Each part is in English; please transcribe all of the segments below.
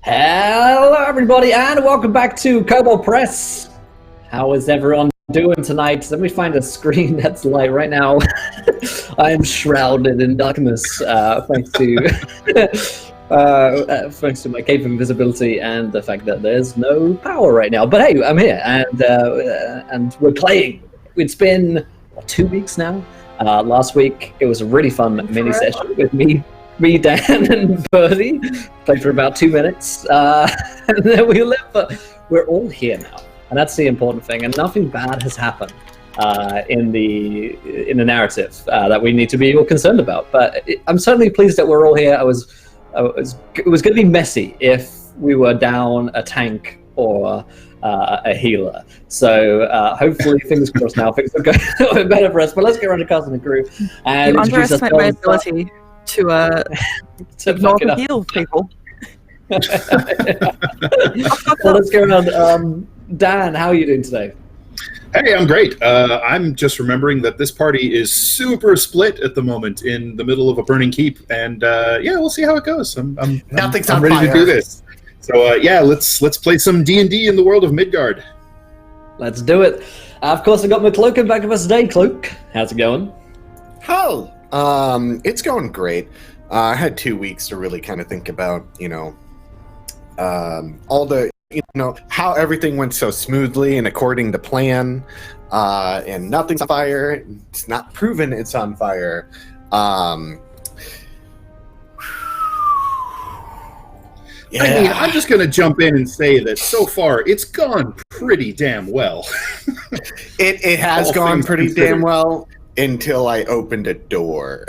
Hello everybody and welcome back to Kobold Press. How is everyone doing tonight? Let me find a screen that's light right now. I am shrouded in darkness thanks to my cape invisibility and the fact that there's no power right now. But hey, I'm here and we're playing. It's been 2 weeks now. Last week it was a really fun mini session with me, Dan, and Birdie. Played for about 2 minutes, and then we left. But we're all here now, and that's the important thing. And nothing bad has happened in the narrative that we need to be all concerned about. But I'm certainly pleased that we're all here. It was going to be messy if we were down a tank or a healer. So hopefully, fingers crossed now, things will go a little bit better for us. But let's get around to casting the crew. And you underestimate my ability to ignore the heal people. Well, let's go around. Dan, how are you doing today? Hey, I'm great. I'm just remembering that this party is super split at the moment in the middle of a burning keep, and yeah, we'll see how it goes. I'm ready to do this. So yeah, let's play some D&D in the world of Midgard. Let's do it. Of course, I got my Cloak back with us today. Cloak, how's it going? Oh, it's going great. I had 2 weeks to really kind of think about, all the, how everything went so smoothly and according to plan, and nothing's on fire. It's not proven it's on fire. Yeah. I mean, I'm just going to jump in and say that so far it's gone pretty damn well. It has gone pretty damn well until I opened a door.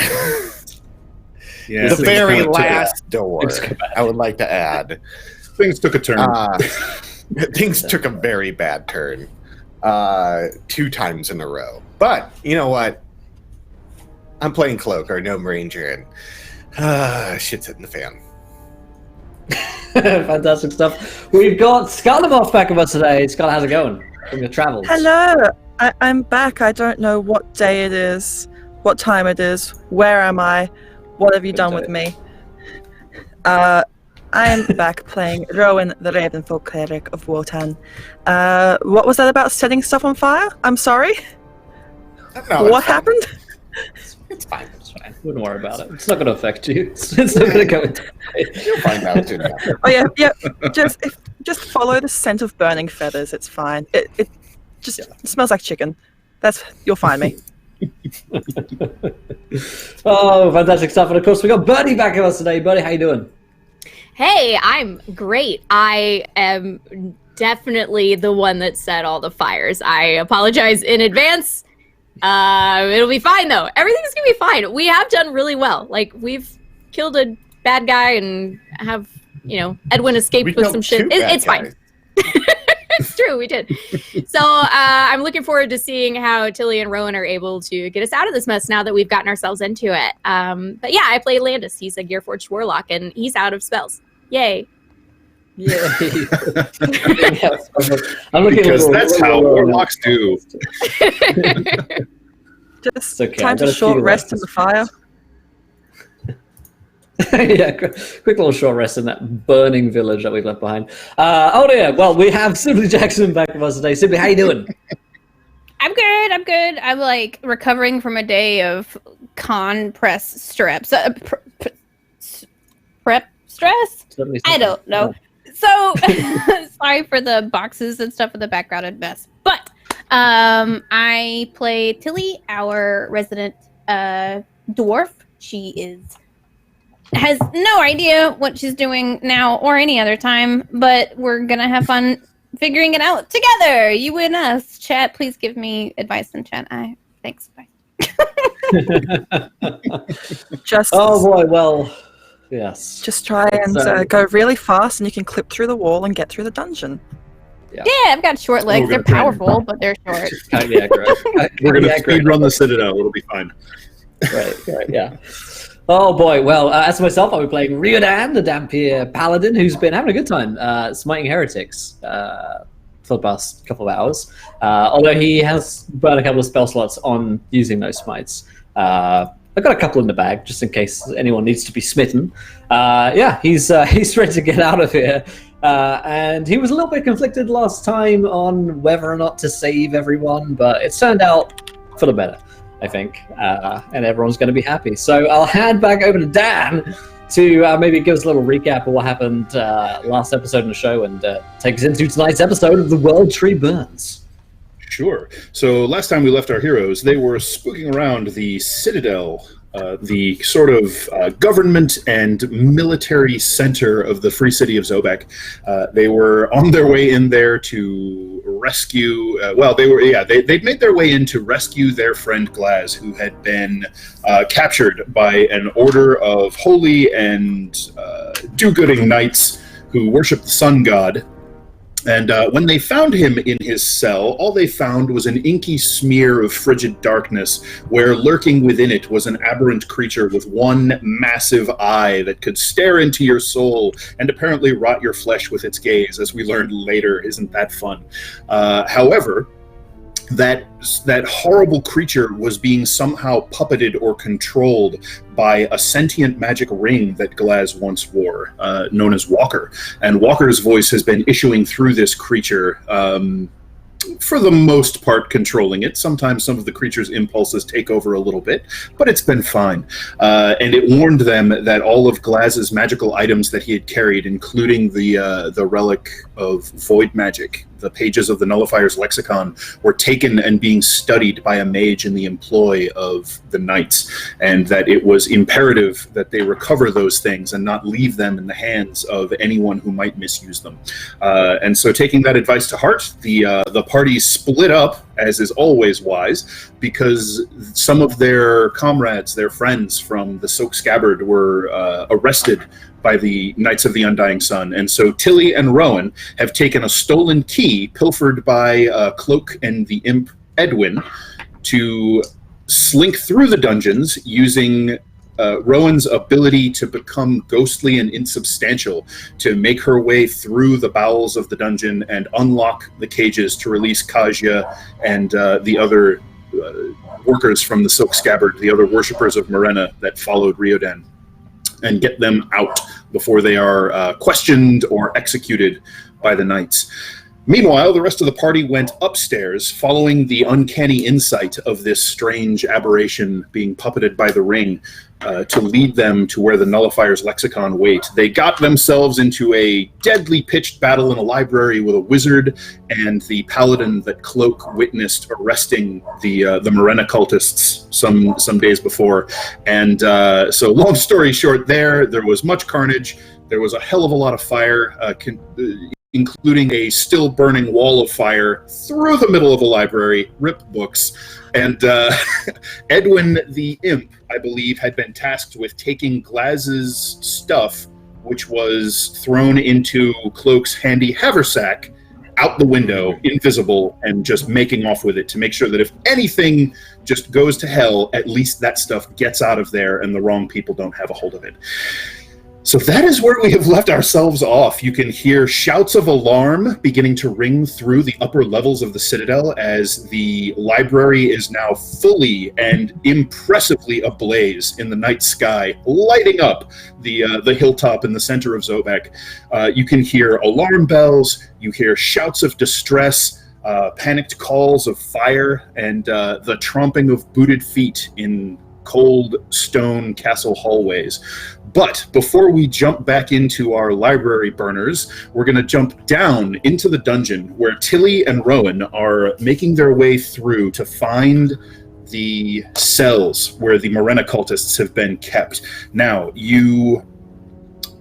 Yeah, the very last door, I would like to add. Things took a turn. Things took a very bad turn 2 times in a row. But you know what? I'm playing Cloak or Gnome Ranger, and shit's hitting the fan. Fantastic stuff. We've got Scarlemoff back with us today. Scott, how's it going from your travels? Hello, I'm back. I don't know what day it is, what time it is, where am I, what have you done with me? I am back playing Rowan, the Ravenfolk Cleric of Wotan. What was that about setting stuff on fire? I'm sorry? No, what happened? It's fine. Wouldn't worry about it. It's not going to affect you. It's not going to go into You'll find out soon. Oh yeah. Just follow the scent of burning feathers. It's fine. It smells like chicken. You'll find me. Oh, fantastic stuff! And of course, we got Birdie back with us today. Birdie, how you doing? Hey, I'm great. I am definitely the one that set all the fires. I apologize in advance. It'll be fine though. Everything's gonna be fine. We have done really well. Like, we've killed a bad guy and have, Edwin escaped with some shit. It's fine. It's true, we did. So I'm looking forward to seeing how Tilly and Rowan are able to get us out of this mess now that we've gotten ourselves into it. But yeah, I play Landis. He's a Gearforged Warlock and he's out of spells. Yay. Yay. Because that's how warlocks do. Just time to short rest in the fire. Yeah, quick little short rest in that burning village that we've left behind. Oh dear, well, we have Sibley Jackson back with us today. Sibley, how you doing? I'm good. I'm like recovering from a day of con press strips. Prep stress? I don't know. So, sorry for the boxes and stuff in the background and mess. But I play Tilly, our resident dwarf. She has no idea what she's doing now or any other time, but we're going to have fun figuring it out together. You and us. Chat, please give me advice in chat. Thanks. Bye. Oh boy, well... Yes. Just try and go really fast, and you can clip through the wall and get through the dungeon. Yeah, I've got short legs. They're powerful, but they're short. Yeah, great. We're going to speed run the Citadel. It'll be fine. Right, yeah. Oh boy, well, as for myself, I'll be playing Riodan, the Dampier Paladin, who's been having a good time smiting heretics for the past couple of hours. Although he has burned a couple of spell slots on using those smites. I've got a couple in the bag just in case anyone needs to be smitten. He's ready to get out of here. And he was a little bit conflicted last time on whether or not to save everyone, but it's turned out for the better, I think. And everyone's going to be happy. So I'll hand back over to Dan to maybe give us a little recap of what happened last episode in the show and take us into tonight's episode of The World Tree Burns. Sure. So last time we left our heroes, they were spooking around the Citadel, the sort of government and military center of the free city of Zobek. They were on their way in there to rescue. They'd made their way in to rescue their friend Glaz, who had been captured by an order of holy and do-gooding knights who worship the sun god. And when they found him in his cell, all they found was an inky smear of frigid darkness, where lurking within it was an aberrant creature with one massive eye that could stare into your soul and apparently rot your flesh with its gaze, as we learned later. Isn't that fun? However, that horrible creature was being somehow puppeted or controlled by a sentient magic ring that Glaz once wore, known as Walker. And Walker's voice has been issuing through this creature, for the most part controlling it. Sometimes some of the creature's impulses take over a little bit, but it's been fine. And it warned them that all of Glaz's magical items that he had carried, including the relic of void magic, the pages of the Nullifier's lexicon, were taken and being studied by a mage in the employ of the knights, and that it was imperative that they recover those things and not leave them in the hands of anyone who might misuse them. And so, taking that advice to heart, the party split up, as is always wise, because some of their comrades, their friends from the Silk Scabbard, were arrested by the Knights of the Undying Sun. And so Tilly and Rowan have taken a stolen key pilfered by Cloak and the imp Edwin to slink through the dungeons using Rowan's ability to become ghostly and insubstantial, to make her way through the bowels of the dungeon and unlock the cages to release Kaja and the other workers from the Silk Scabbard, the other worshippers of Morena that followed Riodan, and get them out before they are questioned or executed by the knights. Meanwhile, the rest of the party went upstairs, following the uncanny insight of this strange aberration being puppeted by the ring, to lead them to where the Nullifier's lexicon wait. They got themselves into a deadly pitched battle in a library with a wizard and the paladin that Cloak witnessed arresting the Morena cultists some days before. And so long story short, there was much carnage. There was a hell of a lot of fire, including a still burning wall of fire through the middle of the library, rip books. And Edwin the imp, I believe, had been tasked with taking Glaz's stuff, which was thrown into Cloak's handy haversack, out the window, invisible, and just making off with it to make sure that if anything just goes to hell, at least that stuff gets out of there and the wrong people don't have a hold of it. So that is where we have left ourselves off. You can hear shouts of alarm beginning to ring through the upper levels of the Citadel as the library is now fully and impressively ablaze in the night sky, lighting up the hilltop in the center of Zobek. You can hear alarm bells, you hear shouts of distress, panicked calls of fire, and the tromping of booted feet in cold stone castle hallways. But before we jump back into our library burners, we're going to jump down into the dungeon where Tilly and Rowan are making their way through to find the cells where the Morena cultists have been kept. Now, you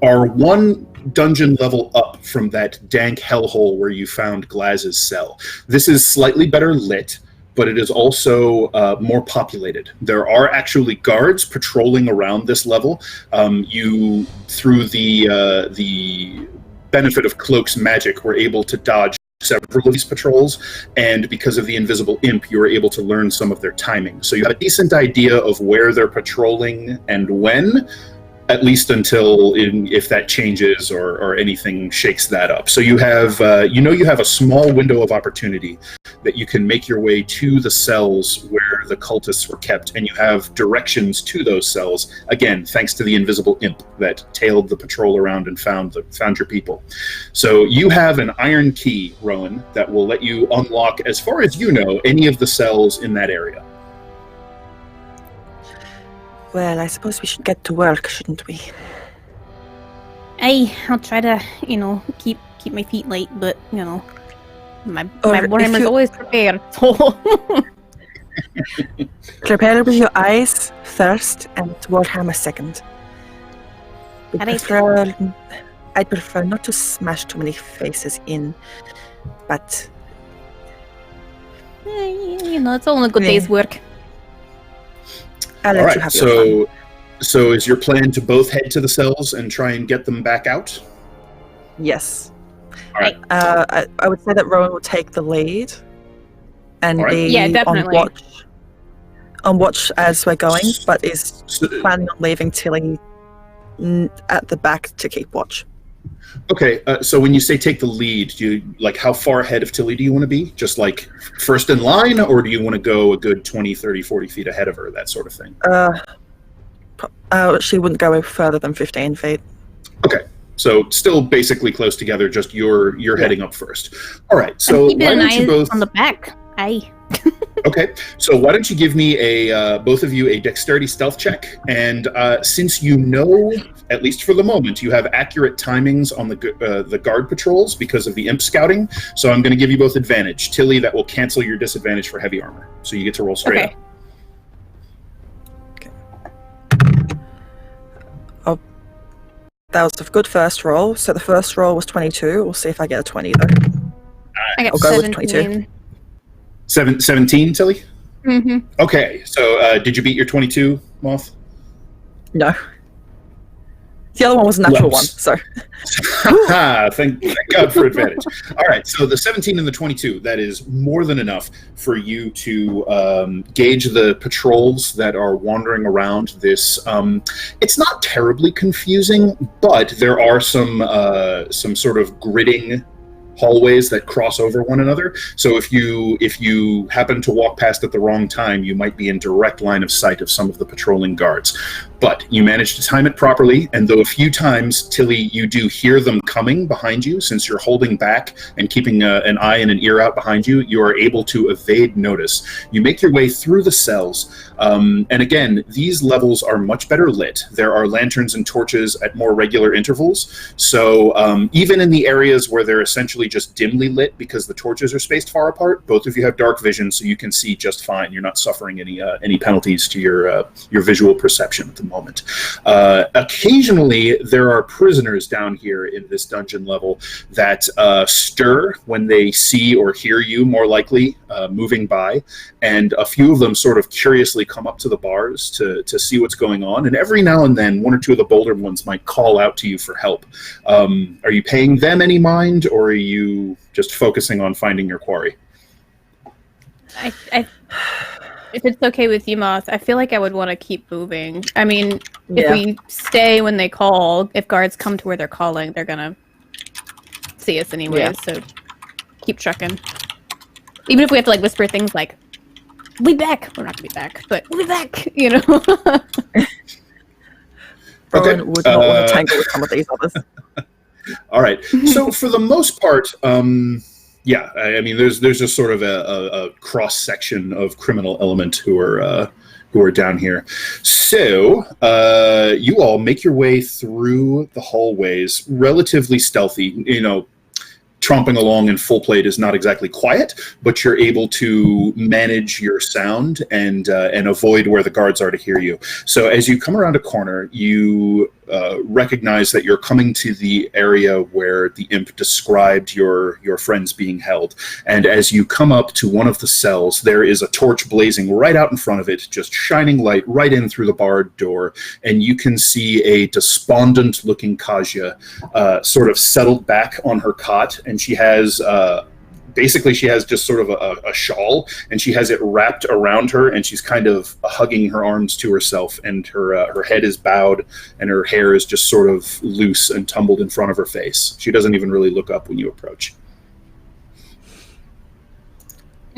are one dungeon level up from that dank hellhole where you found Glaz's cell. This is slightly better lit, but it is also more populated. There are actually guards patrolling around this level. You, through the benefit of Cloak's magic, were able to dodge several of these patrols, and because of the invisible imp, you were able to learn some of their timing. So you have a decent idea of where they're patrolling and when, at least until if that changes or anything shakes that up. So you have you have a small window of opportunity that you can make your way to the cells where the cultists were kept, and you have directions to those cells, again, thanks to the invisible imp that tailed the patrol around and found your people. So you have an iron key, Rowan, that will let you unlock, as far as you know, any of the cells in that area. Well, I suppose we should get to work, shouldn't we? I'll try to, keep my feet light, but my Warhammer's always prepared. Prepare with your eyes first and Warhammer second. I'd prefer not to smash too many faces in, but it's all a good day's work. I'll let you have your fun. So is your plan to both head to the cells and try and get them back out? Yes. All right. I would say that Rowan will take the lead and be definitely on watch as we're going, but is planning on leaving Tilly at the back to keep watch. Okay, so when you say take the lead, do you, how far ahead of Tilly do you want to be? Just first in line, or do you want to go a good 20, 30, 40 feet ahead of her, that sort of thing? She wouldn't go further than 15 feet. Okay, so still basically close together, just you're heading up first. All right, so why don't you both... on the back. Okay, so why don't you give me both of you a dexterity stealth check, and since you know, at least for the moment, you have accurate timings on the guard patrols because of the imp scouting, so I'm going to give you both advantage. Tilly, that will cancel your disadvantage for heavy armor, so you get to roll straight up. Okay. Oh, that was a good first roll. So the first roll was 22. We'll see if I get a 20 though. I got I'll 17. go with 22. 17, Tilly? Mm-hmm. Okay, so did you beat your 22, Moth? No. The other one was a natural one, so. Thank God for advantage. All right, so the 17 and the 22, that is more than enough for you to gauge the patrols that are wandering around this. It's not terribly confusing, but there are some sort of gridding hallways that cross over one another. So if you happen to walk past at the wrong time, you might be in direct line of sight of some of the patrolling guards. But you managed to time it properly, and though a few times, Tilly, you do hear them coming behind you, since you're holding back and keeping an eye and an ear out behind you, you are able to evade notice. You make your way through the cells, and again, these levels are much better lit. There are lanterns and torches at more regular intervals, so even in the areas where they're essentially just dimly lit because the torches are spaced far apart, both of you have dark vision, so you can see just fine. You're not suffering any penalties to your visual perception at the moment. Occasionally, there are prisoners down here in this dungeon level that stir when they see or hear you, more likely, moving by, and a few of them sort of curiously come up to the bars to see what's going on, and every now and then, one or two of the bolder ones might call out to you for help. Are you paying them any mind, or are you just focusing on finding your quarry? If it's okay with you, Moth, I feel like I would want to keep moving. I mean, if we stay when they call, if guards come to where they're calling, they're gonna see us anyway, so keep trucking. Even if we have to whisper things like, "We'll be back." We're not gonna be back, but we'll be back, Rowan would not want to tangle with some of these others. All right. So for the most part, yeah, I mean, there's just sort of a cross section of criminal element who are down here. So you all make your way through the hallways, relatively stealthy. Tromping along in full plate is not exactly quiet, but you're able to manage your sound and avoid where the guards are to hear you. So as you come around a corner, you recognize that you're coming to the area where the imp described your friends being held. And as you come up to one of the cells, there is a torch blazing right out in front of it, just shining light right in through the barred door. And you can see a despondent-looking Kaja sort of settled back on her cot, and she has basically she has just sort of a shawl, and she has it wrapped around her, and she's kind of hugging her arms to herself, and her head is bowed, and her hair is just sort of loose and tumbled in front of her face. She doesn't even really look up when you approach.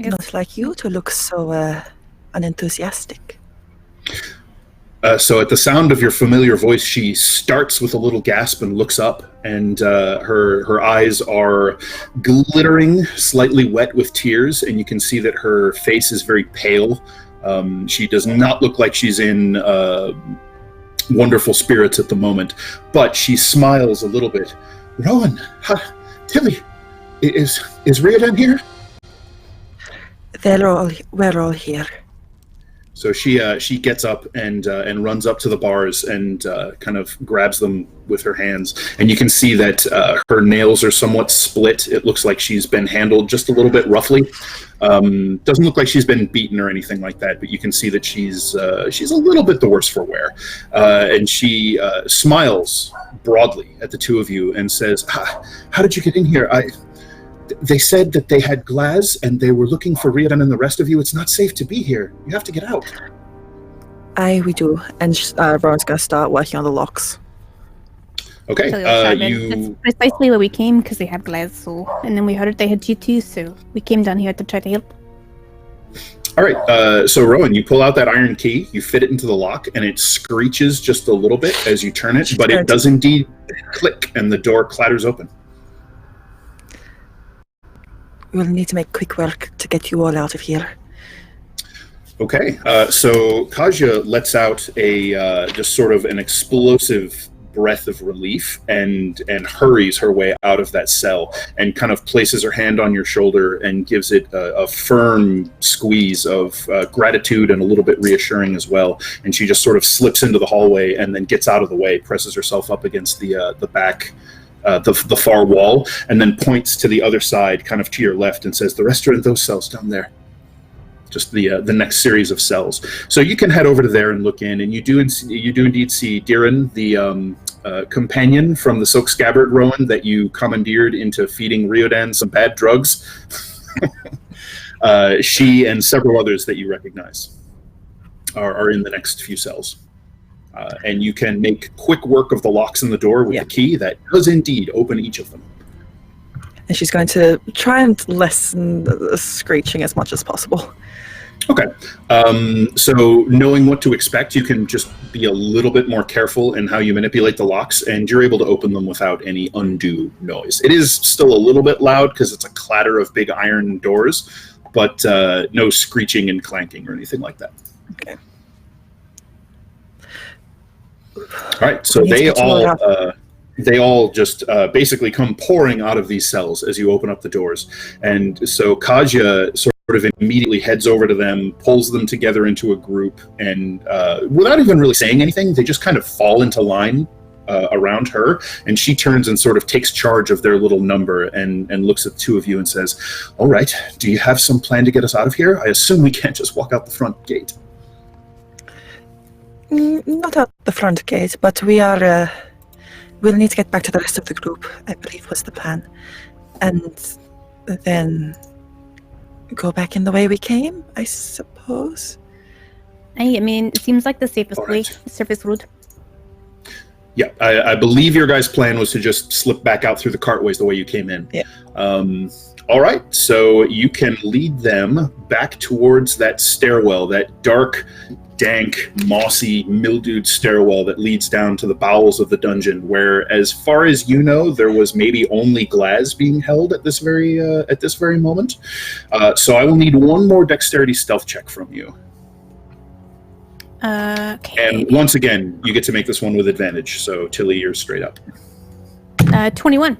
Not like you to look so unenthusiastic. So at the sound of your familiar voice, she starts with a little gasp and looks up, and her eyes are glittering, slightly wet with tears, and you can see that her face is very pale. She does not look like she's in wonderful spirits at the moment, but she smiles a little bit. Rowan, Tilly, is Riordan here? We're all here. So she gets up and runs up to the bars and kind of grabs them with her hands, and you can see that her nails are somewhat split. It looks like she's been handled just a little bit roughly. Doesn't look like she's been beaten or anything like that, but you can see that she's a little bit the worse for wear. And she smiles broadly at the two of you and says, "How did you get in here? They said that they had glass and they were looking for Riordan and the rest of you. It's not safe to be here. You have to get out." Aye, we do. And Rowan's going to start working on the locks. Okay, That's precisely where we came, because they have glass, and then we heard they had G2, so we came down here to try to help. All right, so Rowan, you pull out that iron key, you fit it into the lock, and it screeches just a little bit as you turn it, but it does indeed click, and the door clatters open. We'll need to make quick work to get you all out of here. Okay, so Kaja lets out a just sort of an explosive breath of relief and hurries her way out of that cell and kind of places her hand on your shoulder and gives it a firm squeeze of gratitude and a little bit reassuring as well. And she just sort of slips into the hallway and then gets out of the way, presses herself up against the back. The far wall, and then points to the other side, kind of to your left, and says, "The rest are in those cells down there." Just the next series of cells. So you can head over to there and look in, and you do indeed see Diran, the companion from the Silk Scabbard, Rowan, that you commandeered into feeding Riordan some bad drugs. She and several others that you recognize are in the next few cells. And you can make quick work of the locks in the door with the key that does indeed open each of them. And she's going to try and lessen the screeching as much as possible. Okay. So knowing what to expect, you can just be a little bit more careful in how you manipulate the locks, and you're able to open them without any undue noise. It is still a little bit loud because it's a clatter of big iron doors, but no screeching and clanking or anything like that. Okay. All right, so they all just basically come pouring out of these cells as you open up the doors. And so Kaja sort of immediately heads over to them, pulls them together into a group, and without even really saying anything, they just kind of fall into line around her. And she turns and sort of takes charge of their little number and looks at the two of you and says, "All right, do you have some plan to get us out of here? I assume we can't just walk out the front gate." Not out the front gate, but we'll need to get back to the rest of the group, I believe was the plan. And then go back in the way we came, I suppose. I mean, it seems like the safest way, surface route. Yeah, I believe your guys' plan was to just slip back out through the cartways the way you came in. Yeah. All right, so you can lead them back towards that stairwell, that dark, dank, mossy, mildewed stairwell that leads down to the bowels of the dungeon, where, as far as you know, there was maybe only glass being held at this very moment. So I will need one more dexterity stealth check from you. Okay. And once again, you get to make this one with advantage. So Tilly, you're straight up. 21.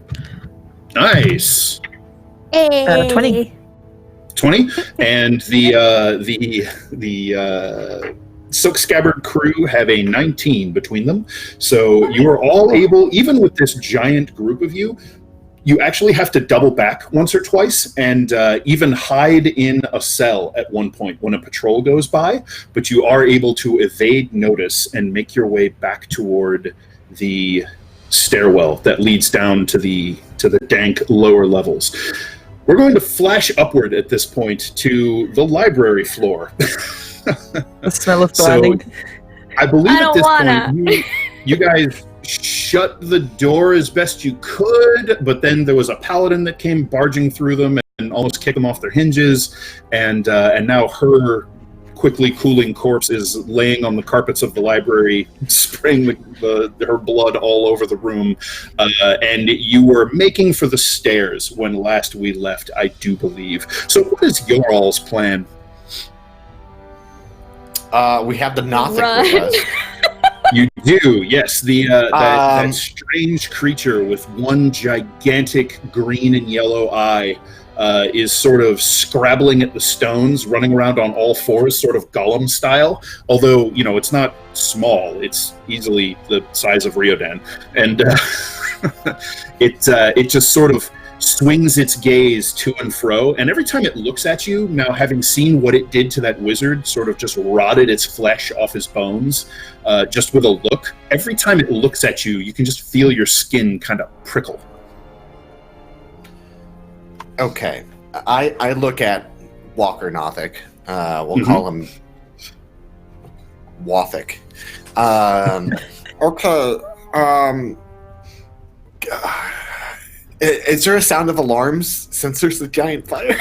Nice. Hey. 20. 20, and the Silk Scabbard crew have a 19 between them. So you are all able, even with this giant group of you, you actually have to double back once or twice and even hide in a cell at one point when a patrol goes by, but you are able to evade notice and make your way back toward the stairwell that leads down to the dank lower levels. We're going to flash upward at this point to the library floor. The smell of blinding. So, I believe at this point, you guys shut the door as best you could, but then there was a paladin that came barging through them almost kick them off their hinges, and now her quickly cooling corpse is laying on the carpets of the library, spraying her blood all over the room. And you were making for the stairs when last we left, I do believe. So what is your all's plan? We have the Nothic with us. You do, yes. That strange creature with one gigantic green and yellow eye is sort of scrabbling at the stones, running around on all fours, sort of Gollum style. Although, it's not small. It's easily the size of Riodan. And it just sort of swings its gaze to and fro. And every time it looks at you, now having seen what it did to that wizard, sort of just rotted its flesh off his bones, just with a look. Every time it looks at you, you can just feel your skin kind of prickle. Okay, I look at Walker Nothic. We'll call him Wathic. Okay. Is there a sound of alarms since there's a giant fire?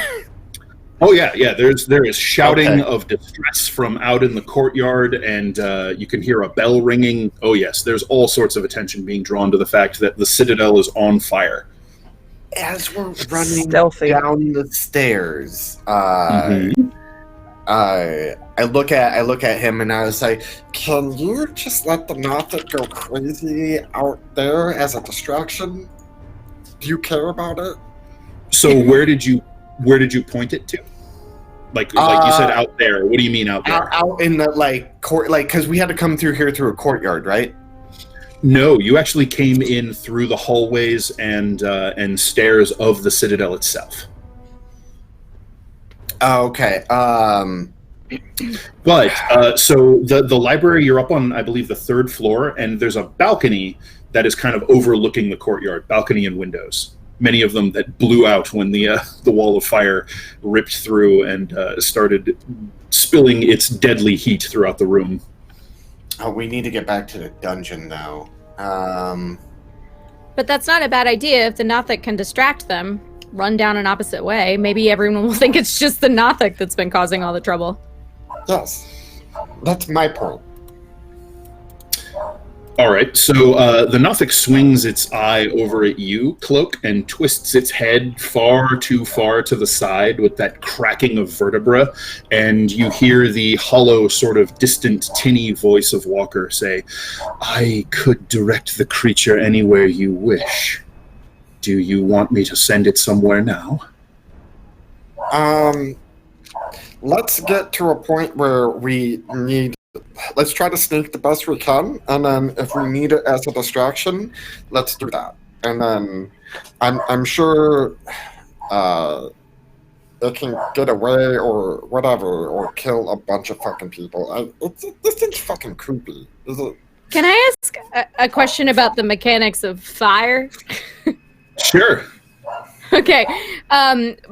Oh yeah. There is shouting of distress from out in the courtyard, and you can hear a bell ringing. Oh yes, there's all sorts of attention being drawn to the fact that the Citadel is on fire. As we're running down the stairs, I look at him and I was like, "Can you just let the Nothic go crazy out there as a distraction? Do you care about it?" So where did you point it to? Like you said, out there. What do you mean out there? Out in the court, because we had to come through here through a courtyard, right? No, you actually came in through the hallways and stairs of the Citadel itself. Okay. But so the library, you're up on, I believe, the 3rd floor, and there's a balcony that is kind of overlooking the courtyard. Balcony and windows, many of them that blew out when the wall of fire ripped through and started spilling its deadly heat throughout the room. Oh, we need to get back to the dungeon now. But that's not a bad idea if the Nothic can distract them, run down an opposite way. Maybe everyone will think it's just the Nothic that's been causing all the trouble. Yes, that's my point. All right, so the Nothic swings its eye over at you, Cloak, and twists its head far too far to the side with that cracking of vertebra, and you hear the hollow, sort of distant, tinny voice of Walker say, "I could direct the creature anywhere you wish. Do you want me to send it somewhere now?" Let's get to a point where we need... Let's try to sneak the best we can, and then if we need it as a distraction, let's do that. And then I'm sure it can get away or whatever, or kill a bunch of fucking people. This thing's fucking creepy. Is it? Can I ask a question about the mechanics of fire? Sure. Okay.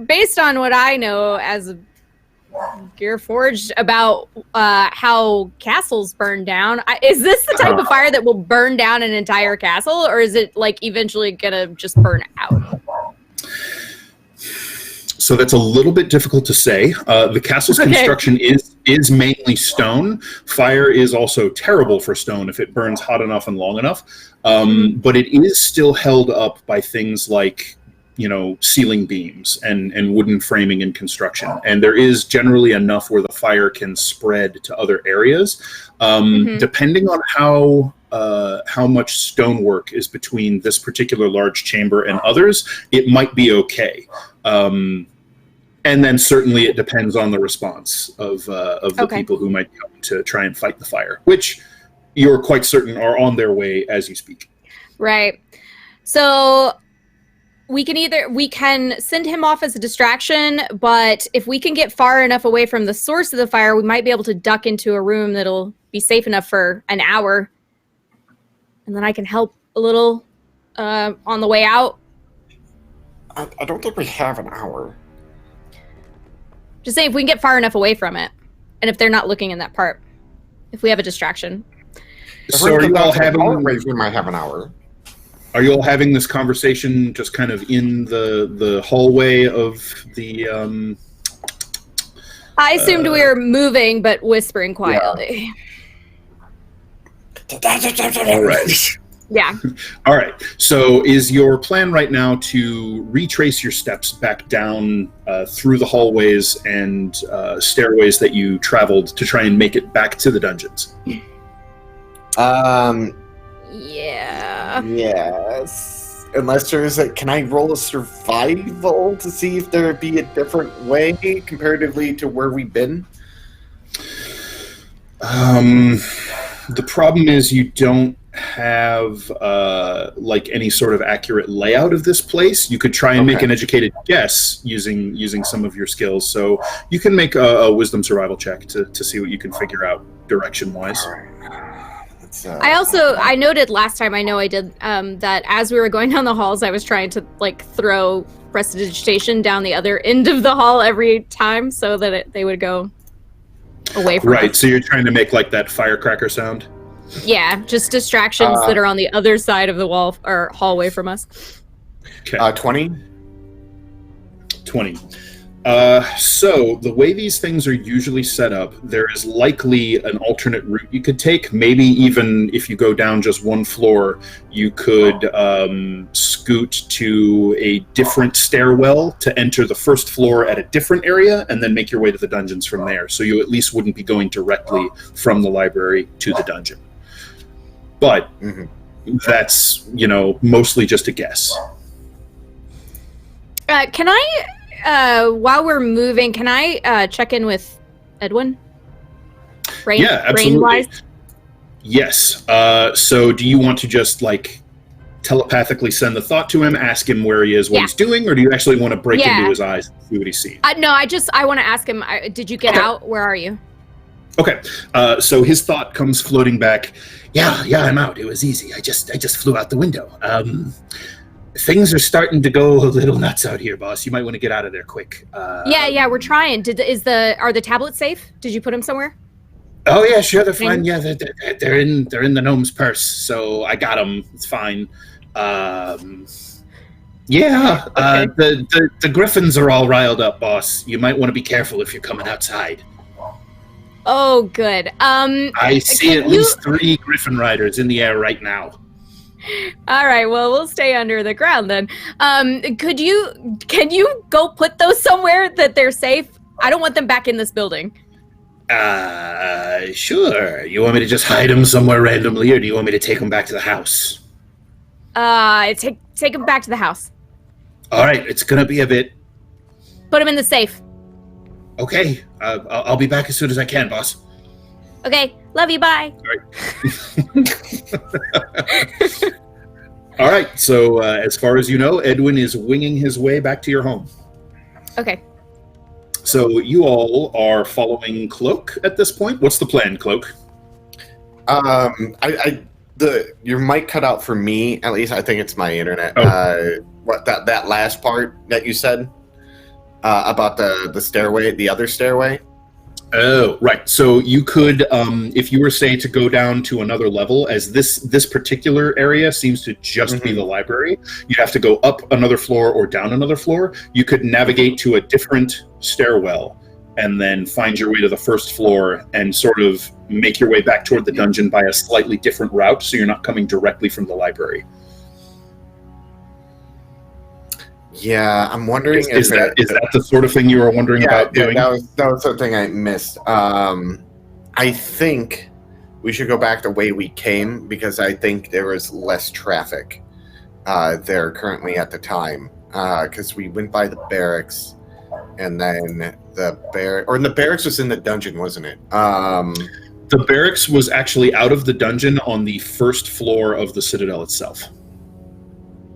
Based on what I know as a Gearforged about how castles burn down, is this the type of fire that will burn down an entire castle, or is it eventually gonna just burn out? So that's a little bit difficult to say. The castle's construction is mainly stone. Fire is also terrible for stone if it burns hot enough and long enough, but it is still held up by things like ceiling beams and wooden framing and construction. And there is generally enough where the fire can spread to other areas. Depending on how much stonework is between this particular large chamber and others, it might be okay. And then certainly it depends on the response of the people who might come to try and fight the fire, which you're quite certain are on their way as you speak. Right. So we can send him off as a distraction, but if we can get far enough away from the source of the fire, we might be able to duck into a room that'll be safe enough for an hour. And then I can help a little on the way out. I don't think we have an hour. Just saying, if we can get far enough away from it, and if they're not looking in that part, if we have a distraction. So are you all having... We might have an hour. Are you all having this conversation just kind of in the hallway of the? I assumed we were moving, but whispering quietly. All right. Yeah. All right. So is your plan right now to retrace your steps back down through the hallways and stairways that you traveled to try and make it back to the dungeons? Yeah. Yes. Unless there is can I roll a survival to see if there'd be a different way comparatively to where we've been? The problem is you don't have any sort of accurate layout of this place. You could try and make an educated guess using some of your skills. So you can make a wisdom survival check to see what you can figure out direction wise. I noted last time I did that as we were going down the halls, I was trying to throw prestidigitation down the other end of the hall every time so that they would go away from us. So you're trying to make that firecracker sound? Yeah, just distractions that are on the other side of the wall or hallway from us. Okay. 20? 20. So the way these things are usually set up, there is likely an alternate route you could take. Maybe even if you go down just one floor, you could scoot to a different stairwell to enter the first floor at a different area and then make your way to the dungeons from there. So you at least wouldn't be going directly from the library to the dungeon. But that's, mostly just a guess. Can I, while we're moving, can I check in with Edwin? Yeah, absolutely. Brain-wise? Yes. So do you want to just, telepathically send the thought to him, ask him where he is, what he's doing, or do you actually want to break into his eyes and see what he's seeing? No, I want to ask him, did you get out? Where are you? Okay. So his thought comes floating back. Yeah, I'm out. It was easy. I just flew out the window. Things are starting to go a little nuts out here, boss. You might want to get out of there quick. Yeah, we're trying. Are the tablets safe? Did you put them somewhere? Oh yeah, sure, they're fine. Yeah, they're in the gnome's purse, so I got them. It's fine. The griffins are all riled up, boss. You might want to be careful if you're coming outside. Oh, good. I see at least 3 griffin riders in the air right now. All right, well, we'll stay under the ground then. Can you go put those somewhere that they're safe? I don't want them back in this building. Sure. You want me to just hide them somewhere randomly, or do you want me to take them back to the house? Take them back to the house. All right, it's gonna be a bit. Put them in the safe. Okay, I'll be back as soon as I can, boss. Okay, love you, bye. All right. All right, so as far as you know, Edwin is winging his way back to your home. Okay. So you all are following Cloak at this point. What's the plan, Cloak? Your mic cut out for me. At least I think it's my internet. Oh. That last part that you said about the stairway, the other stairway. Oh, right. So you could, if you were, say, to go down to another level, as this particular area seems to just be the library, you'd have to go up another floor or down another floor. You could navigate to a different stairwell and then find your way to the first floor and sort of make your way back toward the dungeon by a slightly different route, so you're not coming directly from the library. Yeah, I'm wondering is that the sort of thing you were wondering about doing? That was something I missed. I think we should go back the way we came, because I think there was less traffic there currently at the time. Because we went by the barracks, and then the barracks was in the dungeon, wasn't it? The barracks was actually out of the dungeon on the first floor of the Citadel itself.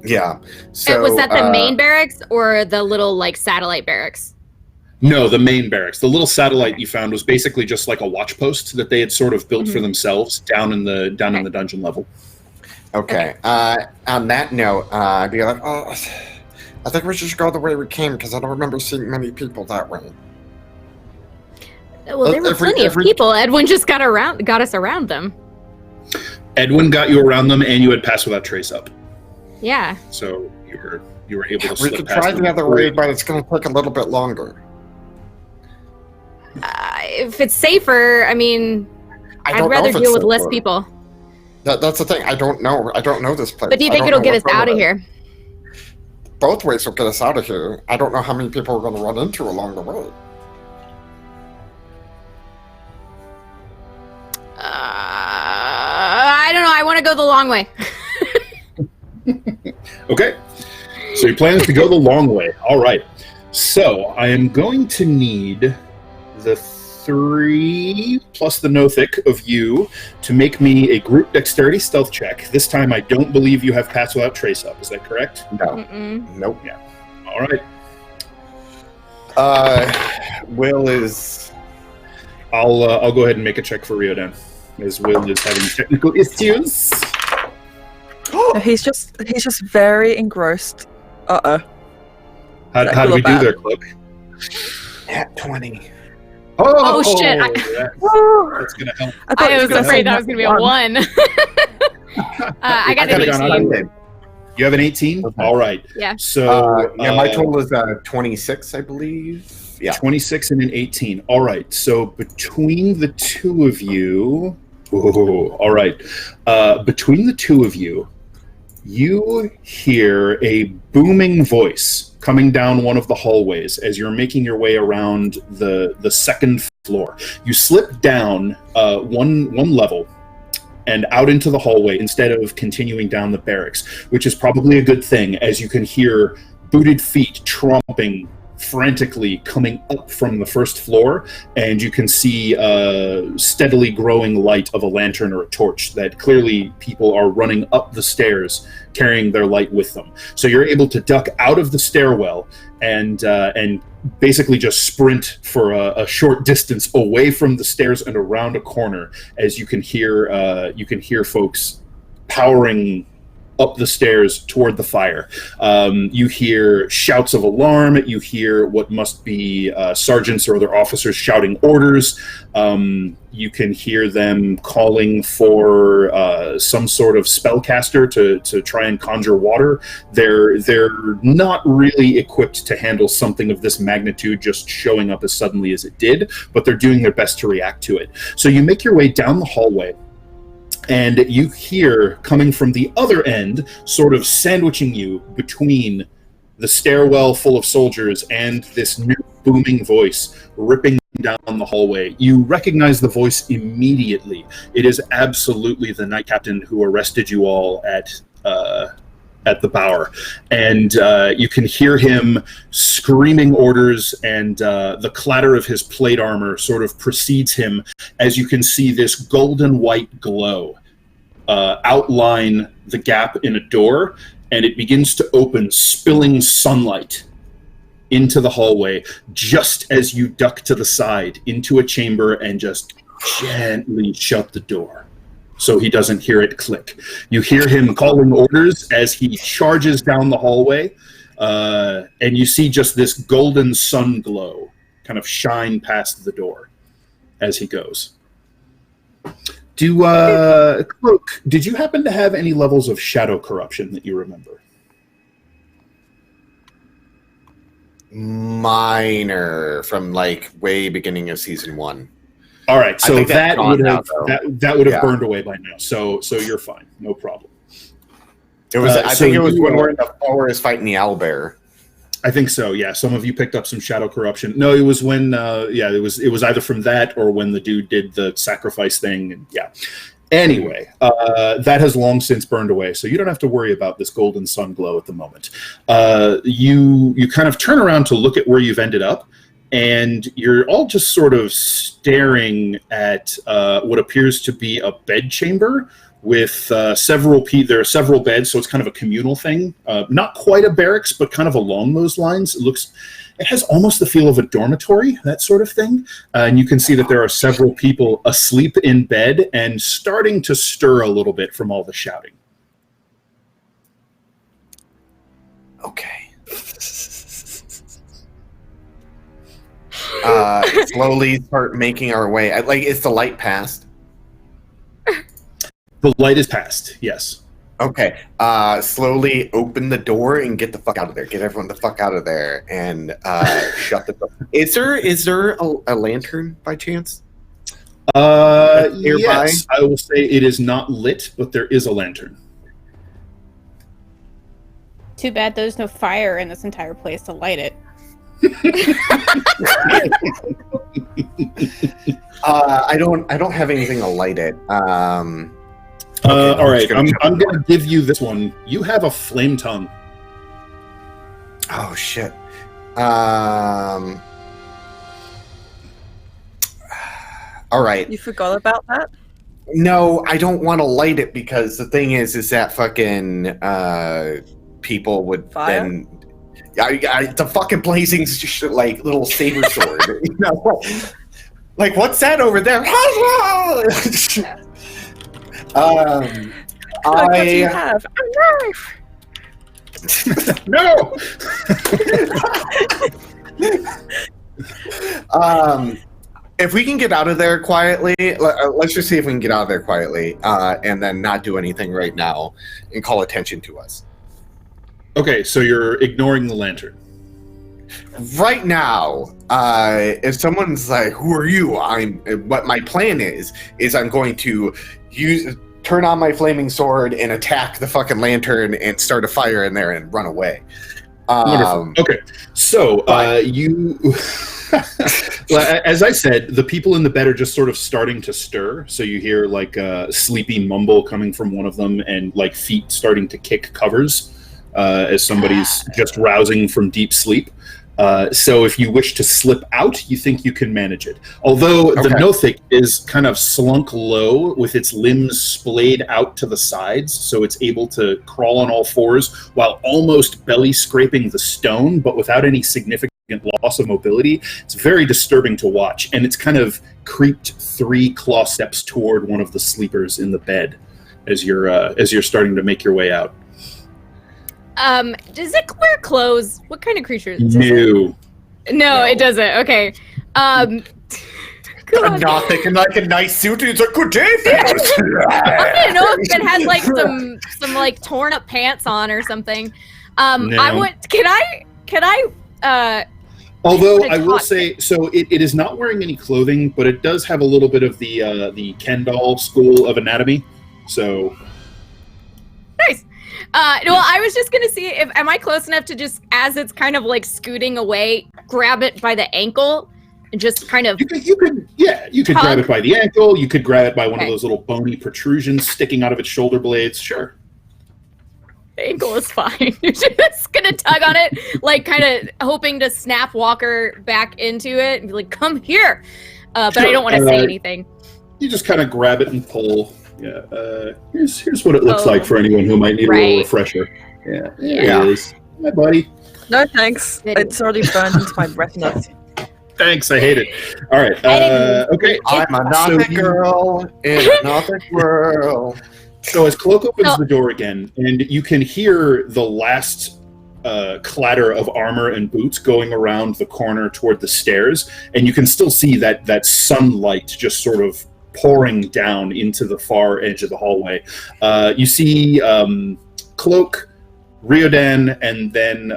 Yeah. So was that the main barracks or the little satellite barracks? No, the main barracks. The little satellite you found was basically just like a watch post that they had sort of built for themselves down in the dungeon level. Okay. On that note, I think we should just go the way we came, because I don't remember seeing many people that way. Well, there were plenty of people. Edwin just got us around them. Edwin got you around them, and you had Pass Without Trace up. Yeah. So you were able to We slip could past try them. the other way, but it's going to take a little bit longer. If it's safer, I mean, I'd don't know rather if it's deal with less safer. people. That's the thing. I don't know. I don't know this place. But do you think it'll get us out of here? Both ways will get us out of here. I don't know how many people we're going to run into along the way. I don't know. I want to go the long way. Okay. So your plan is to go the long way. All right. So I am going to need the 3 plus the Nothic of you to make me a group dexterity stealth check. This time I don't believe you have Pass Without Trace up. Is that correct? No. Nope. Yeah. All right. Will is... I'll go ahead and make a check for Ryodan, as Will is having technical issues. He's just very engrossed. How do we do there, Cloak? At 20. Oh, shit. That's going to help. I was afraid that was going to be a 1. I got an 18. You have an 18? Okay. All right. Yeah. So my total is 26, I believe. Yeah. 26 and an 18. All right. So between the two of you... all right. Between the two of you, you hear a booming voice coming down one of the hallways as you're making your way around the second floor. You slip down one level and out into the hallway instead of continuing down the barracks, which is probably a good thing, as you can hear booted feet tromping frantically coming up from the first floor, and you can see steadily growing light of a lantern or a torch that clearly people are running up the stairs carrying their light with them. So you're able to duck out of the stairwell and basically just sprint for a short distance away from the stairs and around a corner, as you can hear folks powering up the stairs toward the fire. You hear shouts of alarm. You hear what must be sergeants or other officers shouting orders. You can hear them calling for some sort of spellcaster to try and conjure water. They're not really equipped to handle something of this magnitude just showing up as suddenly as it did, but they're doing their best to react to it. So you make your way down the hallway, and you hear, coming from the other end, sort of sandwiching you between the stairwell full of soldiers and this new booming voice ripping down the hallway. You recognize the voice immediately. It is absolutely the Knight Captain who arrested you all at the Bower. And you can hear him screaming orders, and the clatter of his plate armor sort of precedes him as you can see this golden white glow outline the gap in a door, and it begins to open, spilling sunlight into the hallway just as you duck to the side into a chamber and just gently shut the door so he doesn't hear it click. You hear him calling orders as he charges down the hallway, and you see just this golden sun glow kind of shine past the door as he goes. Cloak, did you happen to have any levels of shadow corruption that you remember? Minor, from like way beginning of season 1. All right, so that would have Yeah. burned away by now. So you're fine, no problem. It was. I so think it was you, when we're in the forest fighting the owlbear. I think so. Yeah, some of you picked up some shadow corruption. No, it was when. It was either from that or when the dude did the sacrifice thing. And yeah. Anyway, that has long since burned away, so you don't have to worry about this golden sun glow at the moment. You kind of turn around to look at where you've ended up, and you're all just sort of staring at what appears to be a bed chamber with there are several beds, so it's kind of a communal thing. Not quite a barracks, but kind of along those lines. It has almost the feel of a dormitory, that sort of thing. And you can see that there are several people asleep in bed and starting to stir a little bit from all the shouting. Okay. Slowly start making our way. Is the light past? The light is past, yes. Okay. Slowly open the door and get the fuck out of there. Get everyone the fuck out of there and shut the door. Is there a lantern by chance? Nearby? Yes, I will say it is not lit, but there is a lantern. Too bad there's no fire in this entire place to light it. I don't have anything to light it. Okay, all right, I'm going to give you this one. You have a flame tongue. Oh shit. All right. You forgot about that? No, I don't want to light it because the thing is that fucking people would Fire? then. The fucking blazing like little saber sword. You know? Like, what's that over there? What do you have? A knife! No! If we can get out of there quietly, let's just see if we can get out of there quietly, and then not do anything right now and call attention to us. Okay, so you're ignoring the lantern. Right now, if someone's like, "Who are you?" What my plan is I'm going to turn on my flaming sword and attack the fucking lantern and start a fire in there and run away. Wonderful. Okay, so you, as I said, the people in the bed are just sort of starting to stir. So you hear like a sleepy mumble coming from one of them, and like feet starting to kick covers as somebody's just rousing from deep sleep. So if you wish to slip out, you think you can manage it. Although the Nothic is kind of slunk low with its limbs splayed out to the sides, so it's able to crawl on all fours while almost belly scraping the stone, but without any significant loss of mobility. It's very disturbing to watch, and it's kind of creeped 3 claw steps toward one of the sleepers in the bed as you're starting to make your way out. Does it wear clothes? What kind of creature is it? No, it doesn't. Okay. I'm not thinking like a nice suit. It's a good day. I don't know if it has like some like torn up pants on or something. No. I want. Can I? Although I will say, so it is not wearing any clothing, but it does have a little bit of the Ken doll school of anatomy. So nice. Well, I was just gonna see am I close enough to just, as it's kind of like scooting away, grab it by the ankle and just kind of. You could grab it by the ankle. You could grab it by one of those little bony protrusions sticking out of its shoulder blades. Sure. The ankle is fine. You're just gonna tug on it, like kind of hoping to snap Walker back into it and be like, "Come here," but sure. I don't want to say anything. You just kind of grab it and pull. Yeah, here's what it looks like for anyone who might need a little refresher. Yeah, there it is. Hi, buddy. No, thanks. It's already burned into my retina. Thanks, I hate it. All right, okay. I'm a Nothic girl in a Nothic world. So as Cloak opens the door again, and you can hear the last clatter of armor and boots going around the corner toward the stairs, and you can still see that sunlight just sort of pouring down into the far edge of the hallway. You see Cloak, Riodan, and then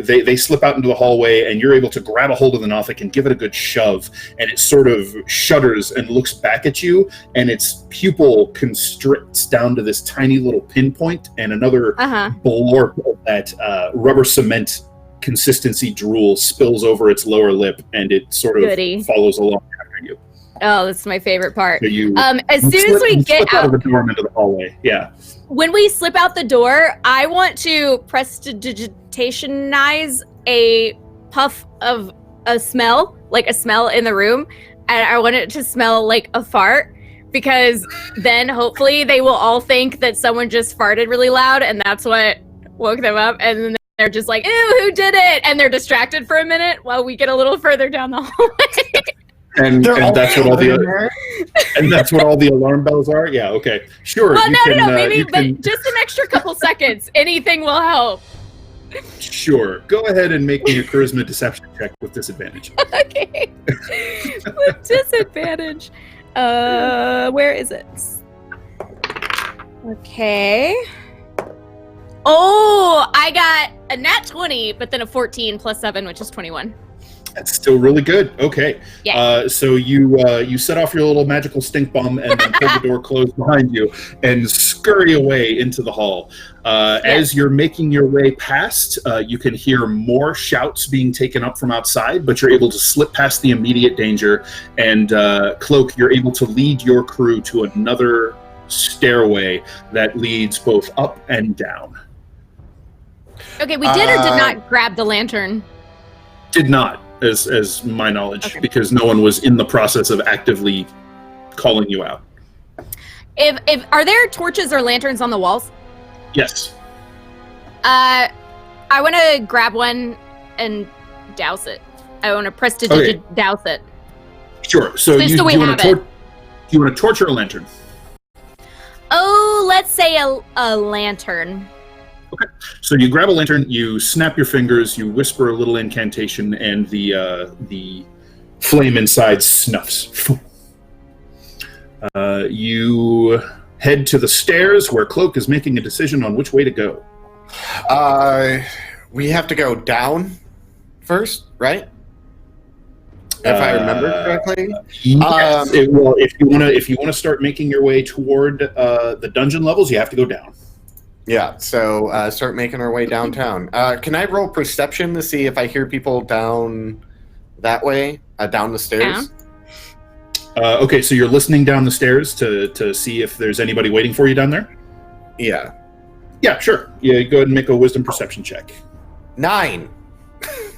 they slip out into the hallway, and you're able to grab a hold of the Nothic and give it a good shove, and it sort of shudders and looks back at you, and its pupil constricts down to this tiny little pinpoint, and another blorp of that rubber cement consistency drool spills over its lower lip, and it sort of follows along after you. Oh, that's my favorite part. So as soon as we get out of the door into the hallway, when we slip out the door, I want to prestidigitationize a puff of a smell, like a smell in the room, and I want it to smell like a fart, because then hopefully they will all think that someone just farted really loud, and that's what woke them up, and then they're just like, "Ew, who did it?" And they're distracted for a minute while we get a little further down the hallway. And that's what all the alarm bells are. Yeah. Okay. Sure. Well, maybe, but just an extra couple seconds. Anything will help. Sure. Go ahead and make me a charisma deception check with disadvantage. Okay. With disadvantage. Where is it? Okay. Oh, I got a nat 20, but then a 14 plus 7, which is 21. That's still really good. Okay. Yeah. So you set off your little magical stink bomb and then pull the door closed behind you and scurry away into the hall. As you're making your way past, you can hear more shouts being taken up from outside, but you're able to slip past the immediate danger. And Cloak, you're able to lead your crew to another stairway that leads both up and down. Okay, we did or did not grab the lantern? Did not. As my knowledge, because no one was in the process of actively calling you out. If are there torches or lanterns on the walls? Yes. I want to grab one and douse it. I want to douse it. Sure. So do you want to torch or a lantern? Oh, let's say a lantern. Okay, so you grab a lantern, you snap your fingers, you whisper a little incantation, and the flame inside snuffs. You head to the stairs where Cloak is making a decision on which way to go. We have to go down first, right? If I remember correctly. Yes. If you want to start making your way toward the dungeon levels, you have to go down. Yeah, so start making our way downtown. Can I roll perception to see if I hear people down that way, down the stairs? Okay, so you're listening down the stairs to see if there's anybody waiting for you down there? Yeah. Yeah, sure. Yeah, go ahead and make a wisdom perception check. 9.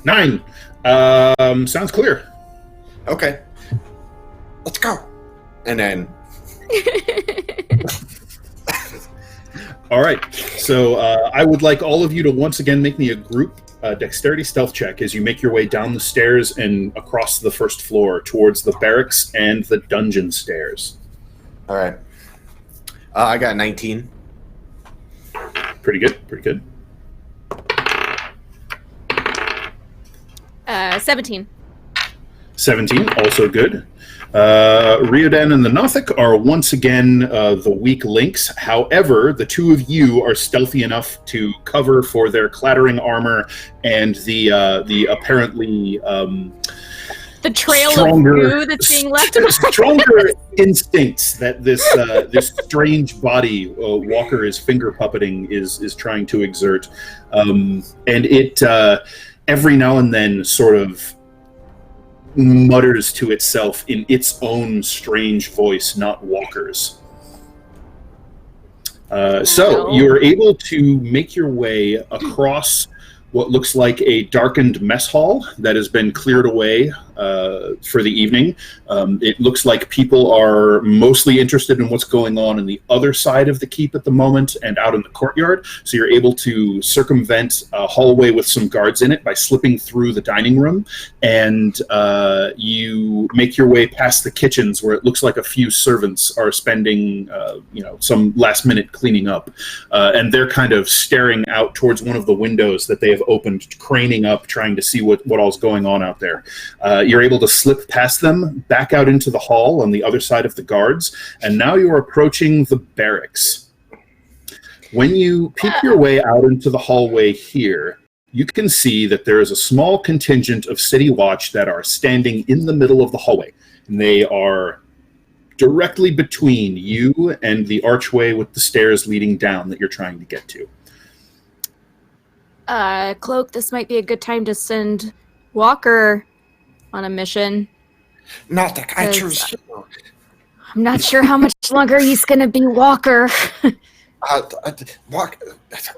9. Sounds clear. Okay. Let's go. And then... All right, so I would like all of you to once again make me a group dexterity stealth check as you make your way down the stairs and across the first floor towards the barracks and the dungeon stairs. All right. I got 19. Pretty good. 17. 17, also good. Riodan and the Nothic are once again the weak links. However, the two of you are stealthy enough to cover for their clattering armor and the apparently the trail of goo that's being left. Stronger instincts that this strange body Walker is finger puppeting is trying to exert, and it every now and then sort of mutters to itself in its own strange voice, not Walker's. So you're able to make your way across what looks like a darkened mess hall that has been cleared away for the evening. It looks like people are mostly interested in what's going on in the other side of the keep at the moment and out in the courtyard. So you're able to circumvent a hallway with some guards in it by slipping through the dining room, and you make your way past the kitchens where it looks like a few servants are spending some last minute cleaning up, and they're kind of staring out towards one of the windows that they have opened, craning up, trying to see what all's going on out there. You're able to slip past them, back out into the hall on the other side of the guards, and now you're approaching the barracks. When you peek your way out into the hallway here, you can see that there is a small contingent of City Watch that are standing in the middle of the hallway. And they are directly between you and the archway with the stairs leading down that you're trying to get to. Cloak, this might be a good time to send Walker on a mission. Nothic, I choose you. I'm not sure how much longer he's gonna be Walker.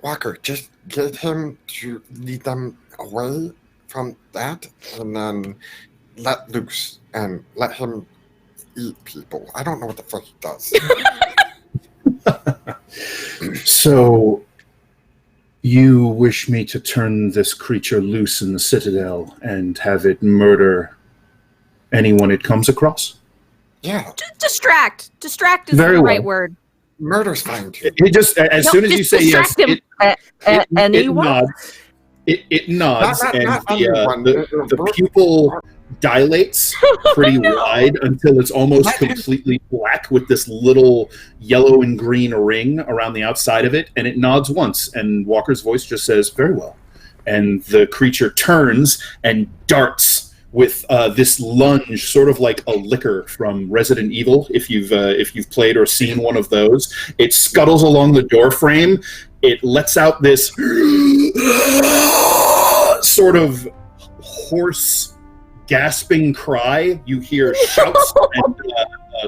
Walker, just get him to lead them away from that, and then let loose and let him eat people. I don't know what the fuck he does. So, you wish me to turn this creature loose in the Citadel and have it murder anyone it comes across? Yeah. Distract. Distract is Very the well. right word. Murder's fine too. It just, as soon as you say yes, anyone? it nods, and Not the anyone. pupil dilates pretty wide until it's almost completely black with this little yellow and green ring around the outside of it, and it nods once, and Walker's voice just says, "Very well." And the creature turns and darts with this lunge, sort of like a licker from Resident Evil, if you've played or seen one of those. It scuttles along the door frame. It lets out this sort of hoarse, gasping cry. You hear shouts and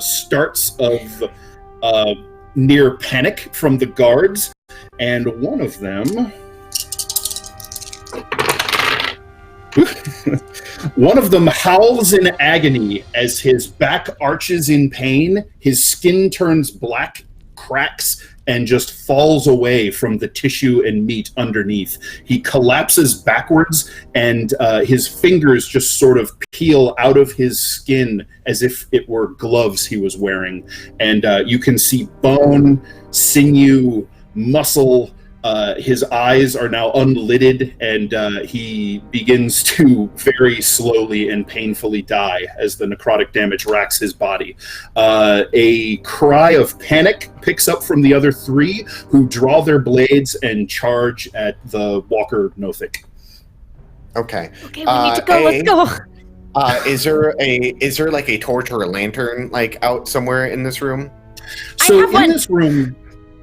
starts of near panic from the guards, and one of them howls in agony as his back arches in pain, his skin turns black, cracks, and just falls away from the tissue and meat underneath. He collapses backwards, and his fingers just sort of peel out of his skin as if it were gloves he was wearing. And you can see bone, sinew, muscle. His eyes are now unlidded, and he begins to very slowly and painfully die as the necrotic damage racks his body. A cry of panic picks up from the other three, who draw their blades and charge at the Walker Nothic. Okay. Okay, we need to go. Let's go. Is there like a torch or a lantern like out somewhere in this room? So in this room,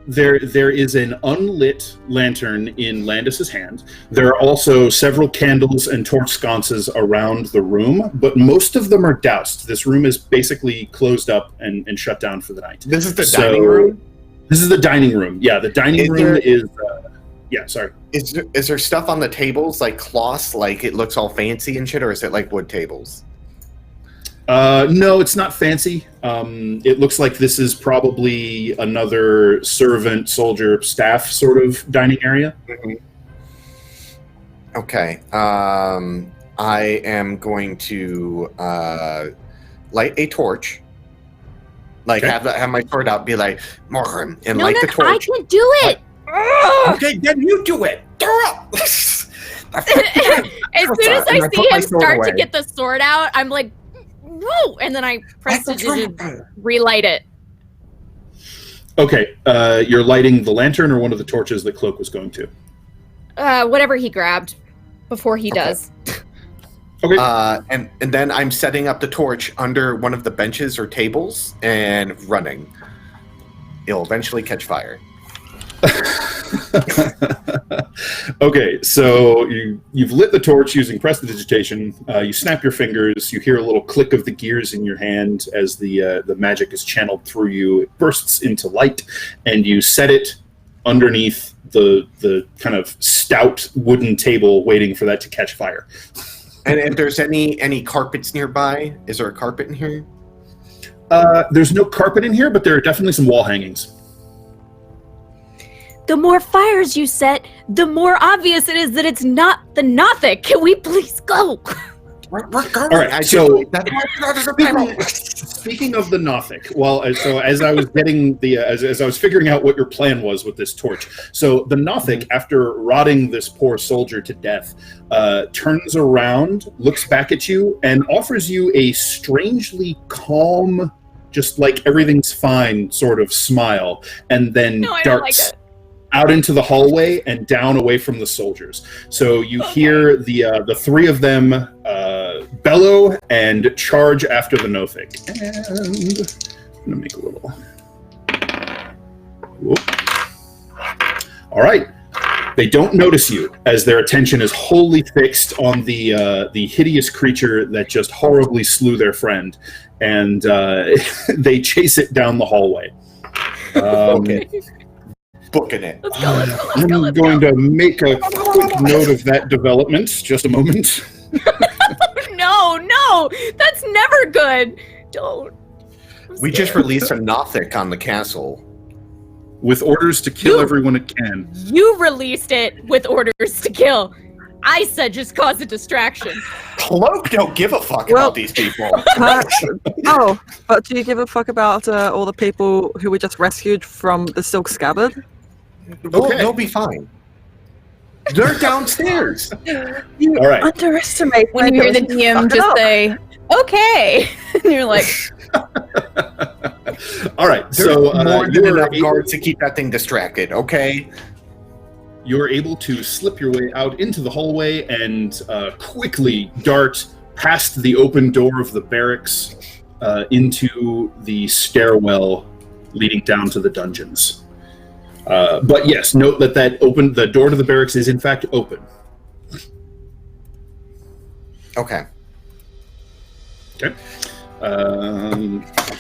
there is an unlit lantern in Landis's hand. There are also several candles and torch sconces around the room, but most of them are doused. This room is basically closed up and shut down for the night. This is the dining room? This is the dining room. Yeah, the dining room is... sorry. Is there stuff on the tables, like cloths, like it looks all fancy and shit, or is it like wood tables? No, it's not fancy. It looks like this is probably another servant, soldier, staff sort of dining area. Mm-hmm. Okay. I am going to light a torch. Like, Okay. have my sword out, be like, Morgan, and No, light the torch. I can do it. Okay, then you do it. As soon as I see him start to get the sword out, I'm like, whoa! And then I press to relight it. Okay, you're lighting the lantern or one of the torches that Cloak was going to? Whatever he grabbed before he does. Okay. And then I'm setting up the torch under one of the benches or tables and running. It'll eventually catch fire. Okay, so you've lit the torch using prestidigitation. You snap your fingers. You hear a little click of the gears in your hand as the magic is channeled through you. It bursts into light, and you set it underneath the kind of stout wooden table, waiting for that to catch fire. And if there's any carpets nearby, is there a carpet in here? There's no carpet in here, but there are definitely some wall hangings. The more fires you set, the more obvious it is that it's not the Nothic. Can we please go? We're going. All right, so speaking of the Nothic, so as I was getting as I was figuring out what your plan was with this torch, so the Nothic, after rotting this poor soldier to death, turns around, looks back at you, and offers you a strangely calm, just like everything's fine sort of smile, and then darts out into the hallway and down away from the soldiers. So you hear the three of them bellow and charge after the Nothic. And I'm gonna make a little. Whoop. All right. They don't notice you, as their attention is wholly fixed on the hideous creature that just horribly slew their friend, and they chase it down the hallway. Okay. Booking it. Let's go. I'm going to make a quick note of that development. Just a moment. No, that's never good. Don't. We just released a Nothic on the castle. With orders to kill everyone it can. You released it with orders to kill. I said just cause a distraction. Cloak don't give a fuck about these people. But do you give a fuck about all the people who we just rescued from the Silk Scabbard? They'll be fine. They're downstairs. You All right. underestimate When you hear the and DM fuck it just up. say, "Okay," and you're like, All right. There's So more than you're enough able, guards to keep that thing distracted. Okay. you're able to slip your way out into the hallway and quickly dart past the open door of the barracks into the stairwell leading down to the dungeons. But yes, note that the door to the barracks is in fact open. Okay. Okay.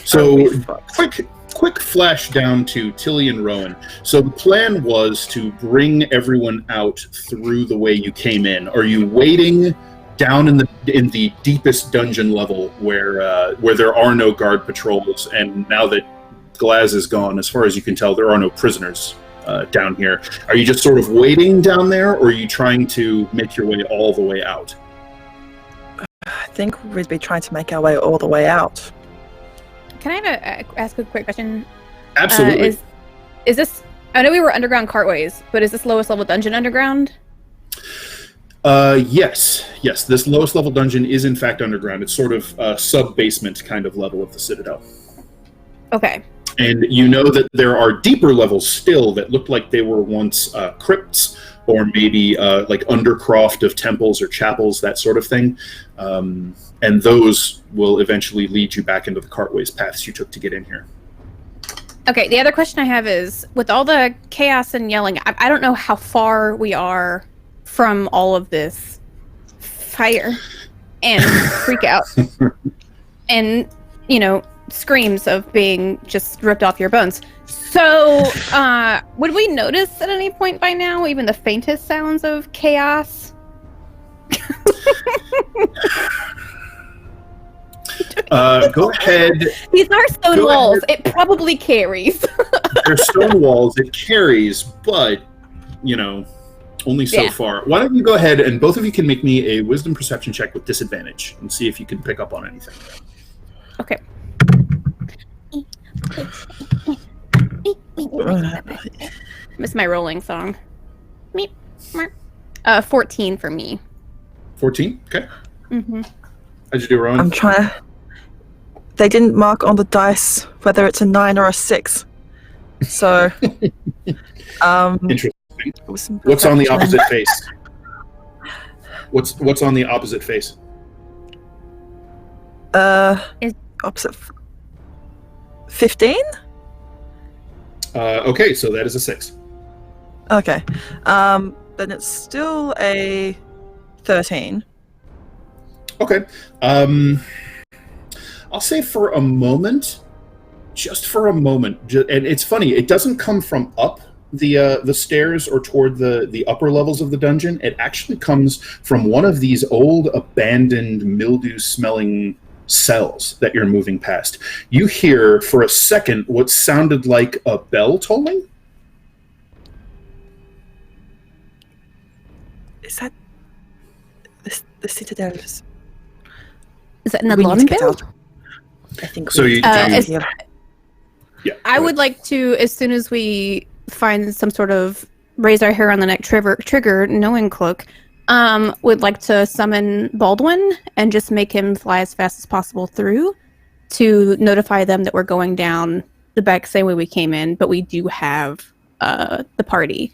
So quick flash down to Tilly and Rowan. So the plan was to bring everyone out through the way you came in. Are you waiting down in the deepest dungeon level where there are no guard patrols, and now that Glaz is gone, as far as you can tell, there are no prisoners down here. Are you just sort of waiting down there, or are you trying to make your way all the way out? I think we'd be trying to make our way all the way out. "Can I ask a quick question? Absolutely. Is this? I know we were underground cartways, but is this lowest level dungeon underground?" Yes. This lowest level dungeon is in fact underground. It's sort of a sub-basement kind of level of the Citadel. Okay. And you know that there are deeper levels still that look like they were once crypts, or maybe like undercroft of temples or chapels, that sort of thing. And those will eventually lead you back into the cartways paths you took to get in here. Okay. The other question I have is, with all the chaos and yelling, I don't know how far we are from all of this fire and freak out and, screams of being just ripped off your bones. So, would we notice at any point by now even the faintest sounds of chaos? Go ahead. These are stone Go walls. ahead. It probably carries. They're stone walls. It carries, but, only so Yeah. far. Why don't you go ahead and both of you can make me a wisdom perception check with disadvantage and see if you can pick up on anything. Okay. Miss my rolling song. Meep. 14 for me. 14? Okay. Mm-hmm. How'd you do, Rowan? I'm trying to... They didn't mark on the dice whether it's a 9 or a 6. So... Interesting. What's on the opposite face? What's on the opposite face? Opposite... 15? Okay, so that is a 6. Okay. Then it's still a 13. Okay. I'll say for a moment, just for a moment, and it's funny, it doesn't come from up the stairs or toward the upper levels of the dungeon. It actually comes from one of these old, abandoned, mildew-smelling cells that you're moving past. You hear, for a second, what sounded like a bell tolling. Is that... The Citadel Is that an We need to alarm get bell? out. I think So we you- need to get out is- of here. Yeah. I would like to, as soon as we find some sort of raise our hair on the neck trigger, knowing cloak, would like to summon Baldwin and just make him fly as fast as possible through to notify them that we're going down the back same way we came in, but we do have the party,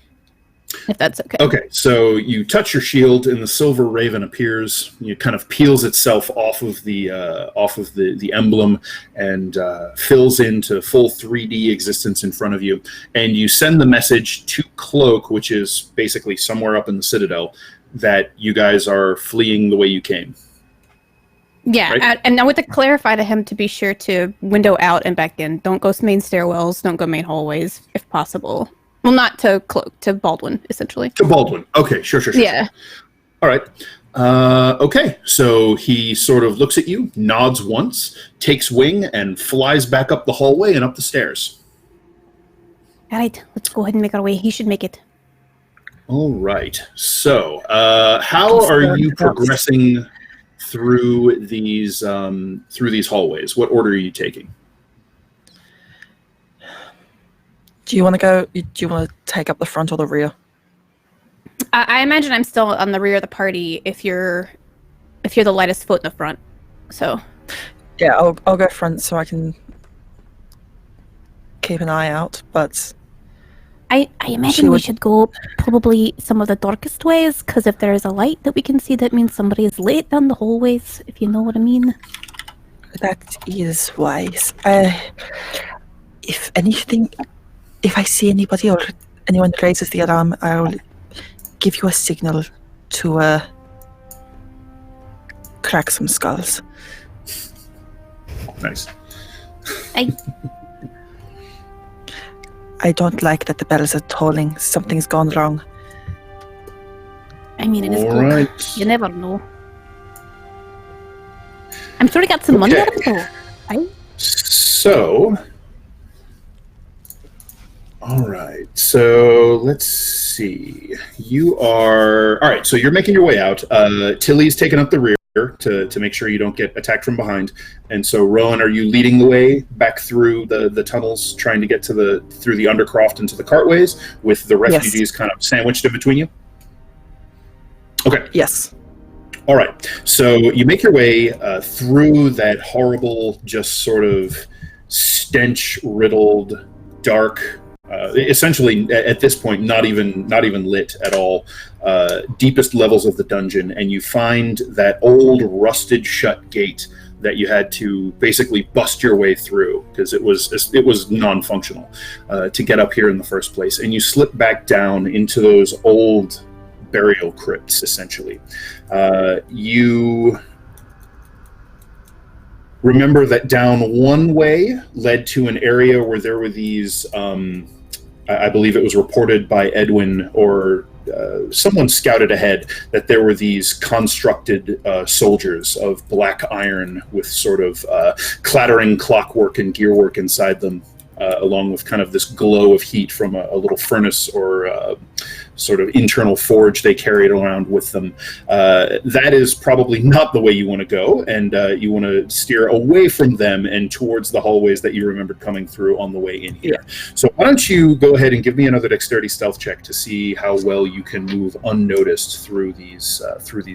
if that's okay. Okay, so you touch your shield, and the silver raven appears. It kind of peels itself off of the emblem and fills into full 3D existence in front of you. And you send the message to Cloak, which is basically somewhere up in the Citadel, that you guys are fleeing the way you came. Yeah, Right? and I want to clarify to him to be sure to window out and back in. Don't go main stairwells. Don't go main hallways, if possible. Well, not to Cloak, to Baldwin, essentially. To Baldwin. Okay, sure. Yeah. All right. Okay, so he sort of looks at you, nods once, takes wing, and flies back up the hallway and up the stairs. All right, let's go ahead and make our way. He should make it. All right. So, how are you progressing through these hallways? What order are you taking? Do you want to go? Do you want to take up the front or the rear? I imagine I'm still on the rear of the party if you're the lightest foot in the front. So Yeah, I'll go front so I can keep an eye out. But I imagine we should go probably some of the darkest ways, because if there is a light that we can see, that means somebody is late down the hallways, if you know what I mean. that is wise. If I see anybody or anyone that raises the alarm, I'll give you a signal to crack some skulls. Nice. I don't like that the bells are tolling. Something's gone wrong. I mean, it is All cool. right. You never know. I'm sure we got some money out of it, though. Right? So, all right. So let's see. You are all right. So you're making your way out. Tilly's taking up the rear to make sure you don't get attacked from behind. And so, Rowan, are you leading the way back through the tunnels, trying to get through the undercroft into the cartways, with the refugees kind of sandwiched in between you? Okay. Yes. All right. So you make your way through that horrible, just sort of stench-riddled, dark, essentially at this point not even lit at all, deepest levels of the dungeon, and you find that old rusted shut gate that you had to basically bust your way through because it was non-functional to get up here in the first place, and you slip back down into those old burial crypts, essentially. You remember that down one way led to an area where there were these, I believe it was reported by Edwin or someone scouted ahead that there were these constructed soldiers of black iron with sort of clattering clockwork and gearwork inside them, along with kind of this glow of heat from a little furnace or sort of internal forge they carried around with them. That is probably not the way you want to go, and you want to steer away from them and towards the hallways that you remembered coming through on the way in here. Yeah. So why don't you go ahead and give me another dexterity stealth check to see how well you can move unnoticed through these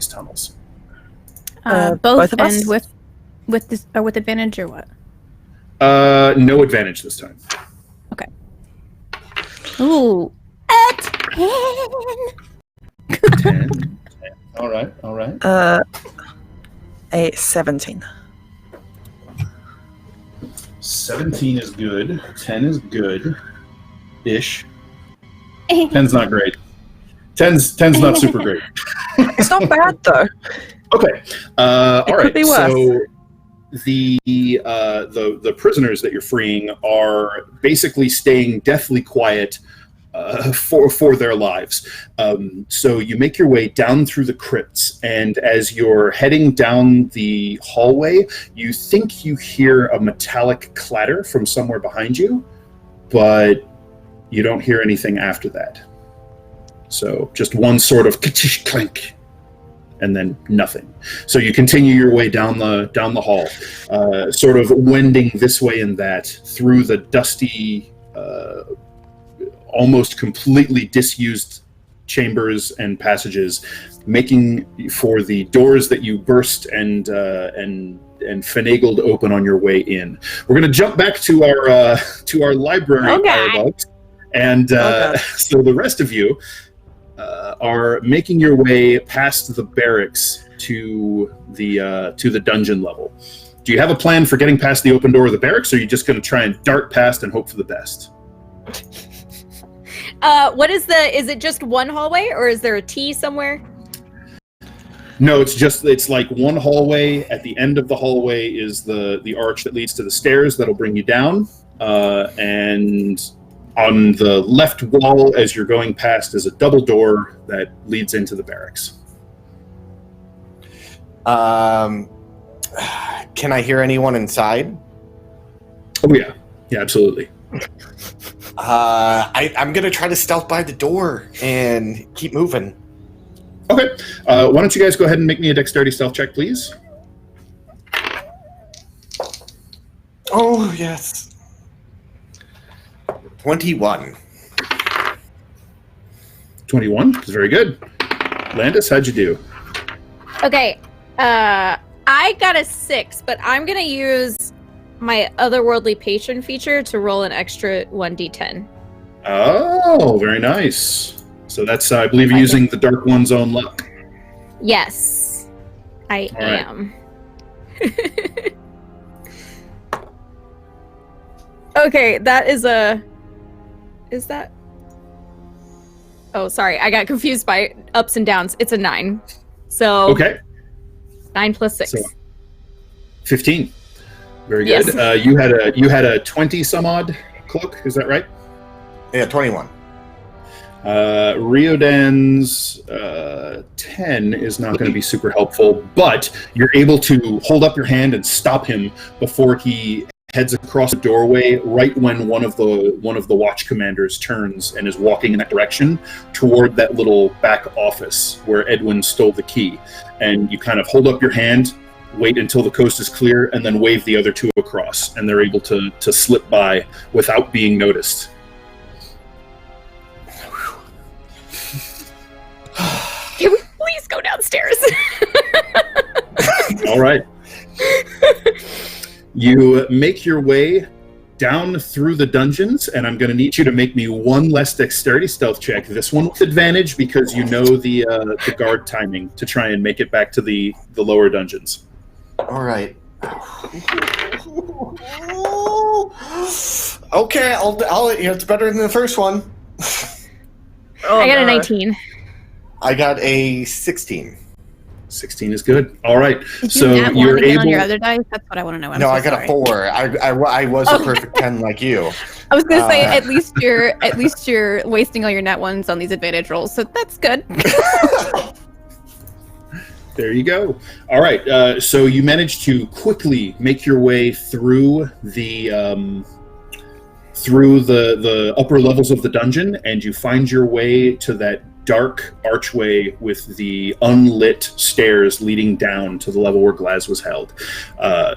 tunnels. Both and with this, or with advantage, or what? No advantage this time. Okay. Ooh. At 10. 10. All right. A 17. 17 is good. 10 is good-ish. 10's not great. 10's not super great. It's not bad though. Okay. All right. Could be worse. So the prisoners that you're freeing are basically staying deathly quiet for their lives. So you make your way down through the crypts, and as you're heading down the hallway, you think you hear a metallic clatter from somewhere behind you, but you don't hear anything after that. So just one sort of ka-tish clank, and then nothing. So you continue your way down the hall, sort of wending this way and that through the dusty, almost completely disused chambers and passages, making for the doors that you burst and finagled open on your way in. We're going to jump back to our library firebugs, and so the rest of you are making your way past the barracks to the dungeon level. Do you have a plan for getting past the open door of the barracks, or are you just going to try and dart past and hope for the best? Is it just one hallway, or is there a T somewhere? No, it's like one hallway. At the end of the hallway is the arch that leads to the stairs that'll bring you down, and on the left wall as you're going past is a double door that leads into the barracks. Can I hear anyone inside? Oh yeah, absolutely. I'm gonna try to stealth by the door and keep moving. Okay. Why don't you guys go ahead and make me a dexterity stealth check, please? Oh yes. 21. 21 is very good. Landis, how'd you do? Okay, I got a 6, but I'm gonna use my otherworldly patron feature to roll an extra 1d10. Oh, very nice. So that's, I believe, you're using the Dark One's own luck. Yes, I am. Okay, that is a... Is that... Oh, sorry, I got confused by ups and downs. It's a 9. So... Okay. 9 plus 6. So 15. Very good. Yes. You had a 20 some odd cloak, is that right? Yeah, 21. Riodan's 10 is not going to be super helpful, but you're able to hold up your hand and stop him before he heads across the doorway right when one of the watch commanders turns and is walking in that direction toward that little back office where Edwin stole the key. And you kind of hold up your hand, wait until the coast is clear, and then wave the other two across, and they're able to slip by without being noticed. Can we please go downstairs? All right. You make your way down through the dungeons, and I'm going to need you to make me one less dexterity stealth check. This one with advantage because you know the guard timing to try and make it back to the lower dungeons. All right. Okay, I'll it's better than the first one. Oh, I got a no. 19. I got a 16. 16 is good. All right. Did So you not you're want again able. on your other dice? That's what I want to know. I'm No, so I got sorry. a 4. I was a perfect 10 like you. I was gonna say at least you're wasting all your nat ones on these advantage rolls, so that's good. There you go. All right. So you managed to quickly make your way through the upper levels of the dungeon, and you find your way to that dark archway with the unlit stairs leading down to the level where Glaz was held.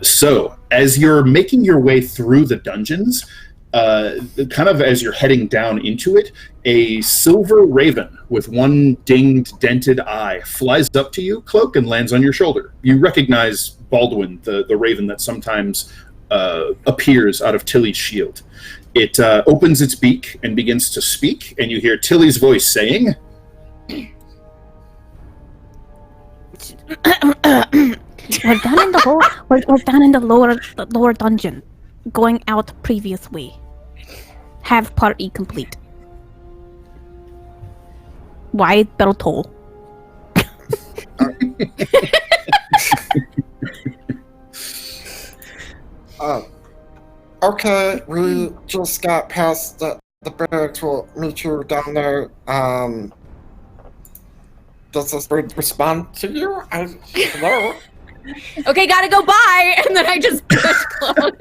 So as you're making your way through the dungeons, kind of as you're heading down into it, a silver raven with one dinged, dented eye flies up to you, Cloak, and lands on your shoulder. You recognize Baldwin, the raven that sometimes appears out of Tilly's shield. It opens its beak and begins to speak, and you hear Tilly's voice saying, We're down in the hole. We're down in the lower dungeon, going out previous way. Have party complete. Wide bell toll. Okay, we just got past the barracks. We'll meet you down there. Does this bird respond to you? Hello? Okay, gotta go bye! And then I just push Cloak.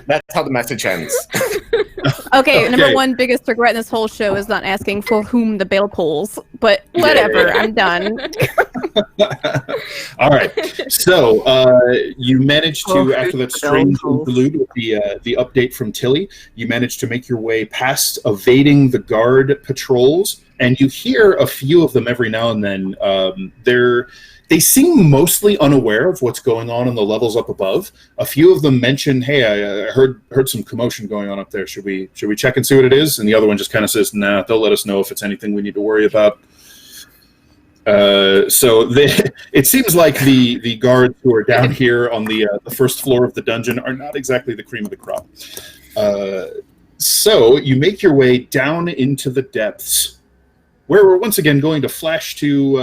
That's how the message ends. Okay, number one biggest regret in this whole show is not asking for whom the bell tolls, but whatever, I'm done. All right. So you managed to, after that strange interlude with the update from Tilly, you managed to make your way past evading the guard patrols, and you hear a few of them every now and then. They seem mostly unaware of what's going on in the levels up above. A few of them mention, "Hey, I heard some commotion going on up there. Should we check and see what it is?" And the other one just kind of says, "Nah, they'll let us know if it's anything we need to worry about." So it seems like the guards who are down here on the first floor of the dungeon are not exactly the cream of the crop. So you make your way down into the depths, where we're once again going to flash to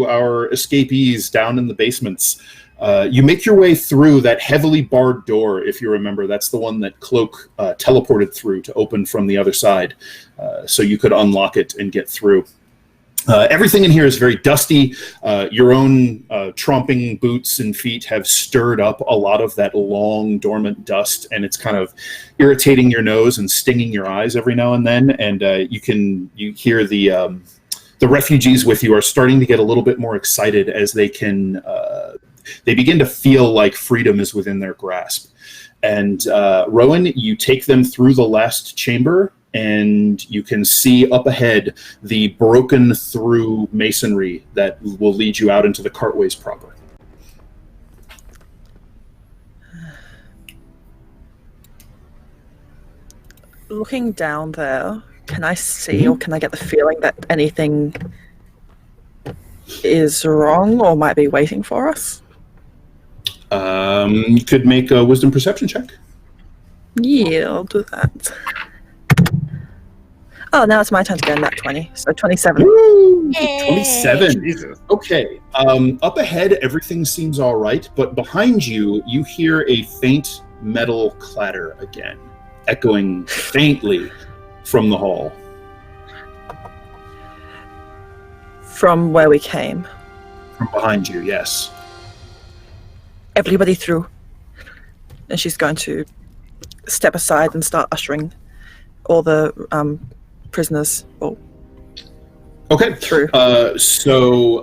our escapees down in the basements. You make your way through that heavily barred door, if you remember. That's the one that Cloak teleported through to open from the other side, so you could unlock it and get through. Everything in here is very dusty. Your own tromping boots and feet have stirred up a lot of that long, dormant dust, and it's kind of irritating your nose and stinging your eyes every now and then. And you hear the refugees with you are starting to get a little bit more excited as they begin to feel like freedom is within their grasp. And Rowan, you take them through the last chamber, and you can see up ahead the broken through masonry that will lead you out into the cartways proper. Looking down there, can I see or can I get the feeling that anything is wrong or might be waiting for us? You could make a wisdom perception check. Yeah, I'll do that. Oh, now it's my turn to get in that 20. So 27. Woo! 27. Jesus. Okay. Up ahead, everything seems all right, but behind you, you hear a faint metal clatter again, echoing faintly from the hall. From where we came. From behind you, yes. Everybody through. And she's going to step aside and start ushering all the prisoners okay. through. So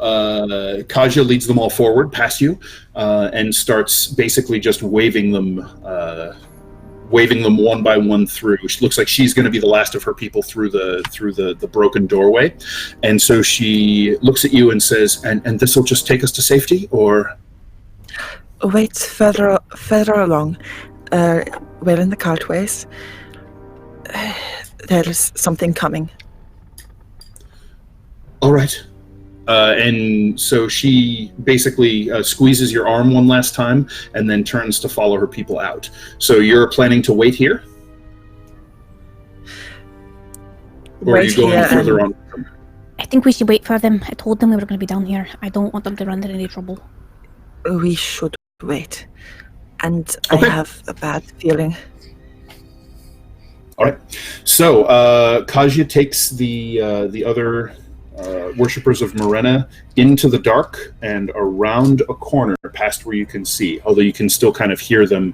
Kaja leads them all forward past you and starts basically just waving them one by one through. It looks like she's going to be the last of her people through the broken doorway. And so she looks at you and says, and this will just take us to safety, or? Wait further along. We're in the cartways. There is something coming. All right. And so she basically squeezes your arm one last time and then turns to follow her people out. So you're planning to wait here? Or are you going further on? I think we should wait for them. I told them we were going to be down here. I don't want them to run into any trouble. We should wait. And okay. I have a bad feeling. All right. So Kaja takes the other worshippers of Morena into the dark and around a corner past where you can see, although you can still kind of hear them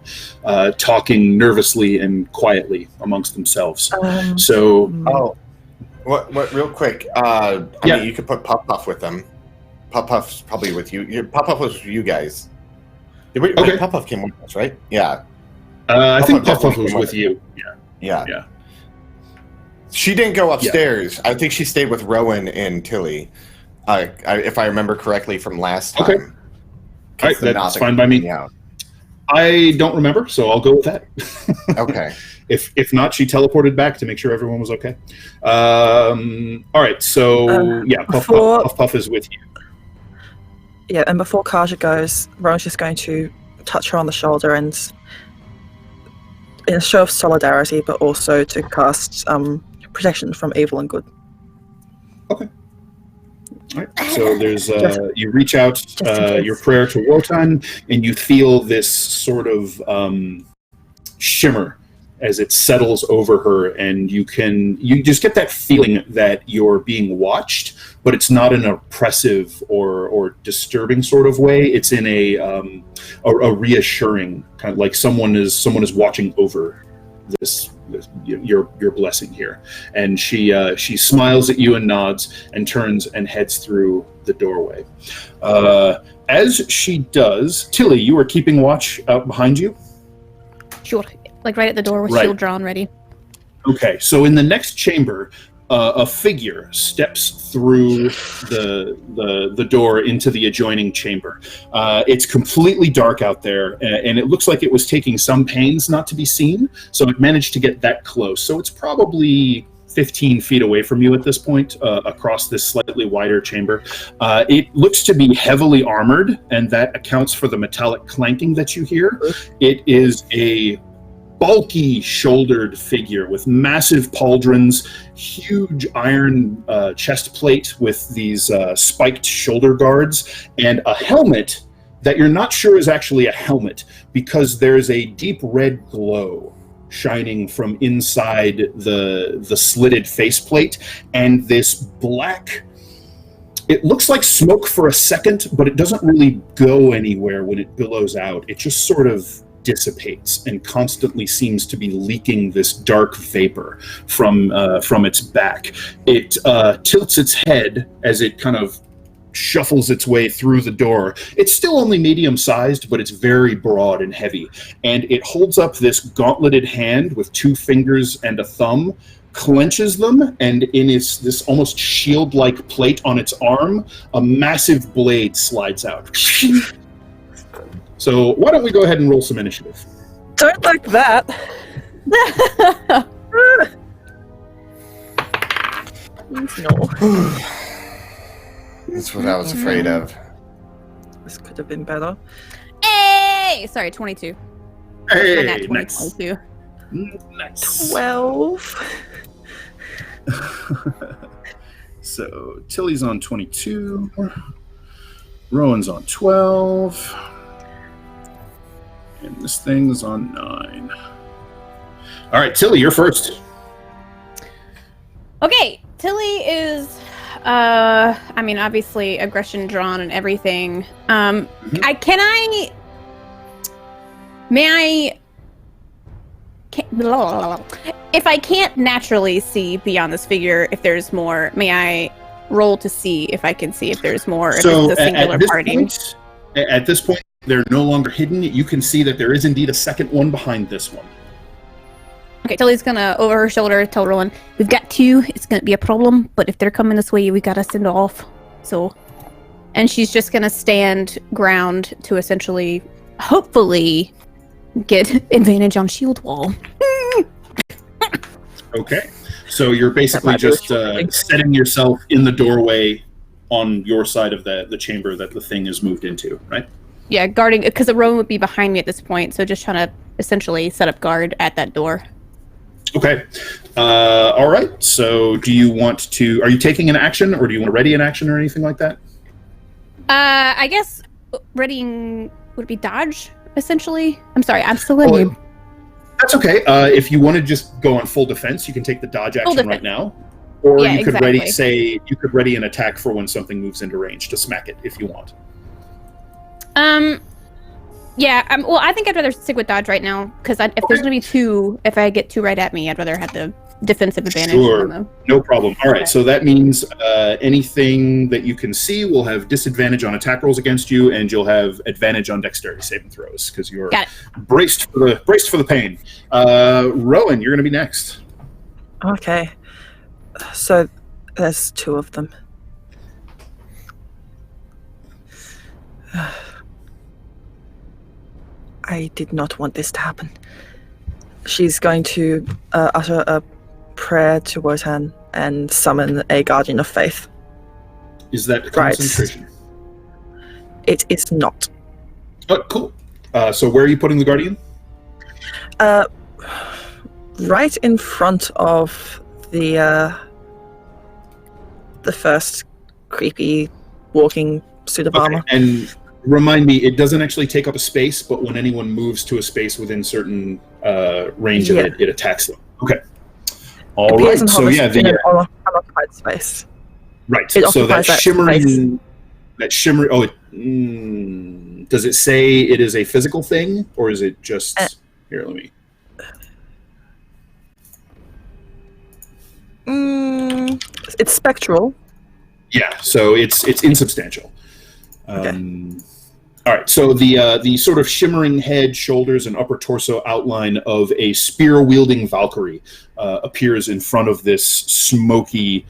talking nervously and quietly amongst themselves. What? Real quick. I mean, you could put Puff Puff with them. Puff Puff's probably with you. Puff Puff was with you guys. Okay. Puff Puff came with us, right? Yeah. I think Puff Puff was with you. Yeah. She didn't go upstairs. Yeah. I think she stayed with Rowan and Tilly, if I remember correctly from last time. Okay. All right, that's fine by me. I don't remember, so I'll go with that. Okay. If not, she teleported back to make sure everyone was okay. All right, so Puff Puff is with you. Yeah, and before Kaja goes, Rowan's just going to touch her on the shoulder and in a show of solidarity, but also to cast protection from evil and good. Okay. All right. So there's you reach out your prayer to Wotan, and you feel this sort of shimmer as it settles over her, and you just get that feeling that you're being watched, but it's not an oppressive or disturbing sort of way. It's in a reassuring kind of like someone is watching over this your blessing here. And she smiles at you and nods and turns and heads through the doorway. As she does, Tilly, you are keeping watch out behind you? Sure. Like right at the door with shield drawn ready. Okay, so in the next chamber, a figure steps through the door into the adjoining chamber. It's completely dark out there, and it looks like it was taking some pains not to be seen, so it managed to get that close. So it's probably 15 feet away from you at this point, across this slightly wider chamber. It looks to be heavily armored, and that accounts for the metallic clanking that you hear. It is a bulky shouldered figure with massive pauldrons, huge iron chest plate with these spiked shoulder guards, and a helmet that you're not sure is actually a helmet because there's a deep red glow shining from inside the slitted faceplate, and this black, it looks like smoke for a second, but it doesn't really go anywhere when it billows out. It just sort of dissipates and constantly seems to be leaking this dark vapor from its back. It tilts its head as it kind of shuffles its way through the door. It's still only medium-sized, but it's very broad and heavy. And it holds up this gauntleted hand with 2 fingers and a thumb, clenches them, and in this almost shield-like plate on its arm, a massive blade slides out. So why don't we go ahead and roll some initiative? Don't like that. No. That's what I was afraid of. This could have been better. Hey! Sorry, 22. Hey, Nat 20, nice. 22. Nice. 12. So Tilly's on 22. Rowan's on 12. And this thing's on 9. All right, Tilly, you're first. Okay, Tilly is, obviously aggression drawn and everything. If I can't naturally see beyond this figure, if there's more, may I roll to see if I can see if there's more, if So it's a singular party? At this point, they're no longer hidden. You can see that there is indeed a second one behind this one. Okay, Tilly's gonna, over her shoulder, tell Rowan, we've got 2, it's gonna be a problem, but if they're coming this way, we gotta send off. So, and she's just gonna stand ground to essentially, hopefully, get advantage on shield wall. Okay. So you're basically just setting yourself in the doorway on your side of the chamber that the thing is moved into, right? Yeah, guarding, because Rowan would be behind me at this point, so just trying to essentially set up guard at that door. Okay. All right. So do you want to, are you taking an action, or do you want to ready an action or anything like that? I guess readying would be dodge, essentially. I'm sorry, I'm still in here. That's okay. If you want to just go on full defense, you can take the dodge action right now. Or Yeah, you could exactly. you could ready an attack for when something moves into range to smack it if you want. Yeah, well, I think I'd rather stick with dodge right now, because if there's going to be 2, if I get 2 right at me, I'd rather have the defensive advantage. Sure, no problem. All right, so that means anything that you can see will have disadvantage on attack rolls against you, and you'll have advantage on dexterity saving throws, because you're braced for the pain. Rowan, you're going to be next. Okay. So there's 2 of them. I did not want this to happen. She's going to utter a prayer to Wotan and summon a Guardian of Faith. Is that concentration? It is not. Oh, cool. So where are you putting the Guardian? Right in front of the first creepy walking suit of armor. And remind me, it doesn't actually take up a space, but when anyone moves to a space within certain range of it, it attacks them. Okay. All right. So yeah, the unoccupied space. Right. It So that occupies shimmering, does it say it is a physical thing, or is it just here? Let me. It's spectral. Yeah. So it's insubstantial. Okay. All right, so the sort of shimmering head, shoulders, and upper torso outline of a spear-wielding Valkyrie appears in front of this smoky,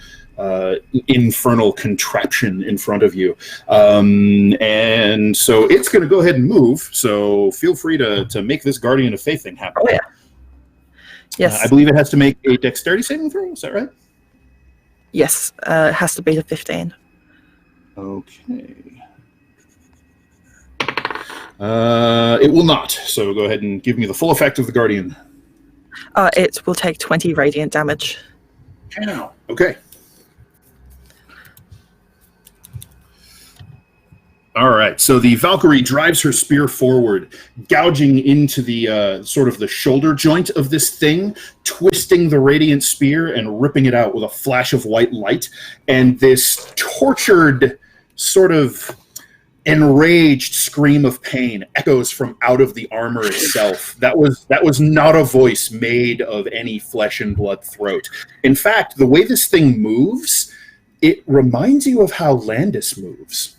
infernal contraption in front of you. And so it's going to go ahead and move, so feel free to make this Guardian of Faith thing happen. Oh, yeah. Yes. I believe it has to make a dexterity saving throw, is that right? Yes, it has to be a 15. Okay. It will not. So go ahead and give me the full effect of the Guardian. It will take 20 radiant damage. Okay. All right. So the Valkyrie drives her spear forward, gouging into the sort of the shoulder joint of this thing, twisting the radiant spear and ripping it out with a flash of white light. And this tortured, sort of enraged scream of pain echoes from out of the armor itself. That was not a voice made of any flesh and blood throat. In fact, the way this thing moves, It reminds you of how Landis moves.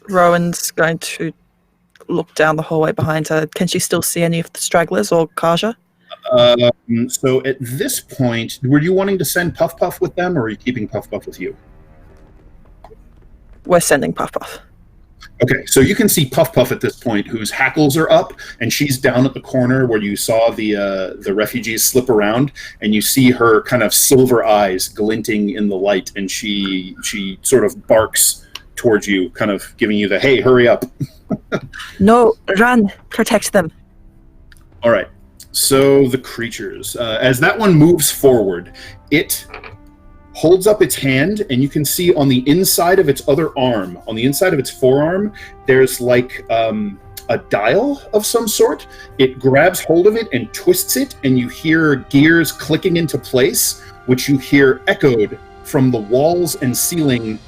Rowan's going to look down the hallway behind her. Can she still see any of the stragglers or Kaja? So at this point, were you wanting to send Puff Puff with them, or are you keeping Puff Puff with you? We're sending Puff Puff. Okay, so you can see Puff Puff at this point, whose hackles are up, and she's down at the corner where you saw the refugees slip around, and you see her kind of silver eyes glinting in the light, and she sort of barks towards you, kind of giving you the, hey, hurry up. No, run, protect them. All right, so the creatures. As that one moves forward, it holds up its hand, and you can see on the inside of its other arm, on the inside of its forearm, there's like a dial of some sort. It grabs hold of it and twists it, and you hear gears clicking into place, which you hear echoed from the walls and ceiling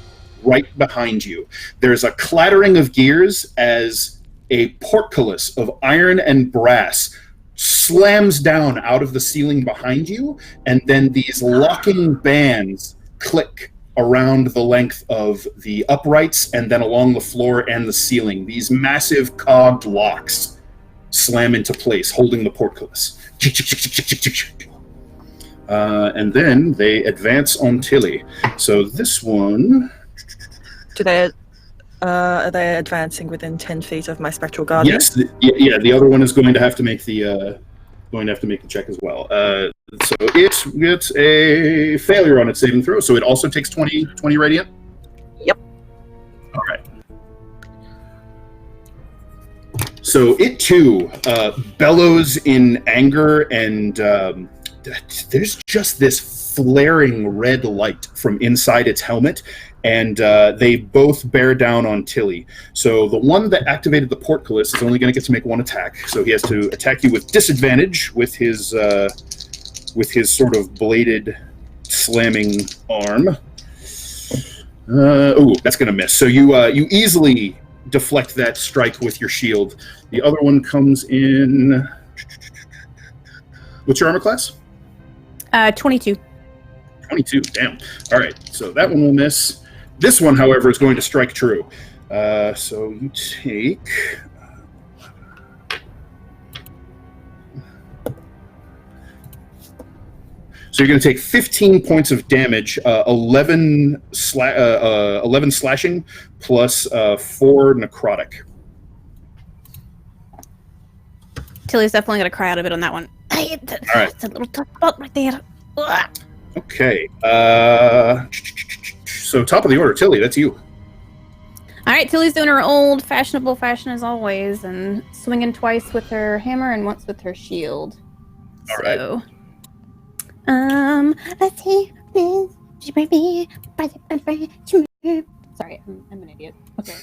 right behind you. There's a clattering of gears as a portcullis of iron and brass slams down out of the ceiling behind you, and then these locking bands click around the length of the uprights and then along the floor and the ceiling. These massive cogged locks slam into place, holding the portcullis. And then they advance on Tilly. So this one... Are they advancing within 10 feet of my spectral guardian? Yes, the other one is going to have to make the check as well. So it gets a failure on its saving throw, so it also takes 20 radiant? Yep. All right. So it too bellows in anger, and there's just this flaring red light from inside its helmet, and they both bear down on Tilly. So the one that activated the portcullis is only going to get to make one attack. So he has to attack you with disadvantage with his sort of bladed slamming arm. That's going to miss. So you easily deflect that strike with your shield. The other one comes in... What's your armor class? 22. 22, damn. All right, so that one will miss. This one, however, is going to strike true. So you take... So you're going to take 15 points of damage, 11 slashing, plus 4 necrotic. Tilly's definitely going to cry out a bit on that one. All right. It's a little tough spot right there. Ugh. Okay. So top of the order, Tilly, that's you. All right, Tilly's doing her old fashionable fashion as always, and swinging twice with her hammer and once with her shield. All right. Let's see this. She might be. Sorry, I'm an idiot. Okay.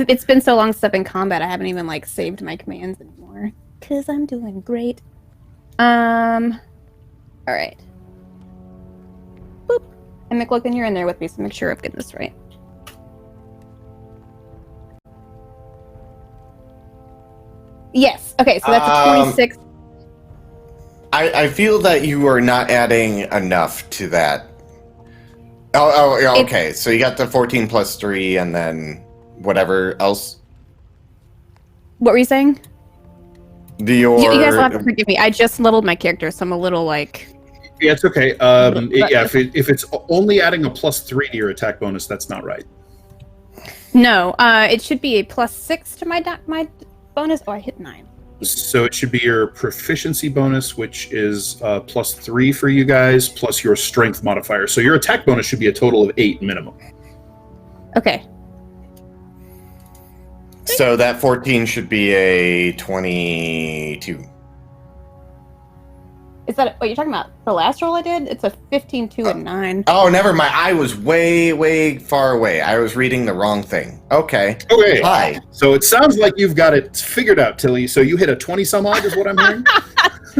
It's been so long since I've been in combat, I haven't even saved my commands anymore. Cause I'm doing great. All right. Boop. And McLaughlin, you're in there with me, so make sure I've got this right. Yes. Okay, so that's a 26. I feel that you are not adding enough to that. Oh, okay. So you got the 14 plus 3 and then whatever else. What were you saying? You guys will have to forgive me. I just leveled my character, so I'm a little Yeah, it's okay. If it's only adding a plus 3 to your attack bonus, that's not right. No, it should be a plus 6 to my bonus. Oh, I hit 9. So it should be your proficiency bonus, which is plus 3 for you guys, plus your strength modifier. So your attack bonus should be a total of 8 minimum. Okay. So that 14 should be a 22. Is that what you're talking about? The last roll I did? It's a 15, 2, and 9. Oh, never mind. I was way, way far away. I was reading the wrong thing. Okay. Okay. Hi. So it sounds like you've got it figured out, Tilly. So you hit a 20 some odd is what I'm hearing?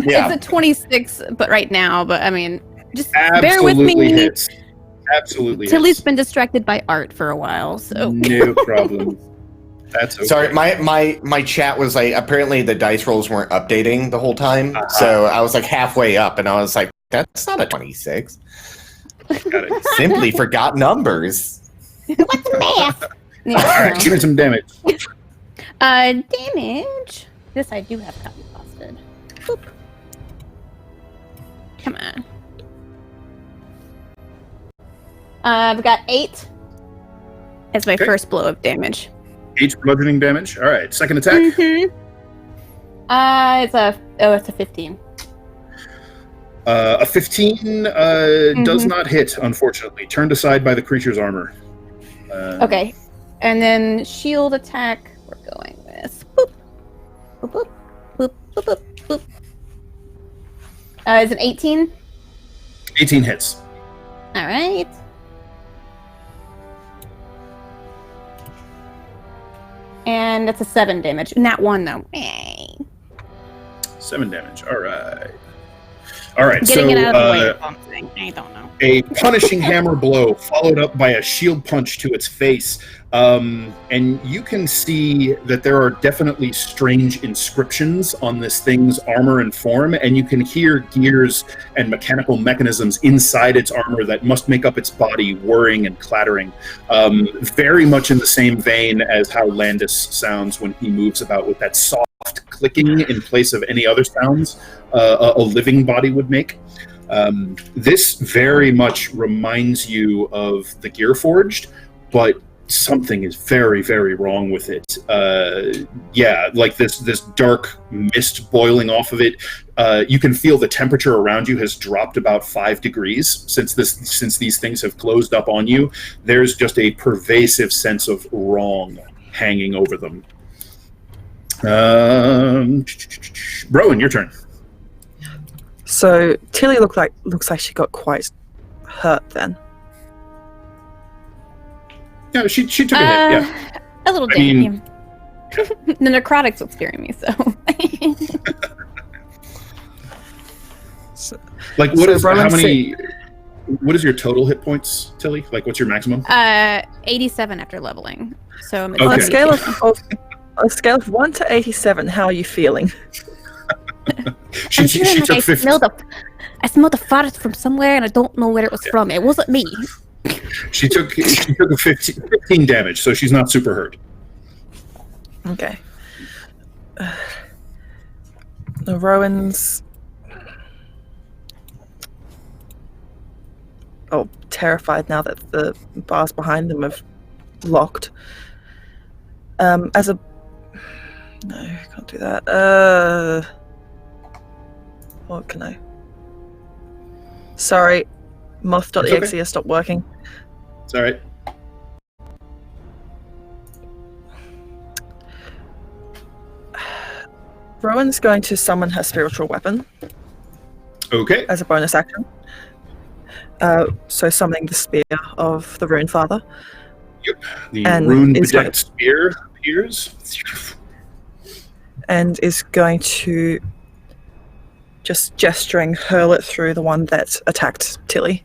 Yeah. It's a 26, but right now. But I mean, just Absolutely bear with me. Hits. Absolutely Tilly's hits. been distracted by art for a while, so. No problem. That's okay. Sorry, my chat was like, apparently the dice rolls weren't updating the whole time, so I was like halfway up, and I was like, that's not a 26. Simply forgot numbers. What's math? All right, give me some damage. Damage. This I do have copy busted. Boop. Come on. I've got 8 as my first blow of damage. 8 bludgeoning damage. All right, second attack. Mm-hmm. It's a 15. A 15 does not hit, unfortunately. Turned aside by the creature's armor. Okay, and then shield attack. We're going with boop, boop, boop, boop, boop, boop, boop. Is it 18? 18 hits. All right. And that's a 7 damage. Not 1 though. 7 damage. All right. All right. Getting it out of the way of something. I don't know. A punishing hammer blow followed up by a shield punch to its face. And you can see that there are definitely strange inscriptions on this thing's armor and form, and you can hear gears and mechanical mechanisms inside its armor that must make up its body whirring and clattering. Very much in the same vein as how Landis sounds when he moves about, with that soft clicking in place of any other sounds a living body would make. This very much reminds you of the Gearforged, but something is very, very wrong with it. Like this dark mist boiling off of it. You can feel the temperature around you has dropped about 5 degrees since these things have closed up on you. There's just a pervasive sense of wrong hanging over them. Rowan, your turn. So Tilly looks like she got quite hurt then. Yeah, she took a hit. Yeah, a little bit. The necrotics was scaring me, so. Like, what is your total hit points, Tilly? Like, what's your maximum? 87 after leveling. So I'm Okay. On a scale of 1 to 87, how are you feeling? she took 50. I smelled a fart from somewhere, and I don't know where it was from. It wasn't me. She took a 15 damage, so she's not super hurt. Okay. The Rowan's terrified now that the bars behind them have locked. No, I can't do that. What can I? Sorry, moth.exe has stopped working. It's all right. Rowan's going to summon her spiritual weapon. Okay. As a bonus action. So summoning the spear of the Rune Father. Yep. The rune-bedecked spear appears. And is going to, just gesturing, hurl it through the one that attacked Tilly.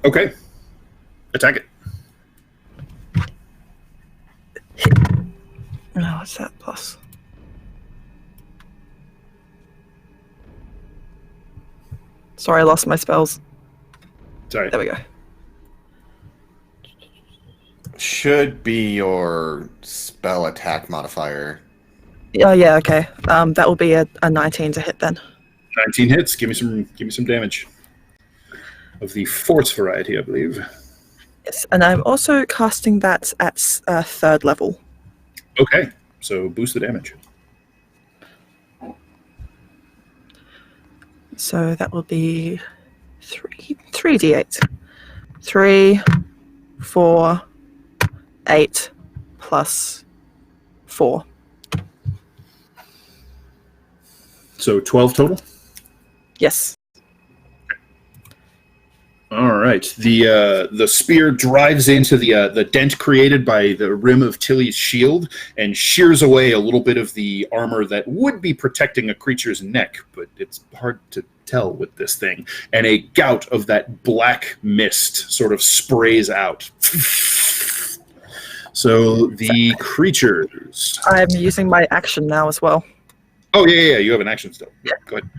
Okay. Attack it. Oh, what's that plus? Sorry, I lost my spells. Sorry. There we go. Should be your spell attack modifier. Oh yeah, okay. That will be a 19 to hit then. 19 hits. Give me some damage. Of the force variety, I believe. Yes, and I'm also casting that at 3rd level. Okay, so boost the damage. So that will be 3d8. 3, 4, 8 plus 4. So 12 total? Yes. All right. The spear drives into the dent created by the rim of Tilly's shield and shears away a little bit of the armor that would be protecting a creature's neck, but it's hard to tell with this thing. And a gout of that black mist sort of sprays out. So the creatures. I'm using my action now as well. Oh, yeah. You have an action still. Yeah. Go ahead.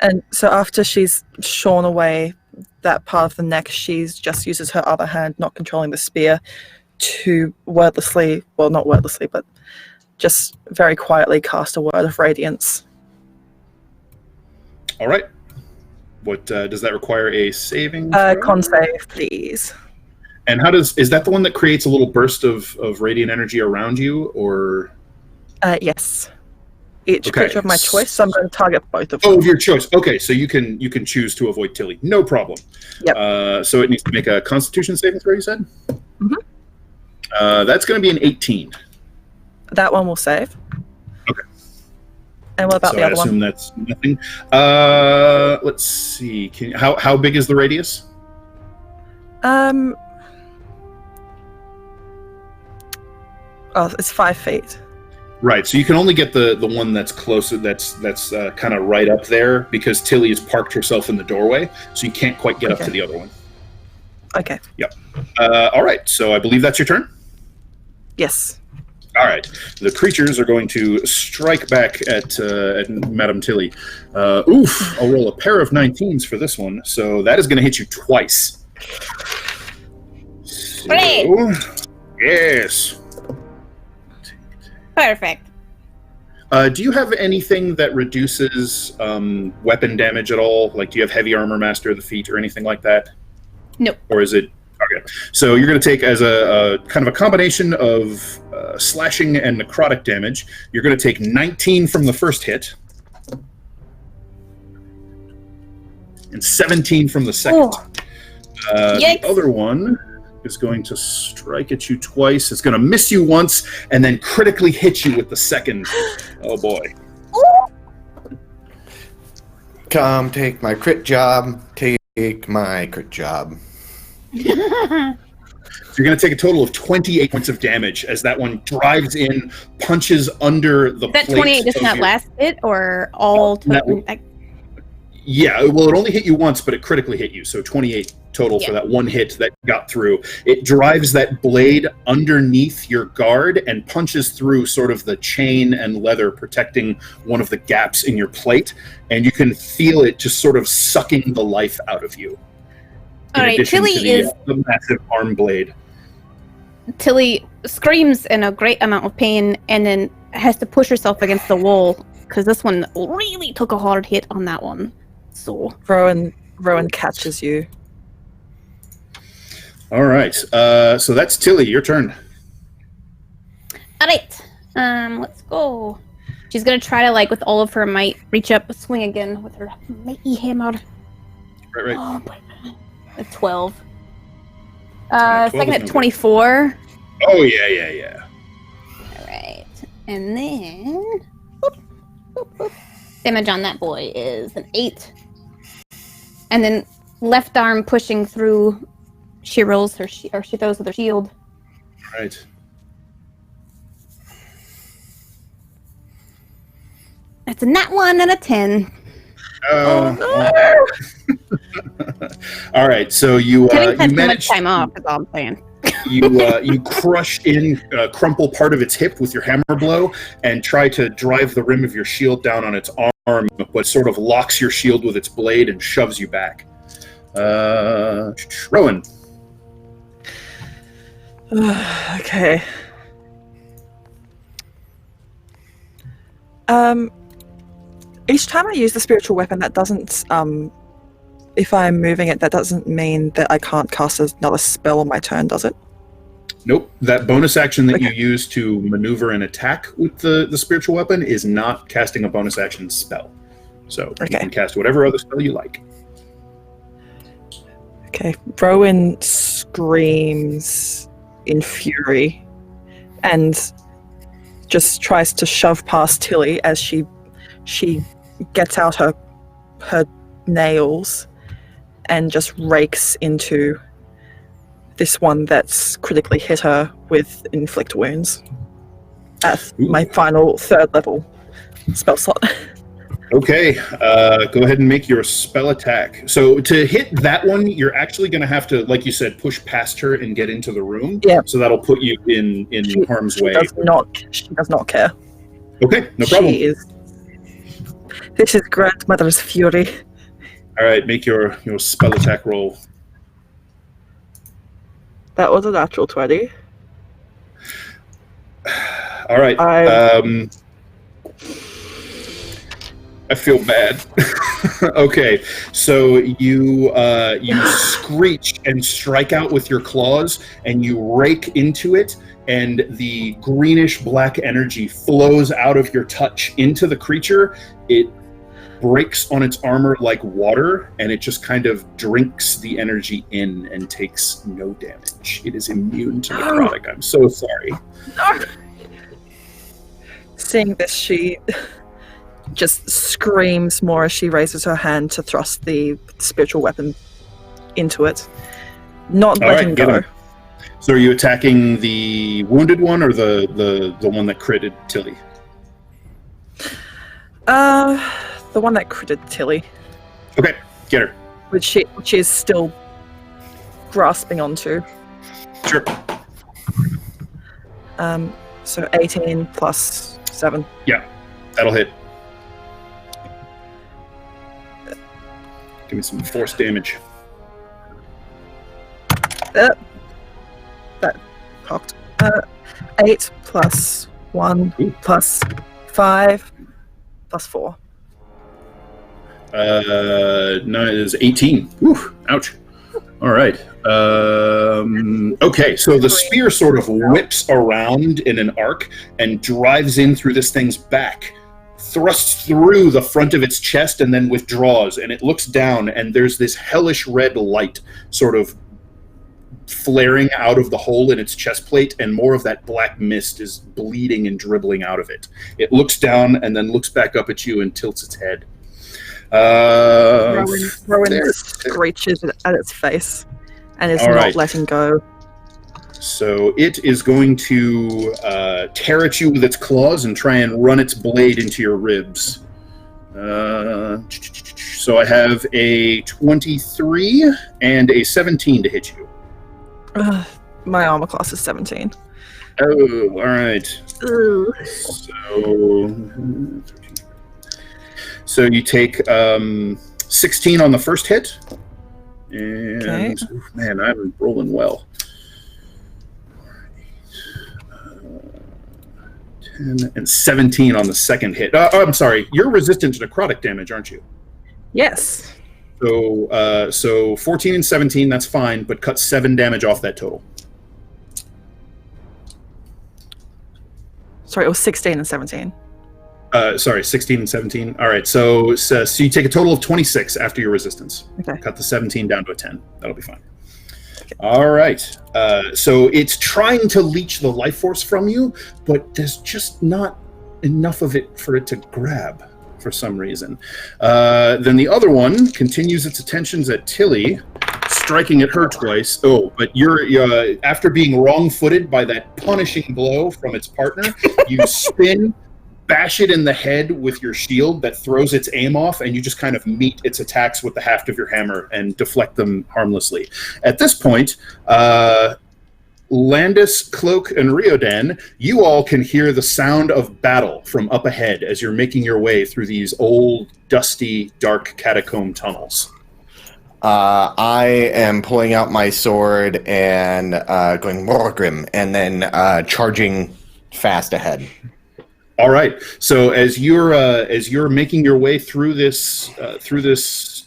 And so after she's shorn away that part of the neck, she just uses her other hand, not controlling the spear, to wordlessly, well, not wordlessly, but just very quietly cast a word of radiance. All right. What does that require a saving throw? Con save, please. And is that the one that creates a little burst of radiant energy around you, or? Yes. Each creature of my choice, so I'm going to target both of them. Oh, of your choice. Okay, so you can choose to avoid Tilly. No problem. Yep. So it needs to make a Constitution saving throw, you said? Mm-hmm. That's going to be an 18. That one will save. Okay. And what about so the other one? I assume that's nothing. Let's see. How big is the radius? Oh, it's 5 feet. Right, so you can only get the one that's closer, that's kind of right up there, because Tilly has parked herself in the doorway, so you can't quite get up to the other one. Okay. Yep. All right, so I believe that's your turn? Yes. All right, the creatures are going to strike back at Madame Tilly. Oof, I'll roll a pair of 19s for this one, so that is going to hit you twice. Great. Yes. Perfect. Do you have anything that reduces weapon damage at all? Like, do you have heavy armor, master of the feat, or anything like that? Nope. Or is it okay? So you're going to take as a kind of a combination of slashing and necrotic damage. You're going to take 19 from the first hit, and 17 from the second. The other one is going to strike at you twice. It's going to miss you once and then critically hit you with the second. Oh boy. Come take my crit job. Take my crit job. So you're going to take a total of 28 points of damage as that one drives in, punches under the That plate 28 does not last it, or all total? Yeah, well, it only hit you once, but it critically hit you. So 28 total for that one hit that got through. It drives that blade underneath your guard and punches through sort of the chain and leather protecting one of the gaps in your plate. And you can feel it just sort of sucking the life out of you. All right, Tilly is the massive arm blade. Tilly screams in a great amount of pain and then has to push herself against the wall because this one really took a hard hit on that one. So Rowan catches you. All right, so that's Tilly. Your turn. All right, let's go. She's gonna try to, like, with all of her might, reach up, swing again with her mighty hammer. Right. Oh, a 12. 12 second at 24. Oh yeah. All right, and then damage on that boy is an 8. And then left arm pushing through. She rolls her she throws with her shield. Right. It's a nat 1 and a 10. Oh no! All right, so you manage time off. Is all I'm saying. you crush in, crumple part of its hip with your hammer blow, and try to drive the rim of your shield down on its arm, but sort of locks your shield with its blade and shoves you back. Rowan. Okay. Each time I use the spiritual weapon, that doesn't, if I'm moving it, that doesn't mean that I can't cast another spell on my turn, does it? Nope. That bonus action that you use to maneuver and attack with the spiritual weapon is not casting a bonus action spell. So you can cast whatever other spell you like. Okay. Rowan screams in fury and just tries to shove past Tilly as she gets out her nails and just rakes into this one that's critically hit her with inflict wounds at my final 3rd level spell slot. Okay, go ahead and make your spell attack. So to hit that one, you're actually going to have to, like you said, push past her and get into the room. Yeah. So that'll put you in harm's way. She does not care. Okay, no problem. This is grandmother's fury. All right, make your spell attack roll. That was a natural 20. All right. I feel bad. Okay, so you screech and strike out with your claws, and you rake into it, and the greenish black energy flows out of your touch into the creature. It breaks on its armor like water, and it just kind of drinks the energy in and takes no damage. It is immune to necrotic. I'm so sorry. No. Seeing this, she just screams more as she raises her hand to thrust the spiritual weapon into it, not letting go. So are you attacking the wounded one or the one that critted Tilly? The one that critted Tilly. Okay, get her. Which she is still grasping onto. Sure. So 18 plus 7. Yeah, that'll hit. Give me some force damage. That cocked. 8 plus 1 plus 5 plus 4. No, it is 18. Whew, ouch. All right. Okay, so the spear sort of whips around in an arc and drives in through this thing's back, thrusts through the front of its chest, and then withdraws. And it looks down, and there's this hellish red light sort of flaring out of the hole in its chest plate, and more of that black mist is bleeding and dribbling out of it. It looks down and then looks back up at you and tilts its head. Rowan screeches at its face and is not letting go. So it is going to tear at you with its claws and try and run its blade into your ribs. So I have a 23 and a 17 to hit you. My armor class is 17. Oh, all right. So you take 16 on the first hit. And, man, I'm rolling well. 10 and 17 on the second hit. I'm sorry. You're resistant to necrotic damage, aren't you? Yes. So 14 and 17, that's fine, but cut 7 damage off that total. Sorry, it was 16 and 17. Sorry, 16 and 17. All right, so you take a total of 26 after your resistance. Okay. Cut the 17 down to a 10. That'll be fine. Okay. All right. So it's trying to leech the life force from you, but there's just not enough of it for it to grab for some reason. Then the other one continues its attentions at Tilly, striking at her twice. Oh, but you're after being wrong-footed by that punishing blow from its partner, you spin, bash it in the head with your shield that throws its aim off, and you just kind of meet its attacks with the haft of your hammer and deflect them harmlessly. At this point, Landis, Cloak, and Riodan, you all can hear the sound of battle from up ahead as you're making your way through these old, dusty, dark catacomb tunnels. I am pulling out my sword and going Morgrim, and then charging fast ahead. All right. So as you're making your way through this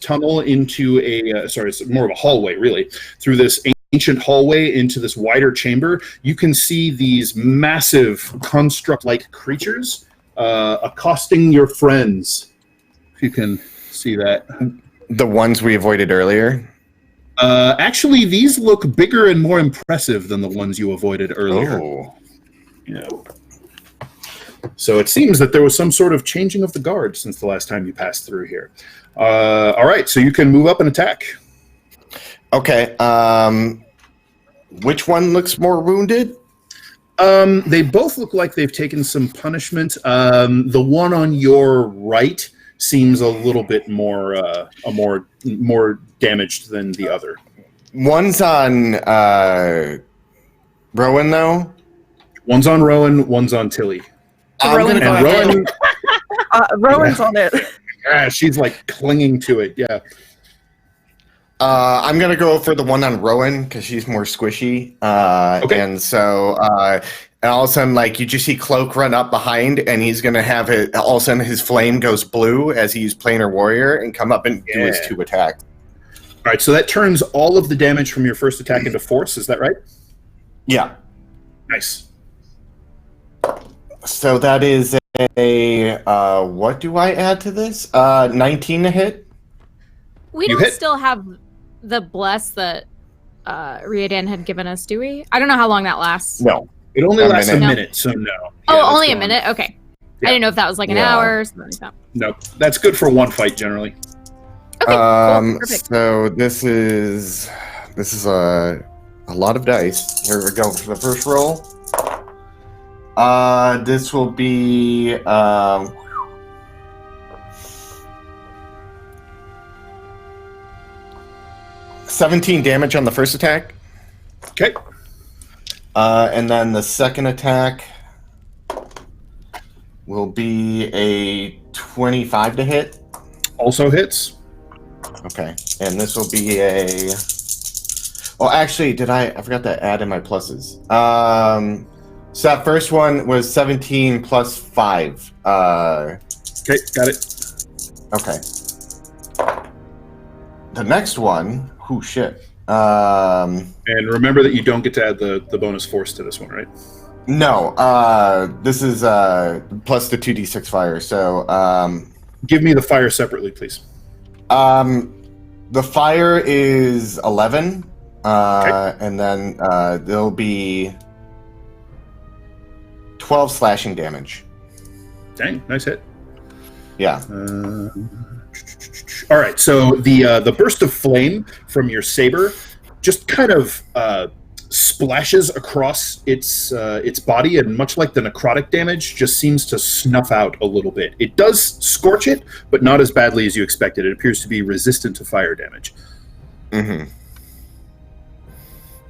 tunnel into it's more of a hallway, really, through this ancient hallway into this wider chamber, you can see these massive construct-like creatures accosting your friends. If you can see that. The ones we avoided earlier? Actually, these look bigger and more impressive than the ones you avoided earlier. Oh. Yeah. So it seems that there was some sort of changing of the guard since the last time you passed through here. All right, so you can move up and attack. Okay. Which one looks more wounded? They both look like they've taken some punishment. The one on your right seems a little bit more more damaged than the other. One's on Rowan, though. One's on Rowan. One's on Tilly. Rowan's on Rowan, Rowan's on it. yeah, she's like clinging to it. Yeah. I'm gonna go for the one on Rowan because she's more squishy. Okay. And so, and all of a sudden, like you just see Cloak run up behind, and he's gonna have it. All of a sudden, his flame goes blue as he's Planar Warrior and come up and do his 2 attacks. All right, so that turns all of the damage from your first attack into force. Is that right? Yeah. Nice. So that is a what do I add to this? 19 to hit. We You don't hit. still have the bless that Riadan had given us, do we? I don't know how long that lasts. No. It only A lasts minute. a minute, so no. Oh, Yeah, that's only a going- minute? Okay. Yeah. I didn't know if that was like an Yeah. hour or something like that. No, that's good for one fight generally. Okay, cool. Perfect. So this is a lot of dice. Here we go for the first roll. This will be 17 damage on the first attack. Okay. And then the second attack will be a 25 to hit. Also hits. Okay. And this will be a... Oh, actually, I forgot to add in my pluses. So that first one was 17 plus 5. Okay, got it. Okay. The next one... Oh, shit. And remember that you don't get to add the bonus force to this one, right? No, this is plus the 2d6 fire. So, Give me the fire separately, please. the fire is 11, Okay. and then there'll be 12 slashing damage. Dang, nice hit. Yeah. All right, so the burst of flame from your saber just kind of splashes across its body, and much like the necrotic damage, just seems to snuff out a little bit. It does scorch it, but not as badly as you expected. It appears to be resistant to fire damage. Mm-hmm.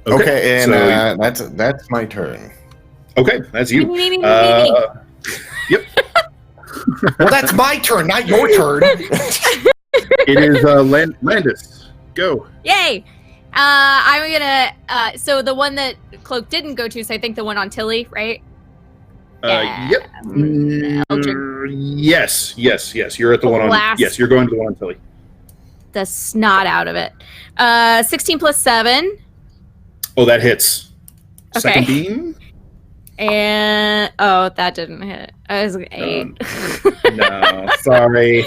Okay, and that's my turn. Okay, that's you. Me. Yep. Well, that's my turn, not your turn. It is Landis. Go. Yay! I'm gonna. So the one that Cloak didn't go to, so I think the one on Tilly, right? Yep. Yes. You're at the one on. Blast. Yes, you're going to the one on Tilly. The snot out of it. 16 plus 7. Oh, that hits. Okay. Second beam. And that didn't hit. I was like 8. No, sorry.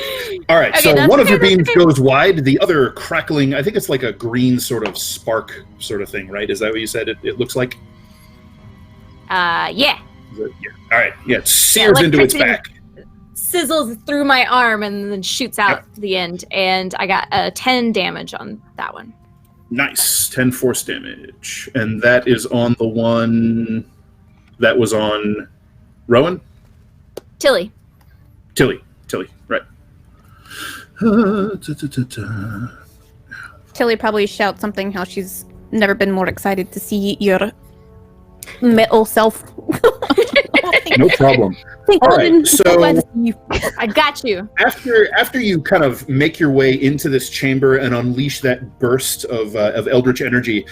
All right, Okay, so that's one of okay, your that's beams okay. goes wide. The other crackling, I think it's like a green sort of spark sort of thing, right? Is that what you said it looks like? Yeah. Yeah. All right. Yeah, it sears into its back. Sizzles through my arm and then shoots out the end. And I got 10 damage on that one. Nice. 10 force damage. And that is on the one that was on Rowan? Tilly. Tilly, right. Tilly probably shouts something how she's never been more excited to see your metal self. No problem. Thank All God, right, I'm so so- glad to see you. I got you. After you kind of make your way into this chamber and unleash that burst of eldritch energy,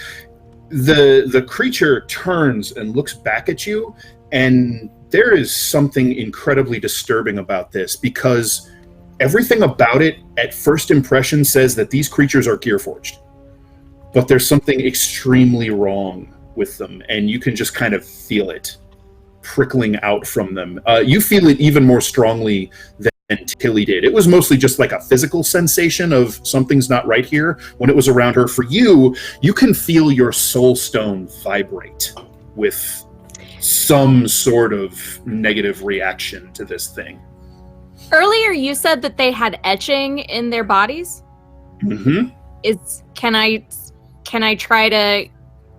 the creature turns and looks back at you, and there is something incredibly disturbing about this, because everything about it at first impression says that these creatures are Gearforged, but there's something extremely wrong with them, and you can just kind of feel it prickling out from them. You feel it even more strongly than Tilly did. It was mostly just like a physical sensation of something's not right here when it was around her. For you, you can feel your soul stone vibrate with some sort of negative reaction to this thing. Earlier, you said that they had etching in their bodies. Mm-hmm. Can I try to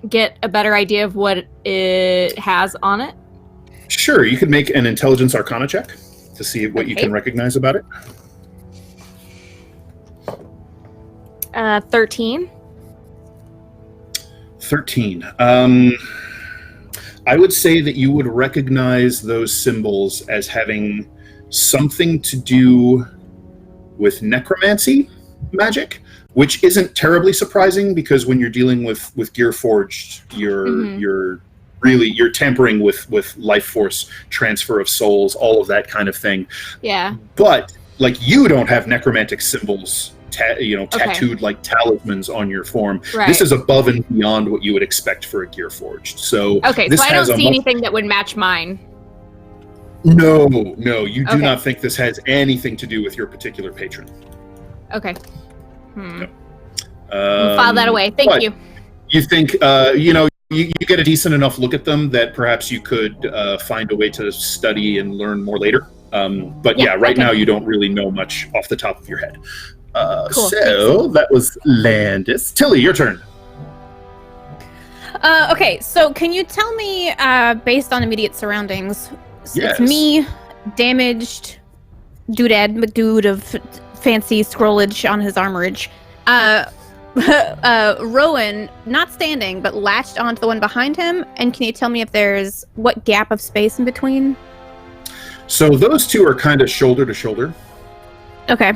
get a better idea of what it has on it? Sure, you could make an intelligence arcana check to see what you Okay. can recognize about it. 13. 13. I would say that you would recognize those symbols as having something to do with necromancy magic, which isn't terribly surprising because when you're dealing with Gearforged, you're tampering with life force, transfer of souls, all of that kind of thing. Yeah. But like you don't have necromantic symbols tattooed like talismans on your form. Right. This is above and beyond what you would expect for a Gearforged. So this so I don't see anything that would match mine. No, you do not think this has anything to do with your particular patron. Okay. No. File that away. Thank you. You think you get a decent enough look at them that perhaps you could find a way to study and learn more later. But right now you don't really know much off the top of your head. Cool. So that was Landis. Tilly, your turn. Okay, so can you tell me, based on immediate surroundings, Yes. it's me, damaged doodad McDude of fancy scrollage on his armorage, Rowan, not standing, but latched onto the one behind him, and can you tell me if there's what gap of space in between? So those two are kind of shoulder to shoulder. Okay.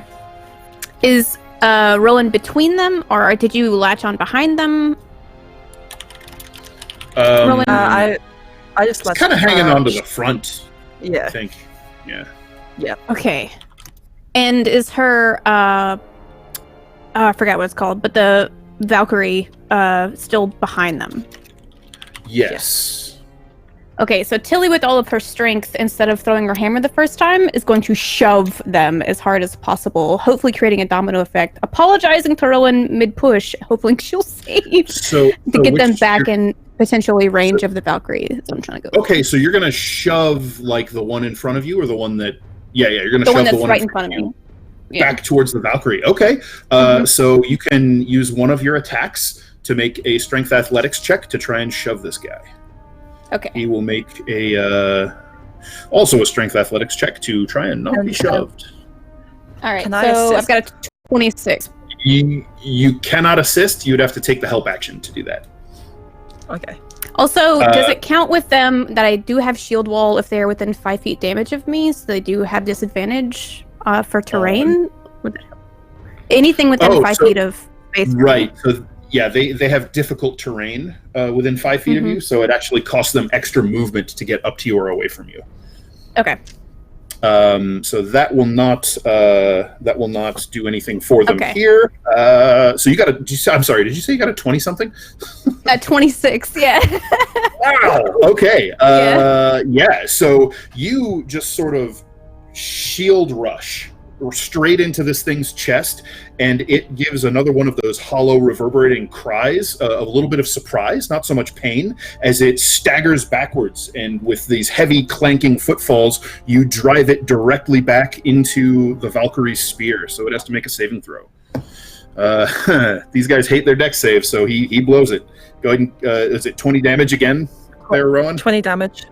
Is Rowan between them, or did you latch on behind them? Rowan, I just kind of hanging on to the front. Yeah. I think. Yeah. Yeah. Okay. And is her I forgot what it's called, but the Valkyrie still behind them? Yes. Okay, so Tilly, with all of her strength, instead of throwing her hammer the first time, is going to shove them as hard as possible, hopefully creating a domino effect. Apologizing to Rowan mid-push, hopefully she'll save to get them back in potentially range of the Valkyrie. That's what I'm trying to go. Okay, so you're going to shove like the one in front of you, or the one that... Yeah, you're going to the shove one that's the one right in front of me. Yeah. Back towards the Valkyrie. Okay, so you can use one of your attacks to make a strength athletics check to try and shove this guy. Okay. He will make also a strength athletics check to try and not be shoved. All right, so I've got a 26. You cannot assist. You'd have to take the help action to do that. Okay. Also, does it count with them that I do have shield wall if they're within 5 feet damage of me, so they do have disadvantage for terrain? Anything within 5 feet of space. Right. So yeah, they have difficult terrain within 5 feet of you, so it actually costs them extra movement to get up to you or away from you. Okay. So that will not do anything for them here. So you got I'm sorry, did you say you got a 20 something? 26, yeah. Wow. Okay. Yeah. So you just sort of shield rush straight into this thing's chest, and it gives another one of those hollow reverberating cries, a little bit of surprise, not so much pain, as it staggers backwards, and with these heavy clanking footfalls you drive it directly back into the Valkyrie's spear, so it has to make a saving throw. These guys hate their dex save, so he blows it. Go ahead and is it 20 damage again there, Rowan? 20 damage.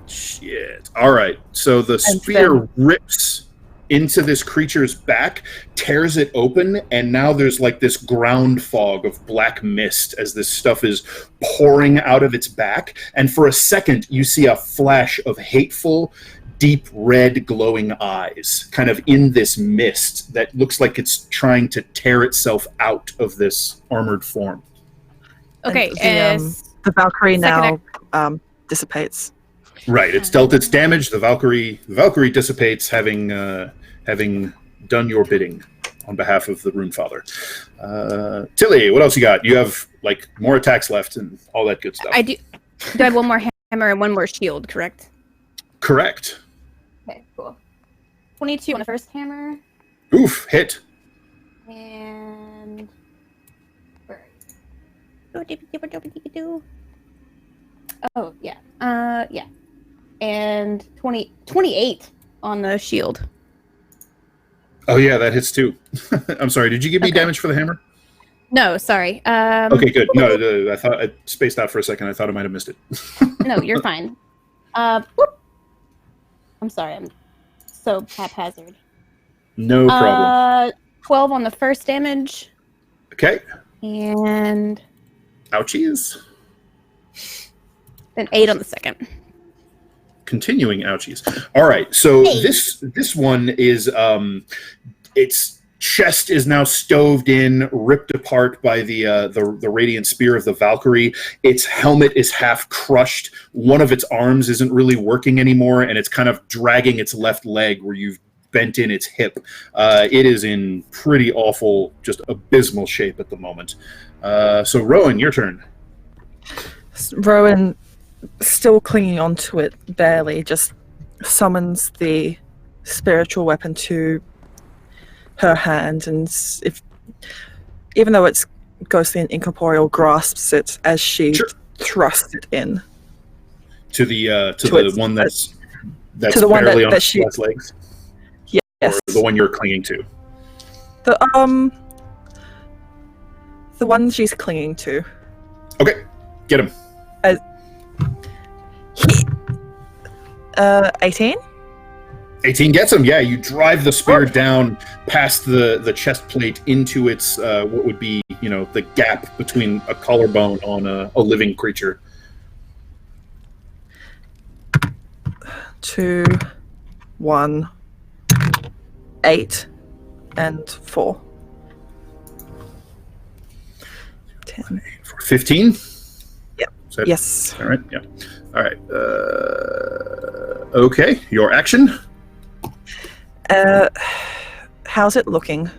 Shit. Alright, so the spear rips into this creature's back, tears it open, and now there's like this ground fog of black mist as this stuff is pouring out of its back, and for a second you see a flash of hateful, deep red glowing eyes kind of in this mist that looks like it's trying to tear itself out of this armored form. Okay, the Valkyrie now dissipates. Right, it's dealt its damage. The Valkyrie dissipates, having done your bidding on behalf of the Runefather. Tilly, what else you got? You have like more attacks left and all that good stuff. I do. Do I have one more hammer and one more shield? Correct. Correct. Okay, cool. 22 on the first hammer. Oof, hit. And oh yeah, yeah, and 28 on the shield. Oh yeah, that hits too. I'm sorry. Did you give me damage for the hammer? No, sorry. Okay, good. No, I thought I spaced out for a second. I thought I might have missed it. No, you're fine. I'm sorry. I'm so haphazard. No problem. 12 on the first damage. Okay. And Ouchies. then 8 on the second. Continuing ouchies. All right. So this one is its chest is now stoved in, ripped apart by the radiant spear of the Valkyrie. Its helmet is half crushed. One of its arms isn't really working anymore, and it's kind of dragging its left leg where you've bent in its hip. It is in pretty awful, just abysmal shape at the moment. So Rowan, your turn. Rowan, still clinging onto it barely, just summons the spiritual weapon to her hand, and even though it's ghostly and incorporeal, grasps it as she thrusts it in to the one that's to the one barely that on she its legs. Yes. Or the one you're clinging to. The one she's clinging to. Okay, get him. 18? 18 gets him. Yeah, you drive the spear down past the chest plate into its what would be, the gap between a collarbone on a living creature. 2, 1, 8, and 4. 10. 15? Yep. That, yes. All right. Yeah. All right. Okay. Your action. How's it looking?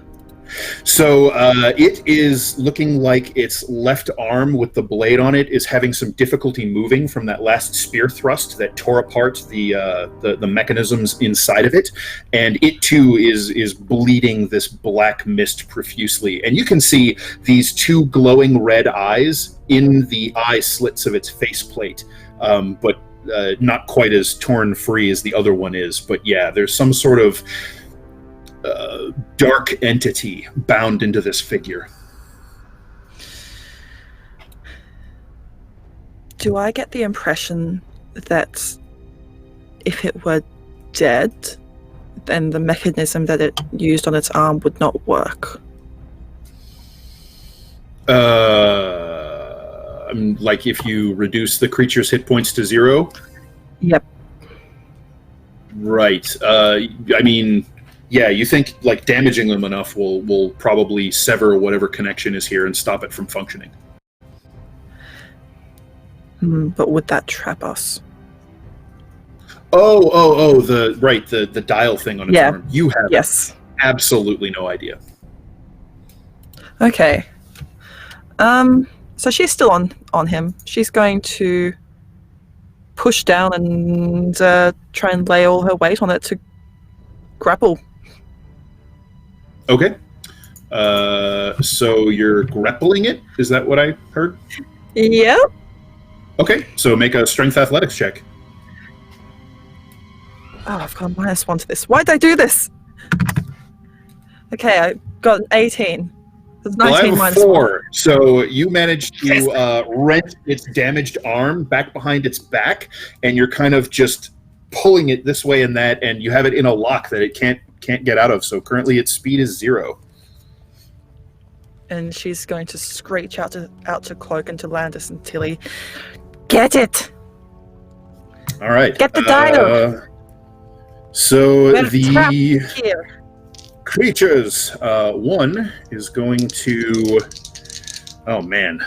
So it is looking like its left arm with the blade on it is having some difficulty moving from that last spear thrust that tore apart the mechanisms inside of it, and it too is bleeding this black mist profusely. And you can see these two glowing red eyes in the eye slits of its faceplate, but not quite as torn free as the other one is. But yeah, there's some sort of dark entity bound into this figure. Do I get the impression that if it were dead, then the mechanism that it used on its arm would not work? Like if you reduce the creature's hit points to 0? Yep. Right. I mean, yeah, you think like damaging them enough will probably sever whatever connection is here and stop it from functioning. But would that trap us? The dial thing on its arm. You have absolutely no idea. Okay. So she's still on him. She's going to push down and try and lay all her weight on it to grapple. Okay. So you're grappling it? Is that what I heard? Yep. Okay, so make a strength athletics check. Oh, I've got a -1 to this. Why did I do this? Okay, I got an 18. It's 19 I have a 4. So you managed to wrench its damaged arm back behind its back, and you're kind of just pulling it this way and that, and you have it in a lock that it can't get out of. So currently its speed is 0. And she's going to screech out to Cloak and to Landis and Tilly, "Get it! All right. Get the dial!" So the here. creatures, one is going to... Oh, man.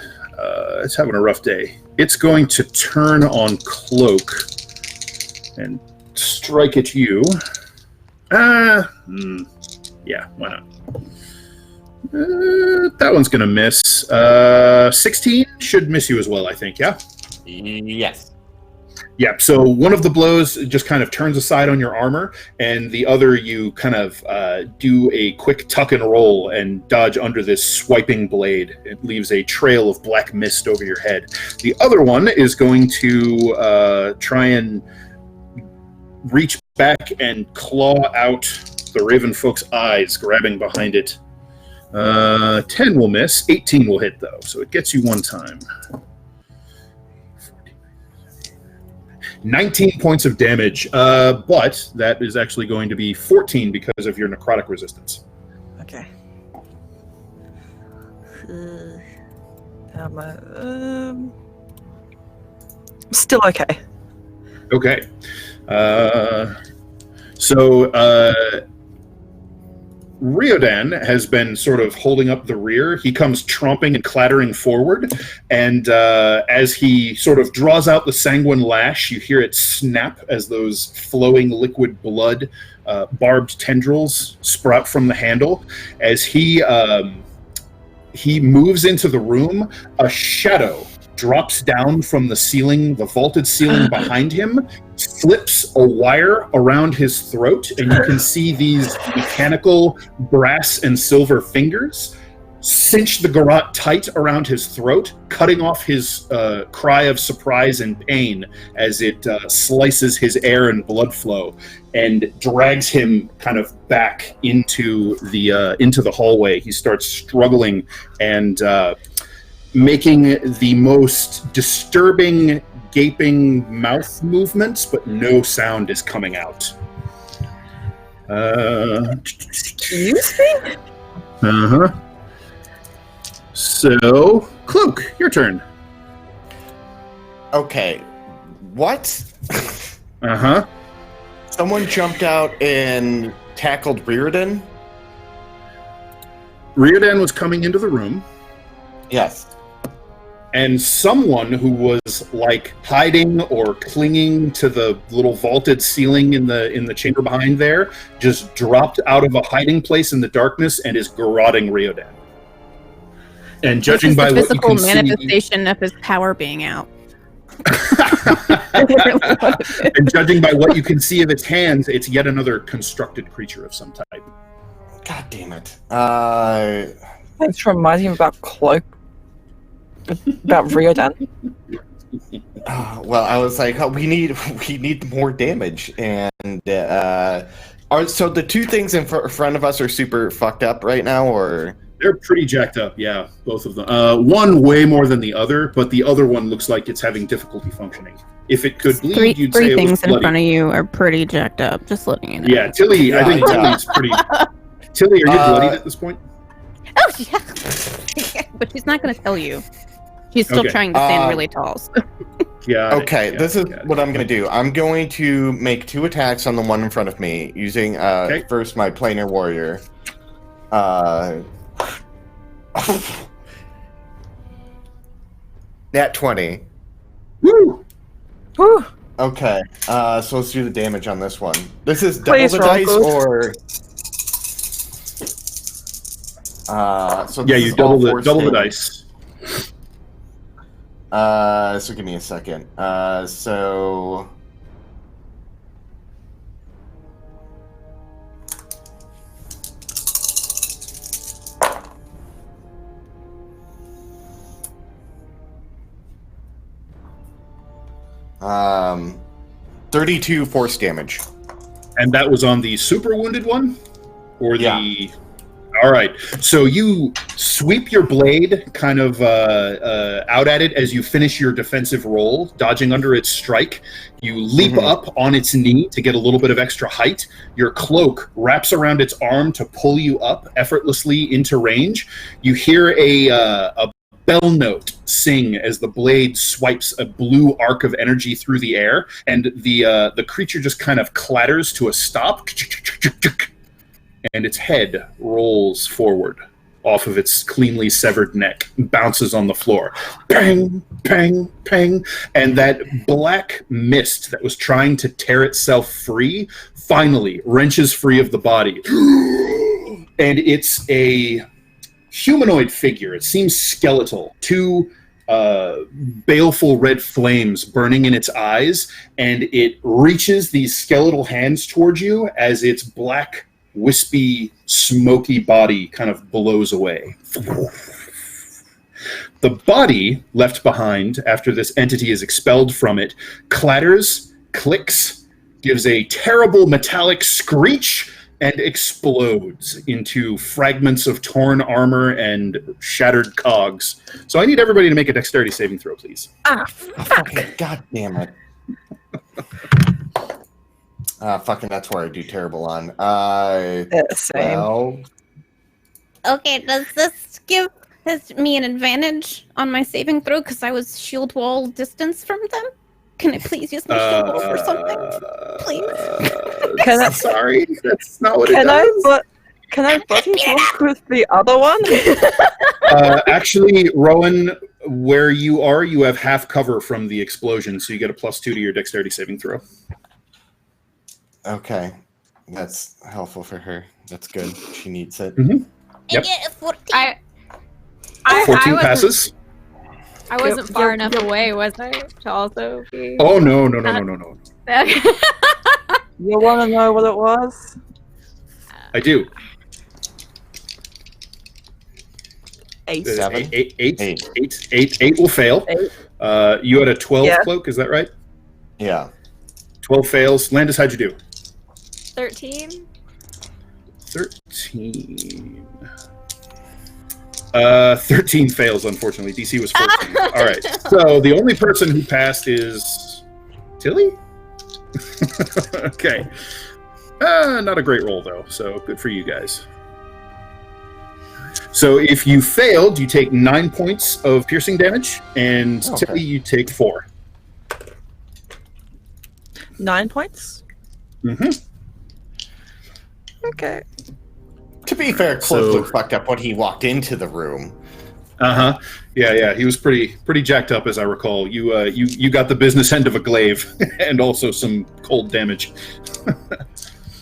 It's having a rough day. It's going to turn on Cloak and strike at you. Yeah, why not? That one's going to miss. 16 should miss you as well, I think, yeah? Yes. Yeah, so one of the blows just kind of turns aside on your armor, and the other you kind of do a quick tuck and roll and dodge under this swiping blade. It leaves a trail of black mist over your head. The other one is going to try and reach back and claw out the Raven Folk's eyes, grabbing behind it. 10 will miss, 18 will hit though, so it gets you one time. 19 points of damage, but that is actually going to be 14 because of your necrotic resistance. Okay. Still okay. Okay. So Riodan has been sort of holding up the rear. He comes tromping and clattering forward, and as he sort of draws out the sanguine lash, you hear it snap as those flowing liquid blood barbed tendrils sprout from the handle. As he moves into the room, a shadow drops down from the ceiling, the vaulted ceiling behind him, slips a wire around his throat, and you can see these mechanical brass and silver fingers cinch the garrote tight around his throat, cutting off his cry of surprise and pain as it slices his air and blood flow and drags him kind of back into the hallway. He starts struggling and making the most disturbing, gaping mouth movements, but no sound is coming out. Excuse me? Uh-huh. So, Cloak, your turn. Okay. What? Uh-huh. Someone jumped out and tackled Rearden? Rearden was coming into the room. Yes. And someone who was like hiding or clinging to the little vaulted ceiling in the chamber behind there just dropped out of a hiding place in the darkness and is garroting Riodan. And judging by what you can see, manifestation of his power being out. and judging by what you can see of its hands, it's yet another constructed creature of some type. God damn it. Thanks for reminding me about Cloak. About Riodan. Well, I was like, oh, we need more damage, and so the two things in front of us are super fucked up right now, or they're pretty jacked up. Yeah, both of them. One way more than the other, but the other one looks like it's having difficulty functioning. If it could bleed, you'd say three it was things in bloody. front of you are pretty jacked up. Just letting you know. Yeah, Tilly. I think Tilly's pretty. Tilly, are you bloodied at this point? Oh yeah. But she's not going to tell you. She's still trying to stand really tall. So. Yeah. Okay, this is what I'm going to do. I'm going to make 2 attacks on the one in front of me using first my planar warrior. Nat 20. Woo! Woo! Okay, so let's do the damage on this one. This is double Please the roll dice, good. or so Yeah, this you is all double four the standing. dice. So give me a second. So um, 32 force damage. And that was on the super wounded one, or the. Yeah. All right. So you sweep your blade kind of out at it as you finish your defensive roll, dodging under its strike. You leap up on its knee to get a little bit of extra height. Your cloak wraps around its arm to pull you up effortlessly into range. You hear a bell note sing as the blade swipes a blue arc of energy through the air, and the creature just kind of clatters to a stop. And its head rolls forward off of its cleanly severed neck, bounces on the floor. Bang, bang, bang. And that black mist that was trying to tear itself free finally wrenches free of the body. And it's a humanoid figure. It seems skeletal. 2 baleful red flames burning in its eyes, and it reaches these skeletal hands towards you as its black, wispy, smoky body kind of blows away. The body left behind after this entity is expelled from it clatters, clicks, gives a terrible metallic screech, and explodes into fragments of torn armor and shattered cogs. So I need everybody to make a dexterity saving throw, please. Ah, fuck. God damn it. Fucking, that's where I do terrible on. Same. 12. Okay, does this give has me an advantage on my saving throw because I was shield wall distance from them? Can I please use my shield wall for something? Please. Sorry, that's not what it does. Can I buddy block with the other one? Actually, Rowan, where you are, you have half cover from the explosion, so you get a +2 to your dexterity saving throw. Okay. That's helpful for her. That's good. She needs it. Mm-hmm. Yep. 14. 14 passes. I wasn't far enough away, was I? To also be. Oh, no. You want to know what it was? I do. 8. 7. 8 will fail. 8. You had a 12 Yeah. cloak, is that right? Yeah. 12 fails. Landis, how'd you do? 13. 13. 13 fails, unfortunately. DC was 14. All right. So the only person who passed is Tilly? Okay. Not a great roll, though, so good for you guys. So if you failed, you take 9 points of piercing damage, and Tilly, you take 4. 9 points? Mm-hmm. Okay. To be fair, Clove looked fucked up when he walked into the room. Uh-huh. Yeah. He was pretty jacked up, as I recall. You got the business end of a glaive and also some cold damage.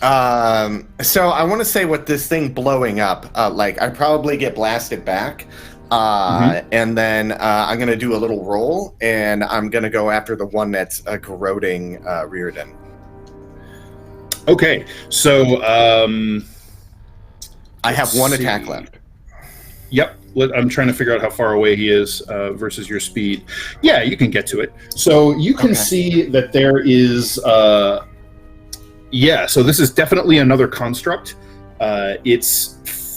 So I want to say with this thing blowing up, I probably get blasted back. And then I'm going to do a little roll, and I'm going to go after the one that's corroding Reardon. Okay. So I have one attack left. Yep. I'm trying to figure out how far away he is versus your speed. Yeah, you can get to it. So you can see that there is... so this is definitely another construct. Its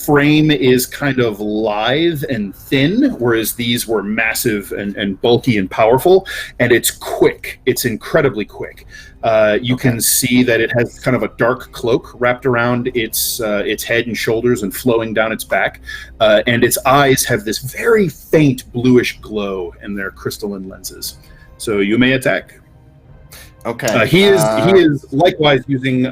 frame is kind of lithe and thin, whereas these were massive and bulky and powerful. And it's quick. It's incredibly quick. You can see that it has kind of a dark cloak wrapped around its head and shoulders and flowing down its back. And its eyes have this very faint bluish glow in their crystalline lenses. So you may attack. Okay. He is likewise using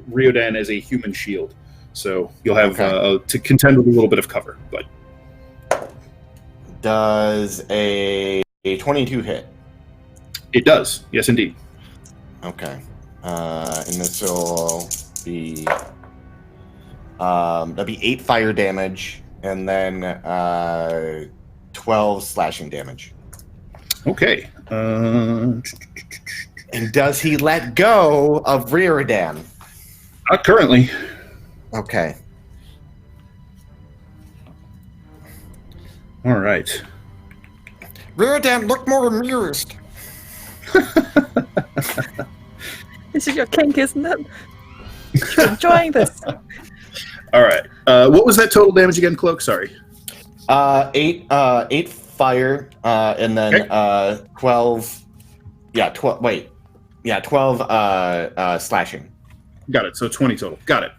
Riodan as a human shield. So you'll have to contend with a little bit of cover. But does a 22 hit? It does. Yes, indeed. Okay. And this will be that'll be 8 fire damage and then 12 slashing damage. Okay. And does he let go of Reardan? Not currently. Okay. All right. Reardan, look more amused. This is your kink, isn't it? You're enjoying this. All right. What was that total damage again, Cloak? Sorry. 8 fire, and then 12. Yeah, 12. Wait. Yeah, 12 slashing. Got it. So 20 total. Got it.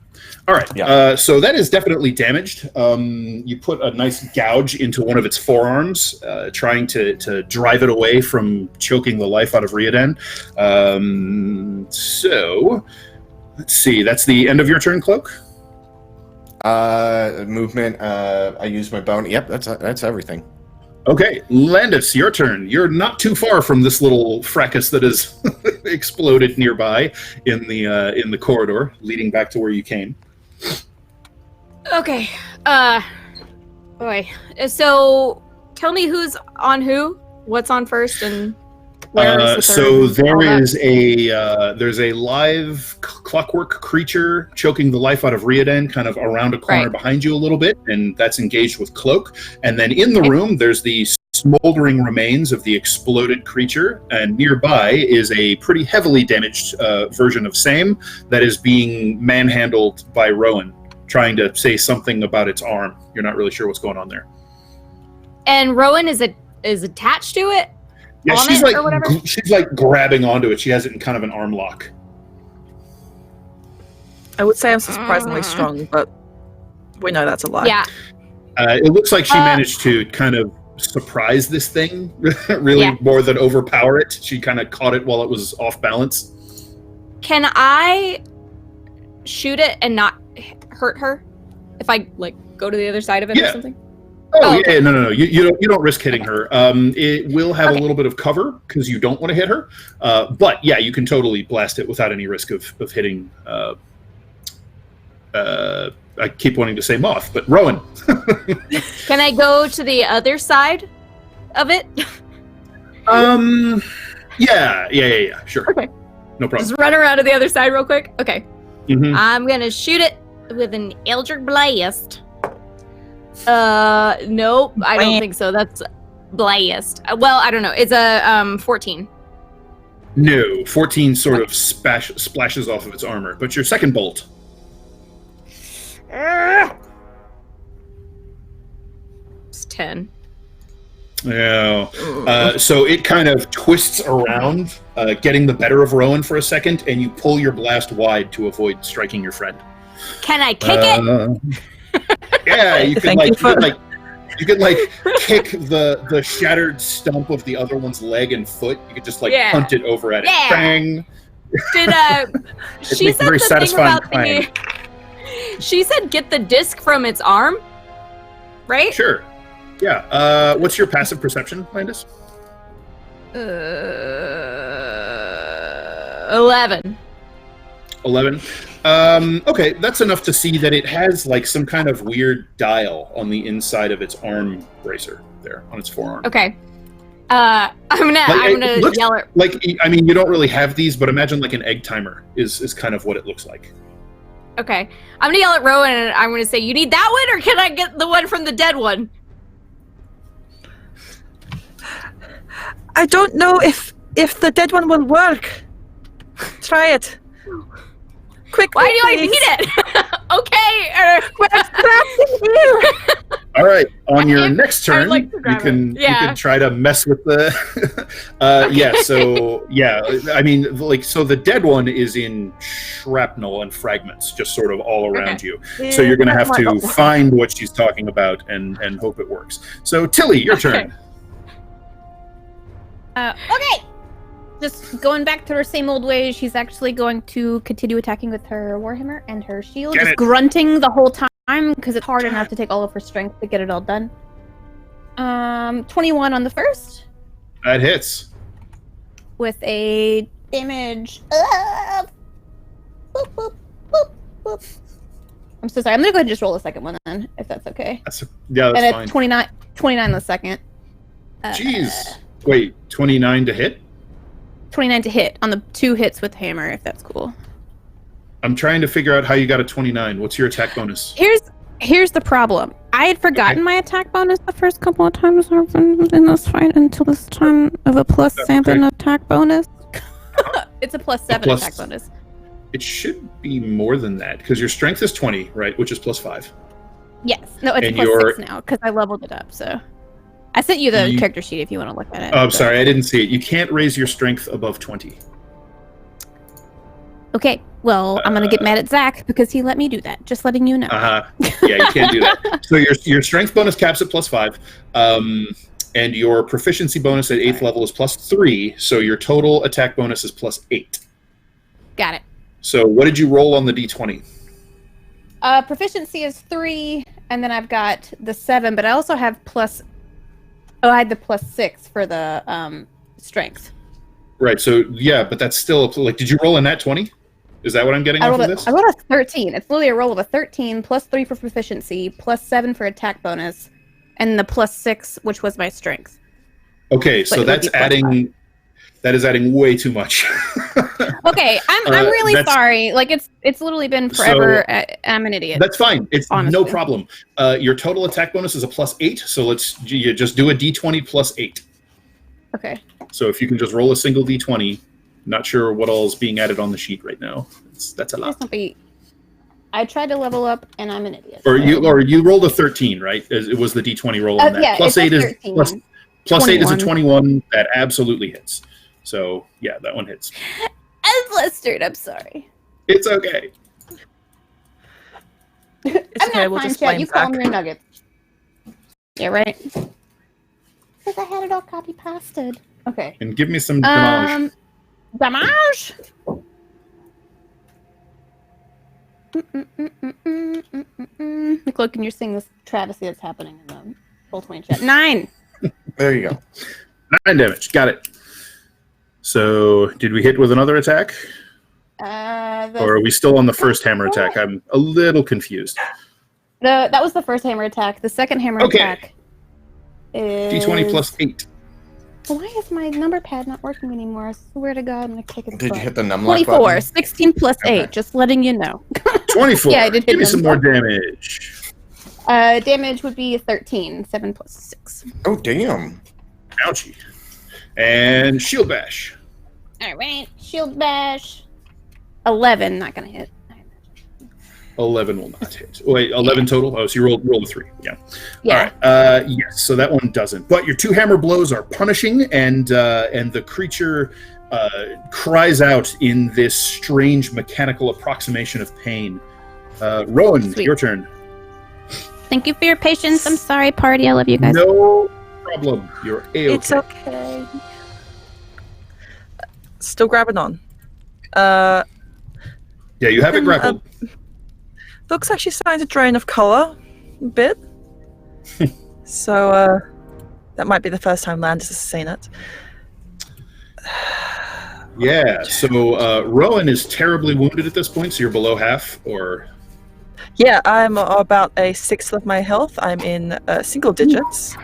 All right. Yeah. So that is definitely damaged. You put a nice gouge into one of its forearms, trying to drive it away from choking the life out of Riodan. So let's see. That's the end of your turn, Cloak? Movement. I use my bone. Yep, that's everything. Okay, Landis, your turn. You're not too far from this little fracas that has exploded nearby in the corridor leading back to where you came. Okay. Boy. So tell me who's on who? What's on first and where is the third? So there's a live clockwork creature choking the life out of Riodan kind of around a corner behind you a little bit, and that's engaged with Cloak. And then in the room, there's the smoldering remains of the exploded creature, and nearby is a pretty heavily damaged version of same that is being manhandled by Rowan, trying to say something about its arm. You're not really sure what's going on there. And Rowan is attached to it? Yeah, she's like grabbing onto it. She has it in kind of an arm lock. I would say I'm surprisingly strong, but we know that's a lie. Yeah. It looks like she managed to kind of surprise this thing, really more than overpower it. She kind of caught it while it was off balance. Can I shoot it and not hurt her if I like go to the other side of it or something? Oh, yeah, no. You don't risk hitting her. It will have a little bit of cover because you don't want to hit her. But yeah, you can totally blast it without any risk of hitting. I keep wanting to say moth, but Rowan. Can I go to the other side of it? Yeah. Sure. Okay. No problem. Just run around to the other side real quick. Okay. Mm-hmm. I'm gonna shoot it with an Eldritch Blast. Nope, I don't think so. That's Blast. Well, I don't know. It's a 14. No, 14 sort of splashes off of its armor. But your second bolt. It's 10. Yeah. So it kind of twists around, getting the better of Rowan for a second, and you pull your blast wide to avoid striking your friend. Can I kick it? Yeah, you could kick the shattered stump of the other one's leg and foot. You could just punt it over at it. Bang. Did she said very the satisfying thing about she said get the disc from its arm, right? Sure. Yeah. What's your passive perception, Landis? 11. 11. Okay, that's enough to see that it has like some kind of weird dial on the inside of its arm bracer there on its forearm. Okay. I'm gonna yell at. I mean, you don't really have these, but imagine like an egg timer is kind of what it looks like. Okay, I'm gonna yell at Rowan and I'm gonna say, "You need that one, or can I get the one from the dead one?" I don't know if the dead one will work. Try it. Quick. Why do I need it? Okay. All right. On your next turn, you can try to mess with the. So I mean, so the dead one is in shrapnel and fragments, just sort of all around you. So you're going to have to find what she's talking about and hope it works. So Tilly, your turn. Okay. Just going back to her same old ways, she's actually going to continue attacking with her Warhammer and her shield, just grunting the whole time because it's hard enough to take all of her strength to get it all done. 21 on the first. That hits. With a damage of... Boop, boop, boop, boop. I'm so sorry. I'm going to go ahead and just roll a second one then, if that's okay. That's and fine. 29 the second. Jeez. Wait, 29 to hit? 29 to hit on the 2 hits with hammer, if that's cool. I'm trying to figure out how you got a 29. What's your attack bonus? Here's the problem. I had forgotten my attack bonus the first couple of times I've been in this fight until this time of a +7 attack bonus. It's a +7 attack bonus. It should be more than that because your strength is 20, right? Which is +5. Yes. No, it's +6 now because I leveled it up. So I sent you the character sheet if you want to look at it. Oh, I'm sorry, I didn't see it. You can't raise your strength above 20. Okay, well, I'm going to get mad at Zach because he let me do that. Just letting you know. Yeah, you can't do that. So your strength bonus caps at +5, and your proficiency bonus at 8th level is +3, so your total attack bonus is +8. Got it. So what did you roll on the D20? Proficiency is 3, and then I've got the 7, but I also have I had the +6 for the strength. Right. So yeah, but that's still did you roll a nat 20? Is that what I'm getting off of this? I rolled a 13. It's literally a roll of a 13 +3 for proficiency, +7 for attack bonus, and the +6, which was my strength. Okay, so that's adding. That is adding way too much. Okay, I'm really sorry. It's literally been forever. So, I'm an idiot. That's fine. It's honestly no problem. Your total attack bonus is a +8, so you just do a d20 +8. Okay. So if you can just roll a single d20, not sure what all is being added on the sheet right now. That's a lot. I tried to level up, and I'm an idiot. Or you rolled a 13, right? It was the d20 roll on that. Yeah, +8 is +8 is a 21. That absolutely hits. So yeah, that one hits. I'm flustered. I'm sorry. It's okay. It's I'm not fine, Chad. You call them your nuggets. Yeah, right. Because I had it all copy pasted. Okay. And give me some damage. Damage. Look, and you're seeing this travesty that's happening in the Roll20 chat. 9. There you go. 9 damage. Got it. So, did we hit with another attack? Or are we still on the first hammer attack? I'm a little confused. That was the first hammer attack. The second hammer attack is... D20 plus 8. Why is my number pad not working anymore? I swear to God, I'm going to kick it. Did you hit the numlock 24. button? 16 plus 8. Just letting you know. 24. Yeah, I did hit Give me some more number. damage. Damage would be 13. 7 plus 6. Oh, damn. Ouchie. And shield bash. All right. Shield bash. 11. Not going to hit. 11 will not hit. Wait, 11 total? Oh, so you rolled a 3. Yeah. Yeah. All right. Yes, so that one doesn't. But your 2 hammer blows are punishing, and the creature cries out in this strange mechanical approximation of pain. Rowan, Sweet. your turn. Thank you for your patience. I'm sorry, party. I love you guys. No problem. You're A-okay. It's okay. Still grabbing on. Yeah, you have it grappled. Looks like she's starting to drain of color a bit. So that might be the first time Landis has seen it. Yeah, so Rowan is terribly wounded at this point, so you're below half, or... Yeah, I'm about a sixth of my health. I'm in single digits.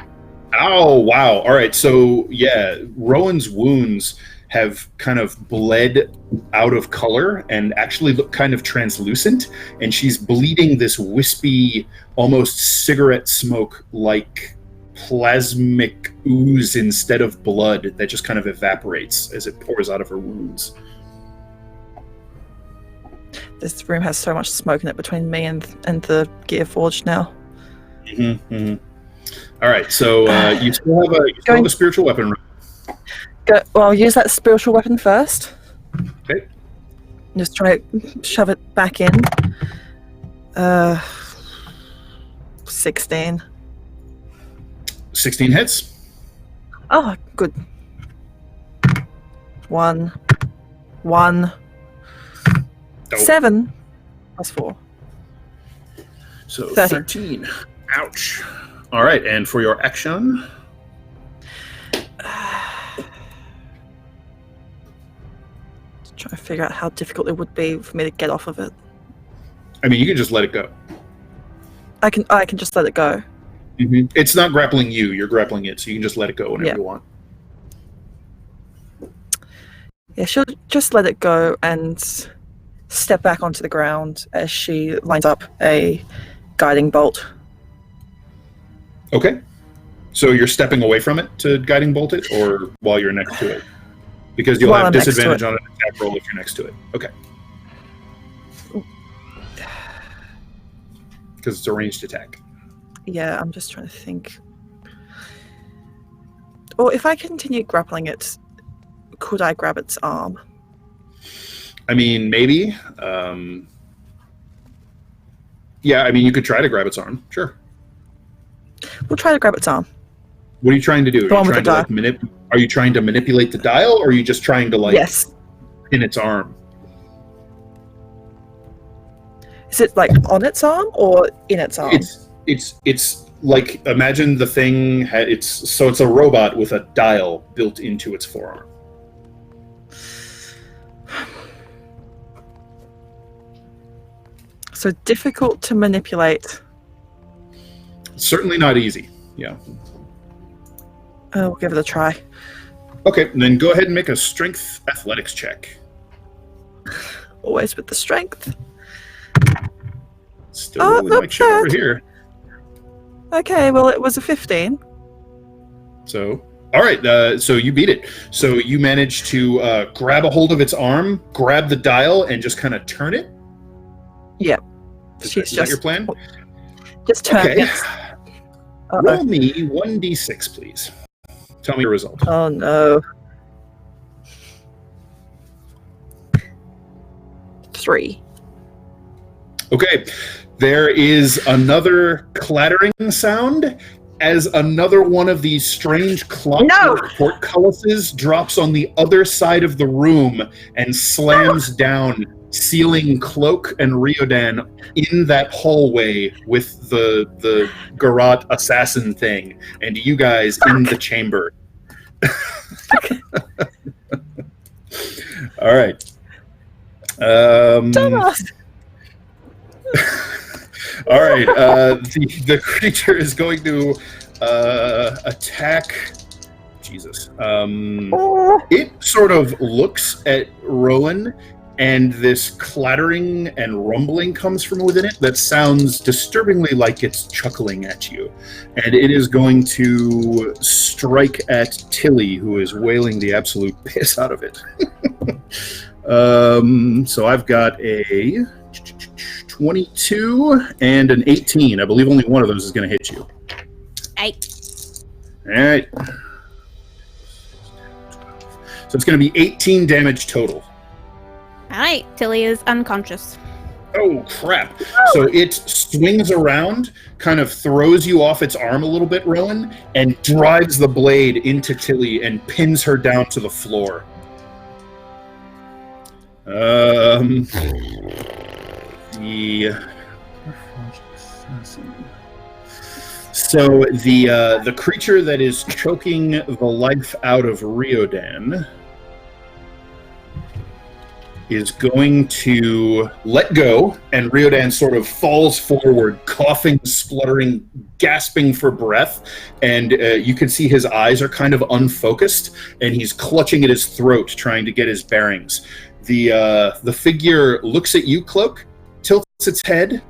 Oh, wow. All right, so, yeah, Rowan's wounds have kind of bled out of color and actually look kind of translucent, and she's bleeding this wispy, almost cigarette smoke-like plasmic ooze instead of blood that just kind of evaporates as it pours out of her wounds. This room has so much smoke in it between me and the Gear Forge now. Mm-hmm, mm-hmm. All right, so you still have a spiritual weapon. Well, I'll use that spiritual weapon first. Okay. Just try to shove it back in. 16. 16 hits. Oh, good. 1. Oh. 7 plus 4. So 30. 13. Ouch. All right, and for your action... Trying to figure out how difficult it would be for me to get off of it. I mean, you can just let it go. I can just let it go. Mm-hmm. It's not grappling you, you're grappling it, so you can just let it go whenever you want. Yeah, she'll just let it go and step back onto the ground as she lines up a guiding bolt. Okay. So you're stepping away from it to guiding bolt it, or while you're next to it? Because you'll have disadvantage on an attack roll if you're next to it. Okay. Because it's a ranged attack. Yeah, I'm just trying to think. Or if I continue grappling it, could I grab its arm? I mean, maybe. Yeah, I mean, you could try to grab its arm. Sure. We'll try to grab its arm. What are you trying to do? Are you trying to manipulate the dial, or are you just trying to Yes. pin its arm? Is it like on its arm or in its arm? It's like, imagine the thing. It's a robot with a dial built into its forearm. So difficult to manipulate. Certainly not easy. Yeah. We'll give it a try. Okay, then go ahead and make a strength athletics check. Always with the strength. Still rolling like shit over here. Okay, well, it was a 15. So, all right, so you beat it. So you managed to grab a hold of its arm, grab the dial, and just kind of turn it? Yep. Is that your plan? Just turn it. Okay. Roll me 1d6, please. Tell me your result. Oh, no. 3. Okay. There is another clattering sound, as another one of these strange clockwork portcullises drops on the other side of the room and slams down, sealing Cloak and Riodan in that hallway with the Garrote assassin thing, and you guys in the chamber. All right. All right. The creature is going to attack. Jesus. It sort of looks at Rowan, and this clattering and rumbling comes from within it that sounds disturbingly like it's chuckling at you. And it is going to strike at Tilly, who is wailing the absolute piss out of it. So I've got a 22 and an 18. I believe only one of those is going to hit you. All right. So it's going to be 18 damage total. All right, Tilly is unconscious. Oh, crap. So it swings around, kind of throws you off its arm a little bit, Rowan, and drives the blade into Tilly and pins her down to the floor. So the creature that is choking the life out of Riodan is going to let go, and Riodan sort of falls forward, coughing, spluttering, gasping for breath, and you can see his eyes are kind of unfocused, and he's clutching at his throat, trying to get his bearings. The figure looks at you, Cloak, tilts its head,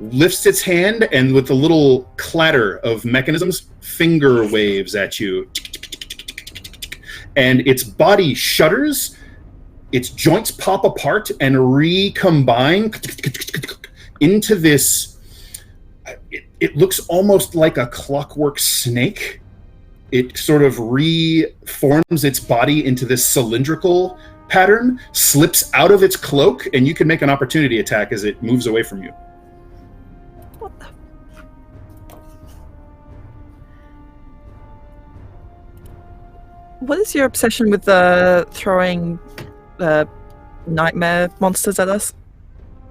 lifts its hand, and with a little clatter of mechanisms, finger waves at you. And its body shudders, its joints pop apart and recombine into this. It looks almost like a clockwork snake. It sort of reforms its body into this cylindrical pattern, slips out of its cloak, and you can make an opportunity attack as it moves away from you. What the? What is your obsession with throwing nightmare monsters at us?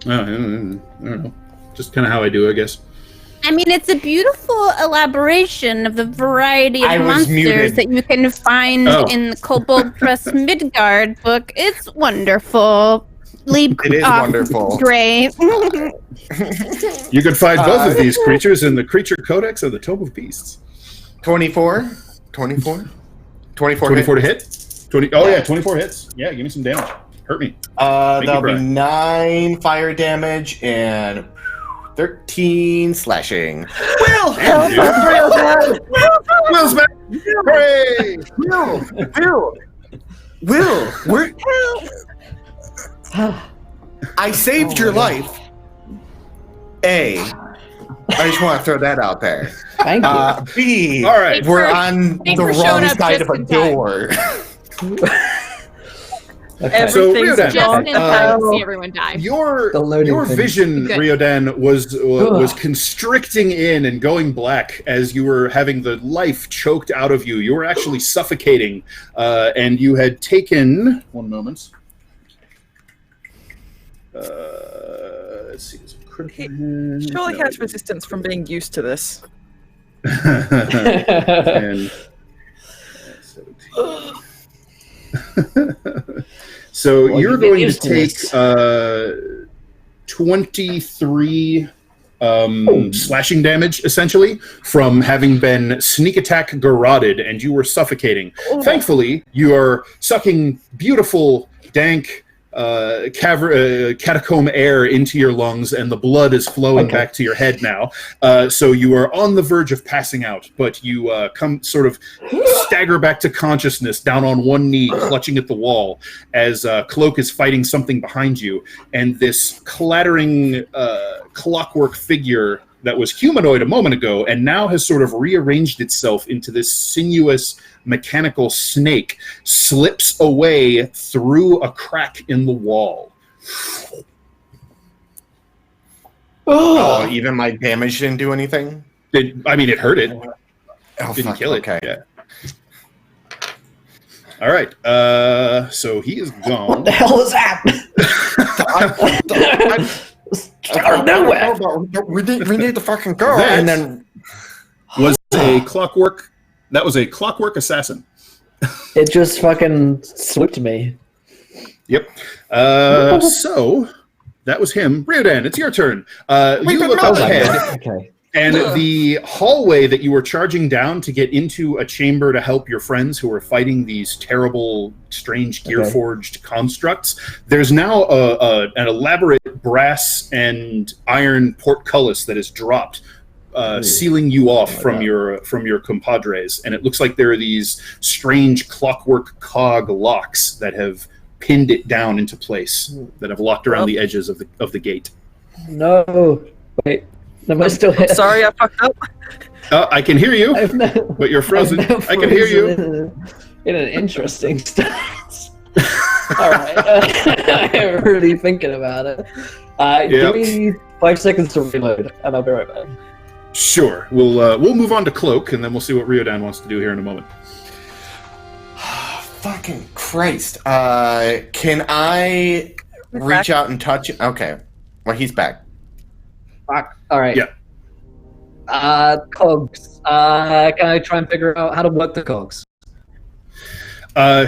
I don't know. Just kind of how I do, I guess. I mean, it's a beautiful elaboration of the variety of monsters that you can find in the Kobold Press Midgard book. It's wonderful. It is wonderful. Great. You could find both of these creatures in the Creature Codex of the Tome of Beasts. 24 to hit? 24 hits. Yeah, give me some damage. Hurt me. That'll be 9 fire damage and 13 slashing. Will! Will's back! Hooray! Will! Where? I saved your life. I just want to throw that out there. Thank you. B, all right, we're on the wrong side of a door. Okay. So Riodan, Just in time to see everyone die. Your thing. vision, Good. Riodan, was constricting in and going black as you were having the life choked out of you. You were actually suffocating, and you had taken 1 moment. Let's see. Surely has resistance from being used to this. And 17. So you're going to take 23 slashing damage, essentially, from having been sneak attack garroted, and you were suffocating. Thankfully, you are sucking beautiful, dank, catacomb air into your lungs, and the blood is flowing back to your head now. So you are on the verge of passing out, but you stagger back to consciousness, down on one knee, clutching at the wall, as Cloak is fighting something behind you, and this clattering clockwork figure that was humanoid a moment ago and now has sort of rearranged itself into this sinuous mechanical snake slips away through a crack in the wall. Oh, even my damage didn't do anything? It hurt it. Oh, Didn't fuck, kill it. okay. Yeah. All right. So he is gone. What the hell is happening? Out of nowhere. We need to fucking go. That And then was a clockwork. That was a clockwork assassin. It just fucking swooped me. Yep. So that was him. Ryodan, it's your turn. You look up ahead. Okay. And the hallway that you were charging down to get into a chamber to help your friends who are fighting these terrible, strange, gear-forged constructs, there's now an elaborate brass and iron portcullis that is dropped, sealing you off from your compadres. And it looks like there are these strange clockwork cog locks that have pinned it down into place, that have locked around the edges of the gate. No. Wait. Am I still here? Sorry, I fucked up. I can hear you, but you're frozen. I can hear you. In an interesting stance. All right. I'm really thinking about it. Give me 5 seconds to reload, and I'll be right back. Sure. We'll move on to Cloak, and then we'll see what Ryodan wants to do here in a moment. Fucking Christ. Can I reach out and touch? Okay. Well, he's back. Fuck. All right. Yeah. Cogs. Can I try and figure out how to work the cogs?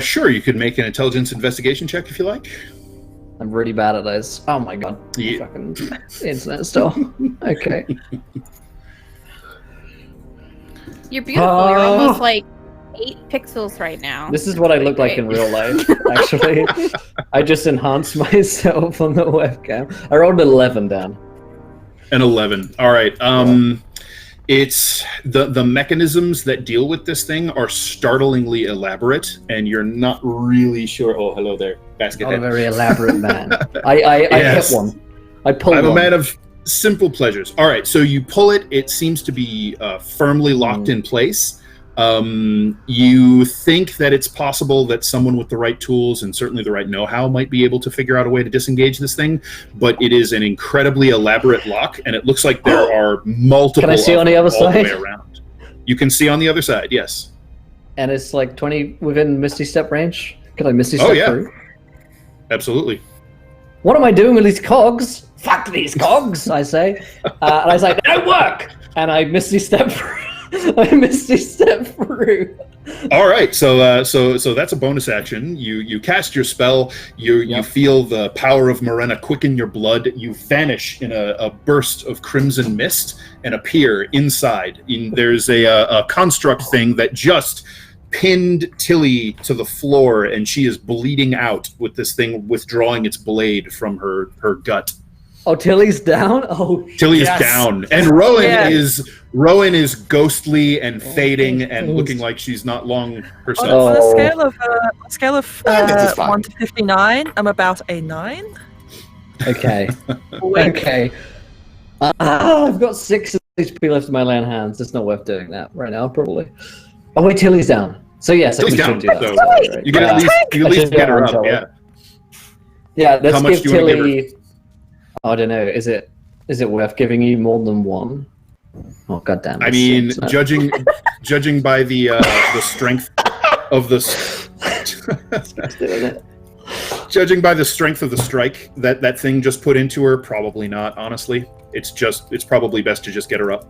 Sure. You could make an intelligence investigation check if you like. I'm really bad at those. Oh my god. Yeah. Fucking internet store. Okay. You're beautiful. You're almost like 8 pixels right now. This is what I look like in real life, actually. I just enhanced myself on the webcam. I rolled an 11 down. An 11. All right. It's the mechanisms that deal with this thing are startlingly elaborate, and you're not really sure. Oh, hello there, basket Not head. a very elaborate man. I Yes. hit one. I pulled I'm one. a man of simple pleasures. All right, so you pull it. It seems to be firmly locked in place. You think that it's possible that someone with the right tools and certainly the right know-how might be able to figure out a way to disengage this thing, but it is an incredibly elaborate lock, and it looks like there are multiple. Can I see on the other all side? the way around. You can see on the other side, yes. And it's like 20 within Misty Step range. Can I Misty Step through? Absolutely. What am I doing with these cogs? Fuck these cogs, I say. And I say, they don't work! And I Misty Step through. I Misty Step through. All right, so that's a bonus action. You cast your spell. You feel the power of Morena quicken your blood. You vanish in a burst of crimson mist and appear inside. There's a construct thing that just pinned Tilly to the floor, and she is bleeding out with this thing withdrawing its blade from her gut. Oh, Tilly's down? Oh, Tilly is down, and Rowan is ghostly and fading and looking like she's not long herself. On a scale of 1 to 59, I'm about a 9. Okay. Okay. I've got 6 HP left in my land hands. It's not worth doing that right now, probably. Oh wait, Tilly's down. So yes, Tilly's I can down. do that. So Right. you can at least get her up. Yeah. Yeah. Let's How much give do you want to give Tilly. I don't know. Is it worth giving you more than 1? Oh god damn it. I mean, judging by the strength of the judging by the strength of the strike that thing just put into her, probably not. Honestly, it's probably best to just get her up.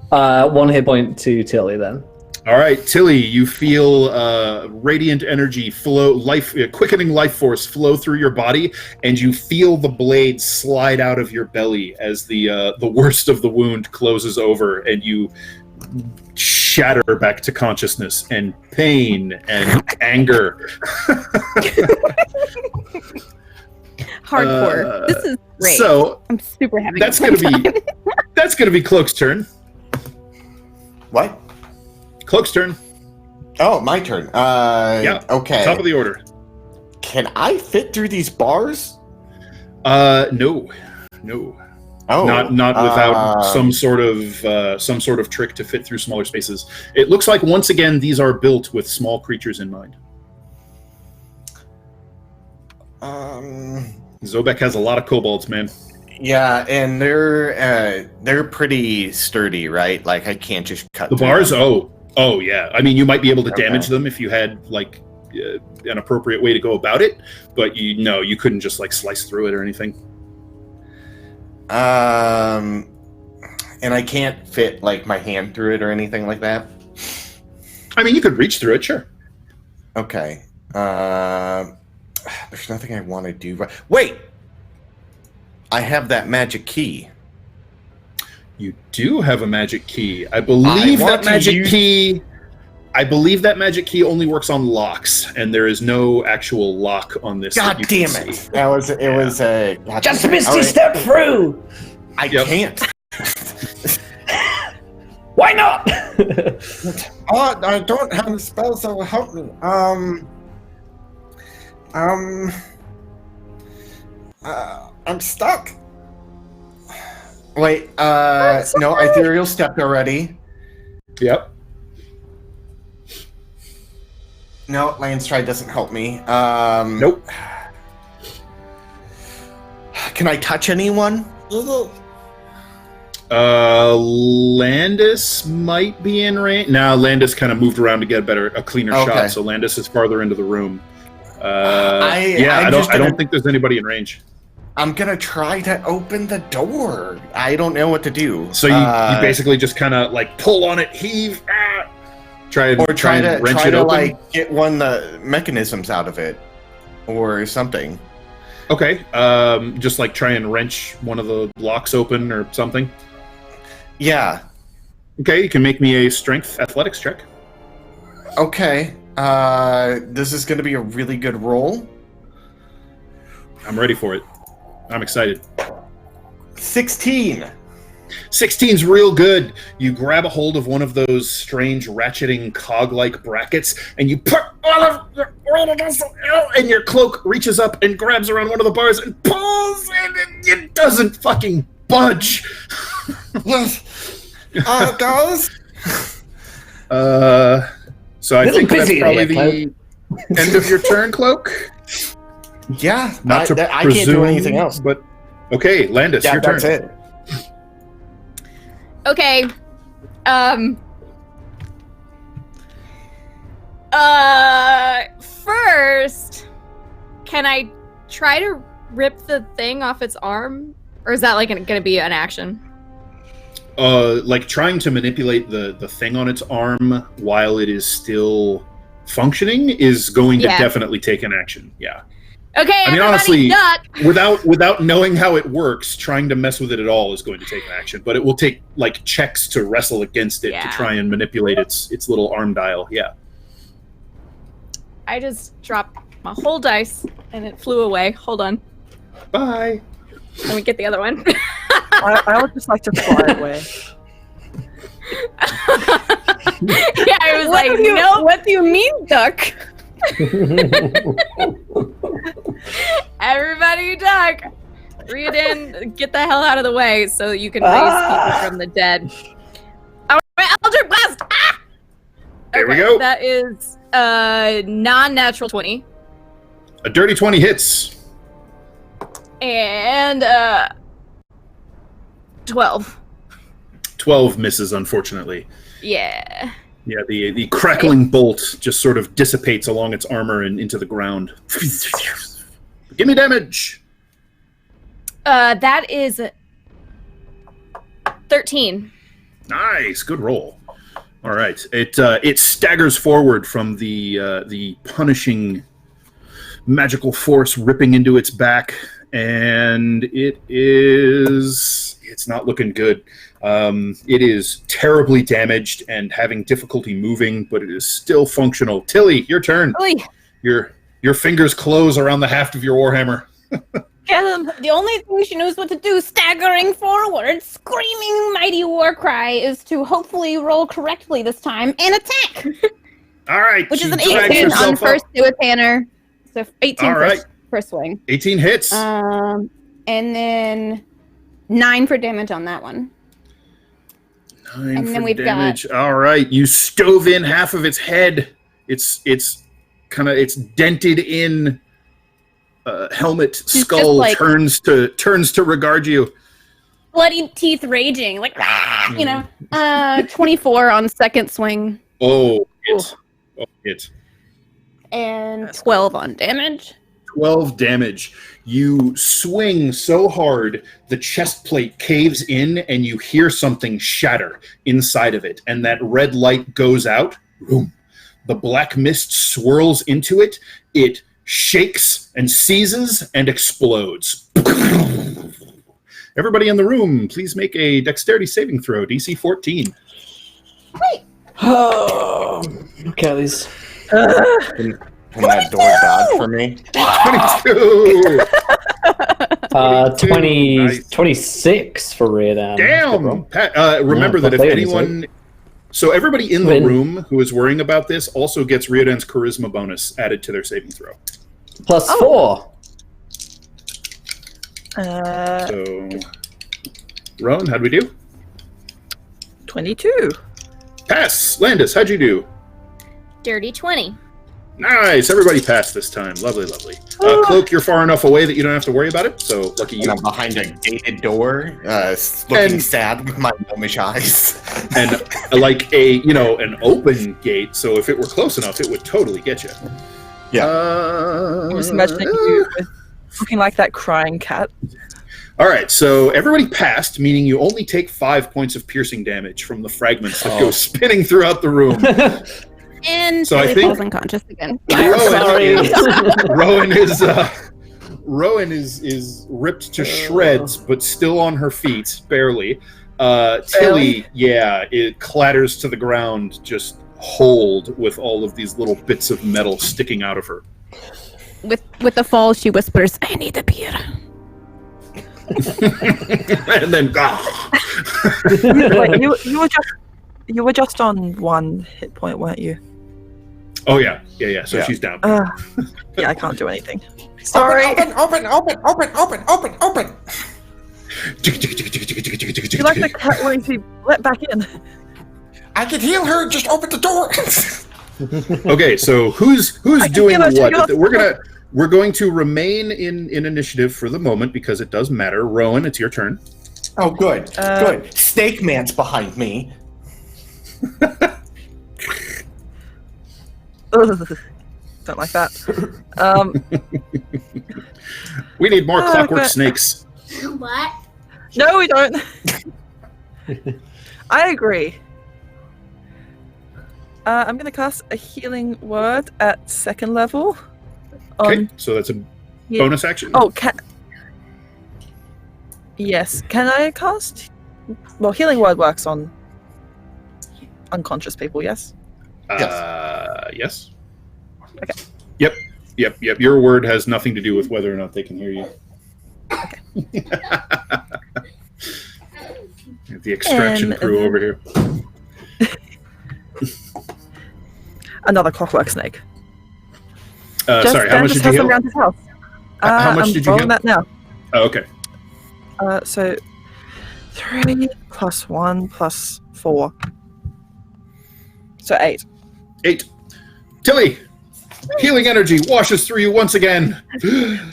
1 hit point to Tilly then. All right, Tilly, you feel radiant energy flow, quickening life force flow through your body, and you feel the blade slide out of your belly as the worst of the wound closes over, and you shatter back to consciousness and pain and anger. Hardcore. This is great. So I'm super happy. that's gonna be Cloak's turn. What? Cloak's turn. Oh, my turn. Yeah. Okay. Top of the order. Can I fit through these bars? No. Oh, not without some sort of trick to fit through smaller spaces. It looks like once again these are built with small creatures in mind. Zobek has a lot of kobolds, man. Yeah, and they're pretty sturdy, right? Like I can't just cut the through bars. them. Oh yeah. I mean, you might be able to damage Okay. them if you had like an appropriate way to go about it, but you couldn't just like slice through it or anything. And I can't fit like my hand through it or anything like that. I mean, you could reach through it, sure. Okay. There's nothing I want to do. Wait, I have that magic key. You do have a magic key. I believe that magic key only works on locks, and there is no actual lock on this. God damn it! See. It was a Just Misty step through. I can't. Why not? I don't have the spells that will help me. I'm stuck. Wait, no, Ethereal stepped already. Yep. No, Landstride doesn't help me. Nope. Can I touch anyone? Landis might be in range. Now Landis kind of moved around to get a cleaner shot, so Landis is farther into the room. I don't think there's anybody in range. I'm gonna try to open the door. I don't know what to do. So you basically just kind of like pull on it, heave, try and wrench it open. Like get one the mechanisms out of it, or something. Okay, just like try and wrench one of the locks open or something. Yeah. Okay, you can make me a strength athletics check. Okay. This is going to be a really good roll. I'm ready for it. I'm excited. 16. 16's real good. You grab a hold of one of those strange ratcheting cog-like brackets, and you put all of your weight against it, and your cloak reaches up and grabs around one of the bars and pulls, and it doesn't fucking budge. Yes. Guys. So I think that's probably the end of your turn, Cloak. Yeah, Not to I presume, can't do anything else. But okay, Landis, your turn. That's it. Okay. First, can I try to rip the thing off its arm? Or is that like going to be an action? Like trying to manipulate the thing on its arm while it is still functioning is going to definitely take an action. Yeah. Okay, I mean, honestly, duck. without knowing how it works, trying to mess with it at all is going to take an action. But it will take like checks to wrestle against it to try and manipulate its little arm dial. Yeah. I just dropped my whole dice and it flew away. Hold on. Bye. Let me get the other one. I would just like to fly away. Yeah, I was like, no. What do you mean, duck? Everybody duck. Read in, get the hell out of the way so that you can raise people from the dead. All right, Eldritch Blast! Ah! There we go. That is non-natural 20. A dirty 20 hits. And 12. 12 misses, unfortunately. Yeah. Yeah, the crackling bolt just sort of dissipates along its armor and into the ground. Give me damage. That is 13. Nice, good roll. All right, it staggers forward from the punishing magical force ripping into its back, and it's not looking good. It is terribly damaged and having difficulty moving, but it is still functional. Tilly, your turn. Oy. Your fingers close around the haft of your warhammer. Get him. The only thing she knows what to do, staggering forward, screaming mighty war cry, is to hopefully roll correctly this time and attack. All right. Which is an she drags 18 on herself first up. to a Tanner. So 18 All right. first swing. 18 hits. And then 9 for damage on that one. 9 and for then we've damage. All right. You stove in half of its head. It's dented in helmet She's skull just like- turns to regard you. Bloody teeth raging, like, you know. 24 on second swing. Oh, hit. And 12 on damage. 12 damage. You swing so hard, the chest plate caves in, and you hear something shatter inside of it. And that red light goes out. Boom. The black mist swirls into it. It shakes and seizes and explodes. Everybody in the room, please make a dexterity saving throw, DC 14. Oh, okay, these. Can that door dodge for me? 22! 20, Nice. 26 for Reardan. Damn! Pat, remember that if anyone... So everybody in the room who is worrying about this also gets Riodan's charisma bonus added to their saving throw. Plus 4. So, Rowan, how'd we do? 22. Pass! Landis, how'd you do? Dirty 20. Nice! Everybody passed this time. Lovely, lovely. Cloak, you're far enough away that you don't have to worry about it, so lucky And you. I'm behind a gated door, looking And- sad with my gnomish eyes. And like an open gate, so if it were close enough, it would totally get you. Yeah. I'm just imagining you looking like that crying cat. All right, so everybody passed, meaning you only take 5 points of piercing damage from the fragments that go spinning throughout the room. And So I Tilly think- falls unconscious again. Rowan is ripped to shreds, but still on her feet, barely. Tilly, it clatters to the ground, just hold with all of these little bits of metal sticking out of her. With the fall, she whispers, "I need a beer." And then, Wait, you were just on 1 hit point, weren't you? oh yeah. So Yeah. she's down. Yeah, I can't do anything. Sorry. Open. You like the cat wanting to be let back in. I can heal her. Just open the door. Okay, so who's I can doing feel it, what? you're- We're going to remain in initiative for the moment because it does matter. Rowan, it's your turn. Oh, good. Uh, Good. Snake Man's behind me. Ugh. Don't like that. We need more clockwork but- snakes. What? No, we don't. I agree. I'm going to cast a healing word at 2nd level. Okay, so that's a yeah. bonus action. Oh, yes. Can I cast? Well, healing word works on unconscious people. Yes. Yes. Okay. Yep. Your word has nothing to do with whether or not they can hear you. Okay. The extraction And crew then- over here. Another clockwork snake. Sorry, how much did you has them heal? around his house. How much I'm did you rolling heal? that now. Oh, okay. So 3 plus 1 plus 4. So 8. 8. Tilly, healing energy washes through you once again.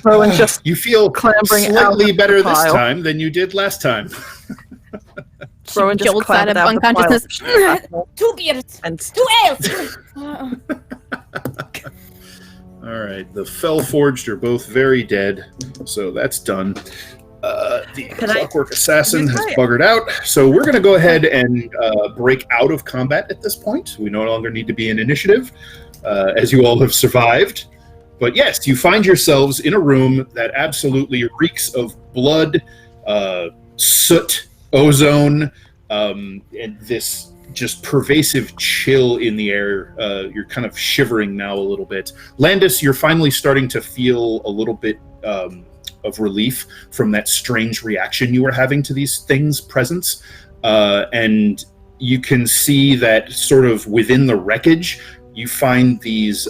Rowan's just You feel clambering out slightly of better the this pile. time than you did last time. Rowan just jolts out clambered of out of the pile. unconsciousness. 2 beers. And 2 ales. All right, the Fellforged are both very dead, so that's done. The Can I Clockwork Assassin use has my- buggered out, so we're going to go ahead and break out of combat at this point. We no longer need to be in initiative, as you all have survived. But yes, you find yourselves in a room that absolutely reeks of blood, soot, ozone, and this just pervasive chill in the air. You're kind of shivering now a little bit. Landis, you're finally starting to feel a little bit of relief from that strange reaction you were having to these things' presence. And you can see that sort of within the wreckage, you find these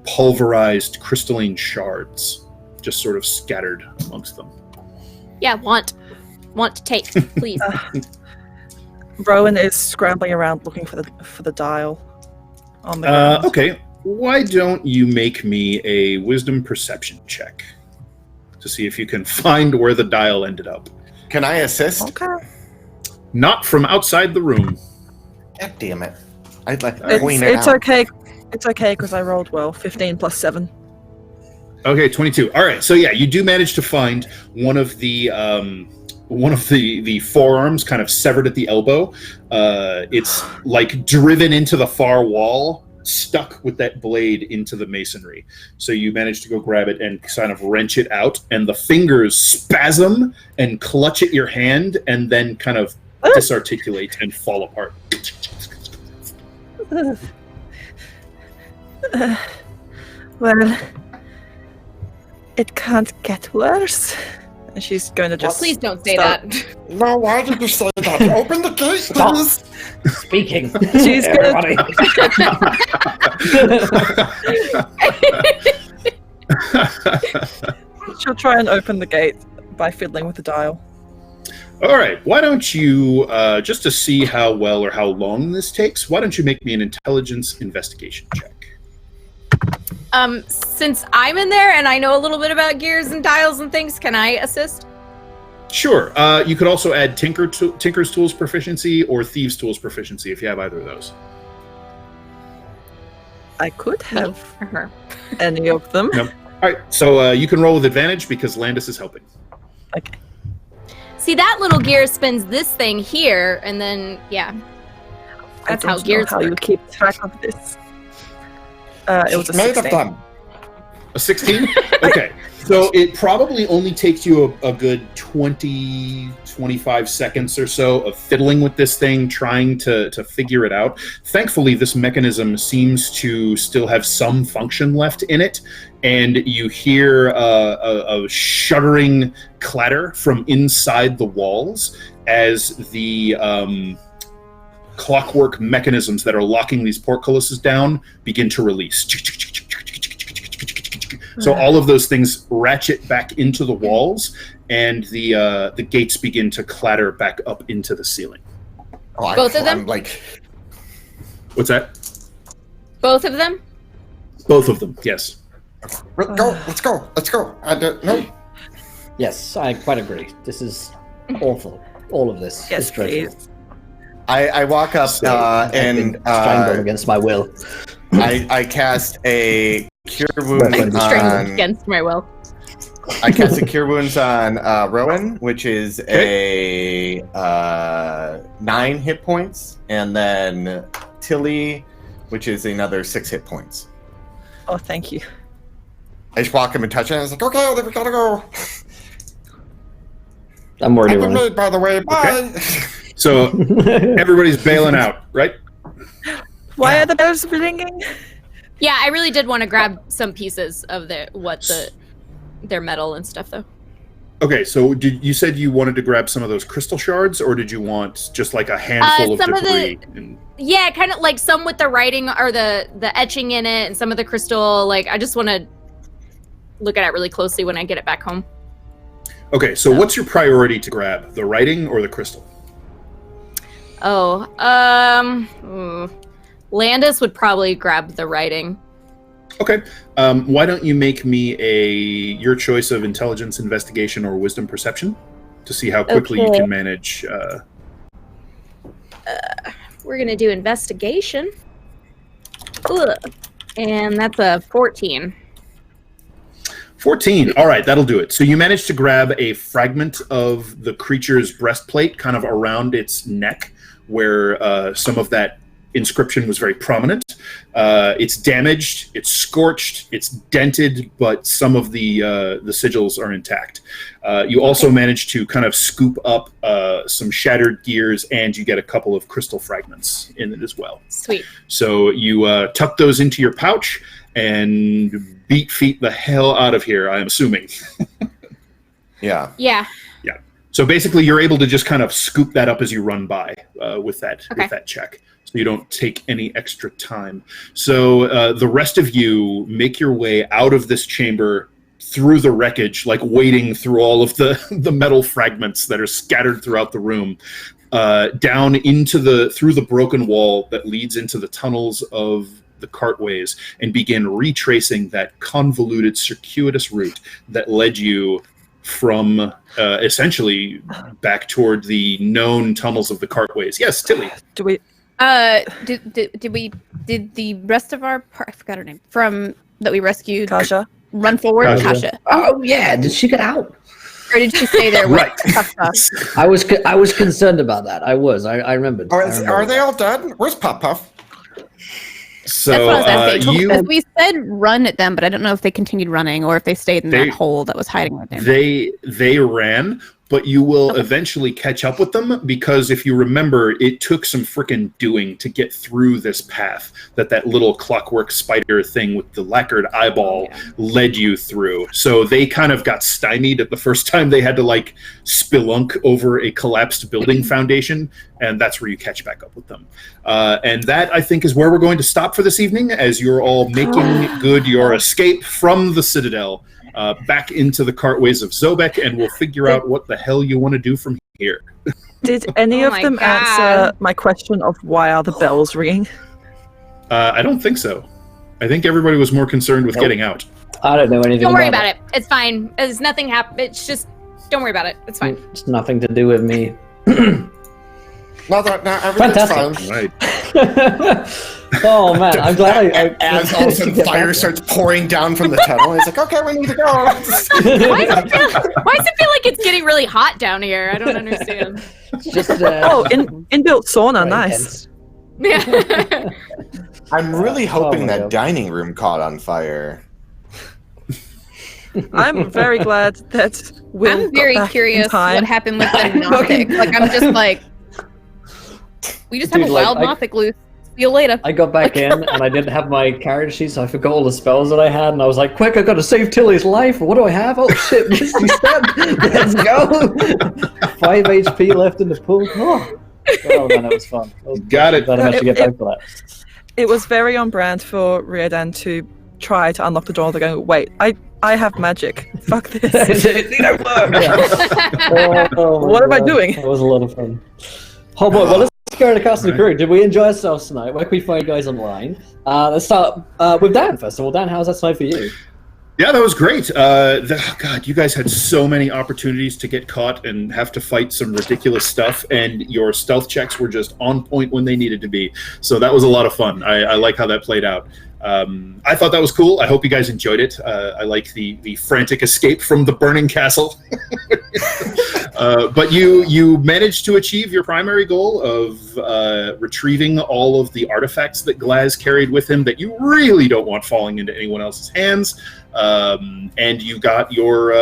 pulverized crystalline shards just sort of scattered amongst them. Yeah, want to taste, please. Rowan is scrambling around looking for the dial on the ground. Okay, why don't you make me a wisdom perception check? to see if you can find where the dial ended up. Can I assist? Okay. Not from outside the room. God damn it. I'd like to It's, point it it's out. okay. It's okay because I rolled well. 15 plus 7. Okay, 22. All right, so yeah, you do manage to find one of the forearms kind of severed at the elbow. It's like driven into the far wall, stuck with that blade into the masonry. So you manage to go grab it and kind of wrench it out, and the fingers spasm and clutch at your hand and then kind of disarticulate and fall apart. Well, it can't get worse. And she's going to just. Please don't say start- that. No, why did you say that? Open the gate, Stop. please. Speaking. She's gonna. She'll try and open the gate by fiddling with the dial. All right, why don't you, just to see how well or how long this takes, why don't you make me an intelligence investigation check? Since I'm in there and I know a little bit about gears and dials and things, can I assist? Sure. You could also add Tinker's Tools proficiency or Thieves' Tools proficiency if you have either of those. I could have Or her. any of them. No. All right, so you can roll with advantage because Landis is helping. Okay. See, that little gear spins this thing here, and then, yeah. That's I how don't gears know how you work. keep track of this. It was a It's made of 16. them. A 16? Okay. So it probably only takes you a good 20, 25 seconds or so of fiddling with this thing, trying to figure it out. Thankfully, this mechanism seems to still have some function left in it, and you hear a shuddering clatter from inside the walls as the clockwork mechanisms that are locking these portcullises down begin to release. So all of those things ratchet back into the walls, and the gates begin to clatter back up into the ceiling. Oh, Both of them? I'm like, What's that? Both of them? Both of them, yes. Let's go. No. Yes, I quite agree. This is awful. All of this Yes, is dreadful. please. I walk up I've been and strangled against my will. I cast a cure wounds Weapons. Strangled on. against my will. I cast a cure wounds on Rowan, which is a 9 hit points, and then Tilly, which is another 6 hit points. Oh, thank you. I just walk him and touch it, and I was like, Okay, then we gotta go. I'm already I've been running. made, by the way. Bye. So everybody's bailing out, right? Why are the bells ringing? Yeah, I really did want to grab some pieces of their metal and stuff, though. Okay, so you said you wanted to grab some of those crystal shards, or did you want just like a handful of some of debris? And Yeah, kind of like some with the writing or the etching in it, and some of the crystal. Like, I just want to look at it really closely when I get it back home. okay, so what's your priority to grab, the writing or the crystal? Oh, Landis would probably grab the writing. Okay, why don't you make me your choice of intelligence, investigation, or wisdom perception to see how quickly you Okay. can manage. We're gonna do investigation. Ugh. And that's a 14. 14. All right, that'll do it. So you managed to grab a fragment of the creature's breastplate, kind of around its neck, where some of that inscription was very prominent. It's damaged, it's scorched, it's dented, but some of the sigils are intact. You also managed to kind of scoop up some shattered gears, and you get a couple of crystal fragments in it as well. Sweet. So you tuck those into your pouch and beat feet the hell out of here, I'm assuming. Yeah. Yeah. So basically, you're able to just kind of scoop that up as you run by with that check. So you don't take any extra time. So the rest of you make your way out of this chamber through the wreckage, like wading through all of the metal fragments that are scattered throughout the room, down through the broken wall that leads into the tunnels of the cartways, and begin retracing that convoluted, circuitous route that led you from essentially back toward the known tunnels of the cartways. Yes, Tilly. Do we? Did the rest of our I forgot her name from that we rescued Kasha? run forward? Kasha. Oh yeah, did she get out? Or did she stay there? Right. I was concerned about that. I remembered. Are they all dead? Where's Puff Puff? So That's what I was asking. you Because we said run at them, but I don't know if they continued running or if they stayed in that hole that was hiding right there. they ran, but you will eventually catch up with them, because if you remember, it took some frickin' doing to get through this path that little clockwork spider thing with the lacquered eyeball led you through. So they kind of got stymied at the first time they had to like spelunk over a collapsed building foundation, and that's where you catch back up with them. And that, I think, is where we're going to stop for this evening, as you're all making good your escape from the Citadel back into the cartways of Zobek, and we'll figure out what the hell you want to do from here. Did any of them answer my question of why are the bells ringing? I don't think so. I think everybody was more concerned with getting out. I don't know anything. Don't worry about it. It's fine. There's nothing happened. It's just don't worry about it. It's fine. It's nothing to do with me. No, everything's fine. Right. Oh man, I'm glad I As all of a sudden fire starts pouring down from the tunnel, he's like, okay, we need to go. Why does it feel like it's getting really hot down here? I don't understand. just inbuilt sauna, nice. Yeah. I'm really hoping my that God. dining room caught on fire. I'm very glad that Will I'm very got back curious in time. what happened with the Nothic. Like, I'm just like, we just have Dude, a like, wild Nothic loose. See you later. I got back in and I didn't have my character sheet, so I forgot all the spells that I had, and I was like, quick, I gotta save Tilly's life. What do I have? Oh shit, Misty Step. Let's go. 5 HP left in the pool. Oh man, that was fun. Got it. Glad I managed to get back for that. It was very on brand for Riordan to try to unlock the door. They're going, wait, I have magic. Fuck this. It don't work. What am I doing? That was a lot of fun. Oh boy, well, let's go to the cast and crew. Did we enjoy ourselves tonight? Where can we find you guys online? Let's start with Dan, first of all. Dan, how's that tonight for you? Yeah, that was great. God, you guys had so many opportunities to get caught and have to fight some ridiculous stuff, and your stealth checks were just on point when they needed to be. So that was a lot of fun. I like how that played out. I thought that was cool. I hope you guys enjoyed it. I like the frantic escape from the burning castle. But you managed to achieve your primary goal of retrieving all of the artifacts that Glaz carried with him that you really don't want falling into anyone else's hands. And you got your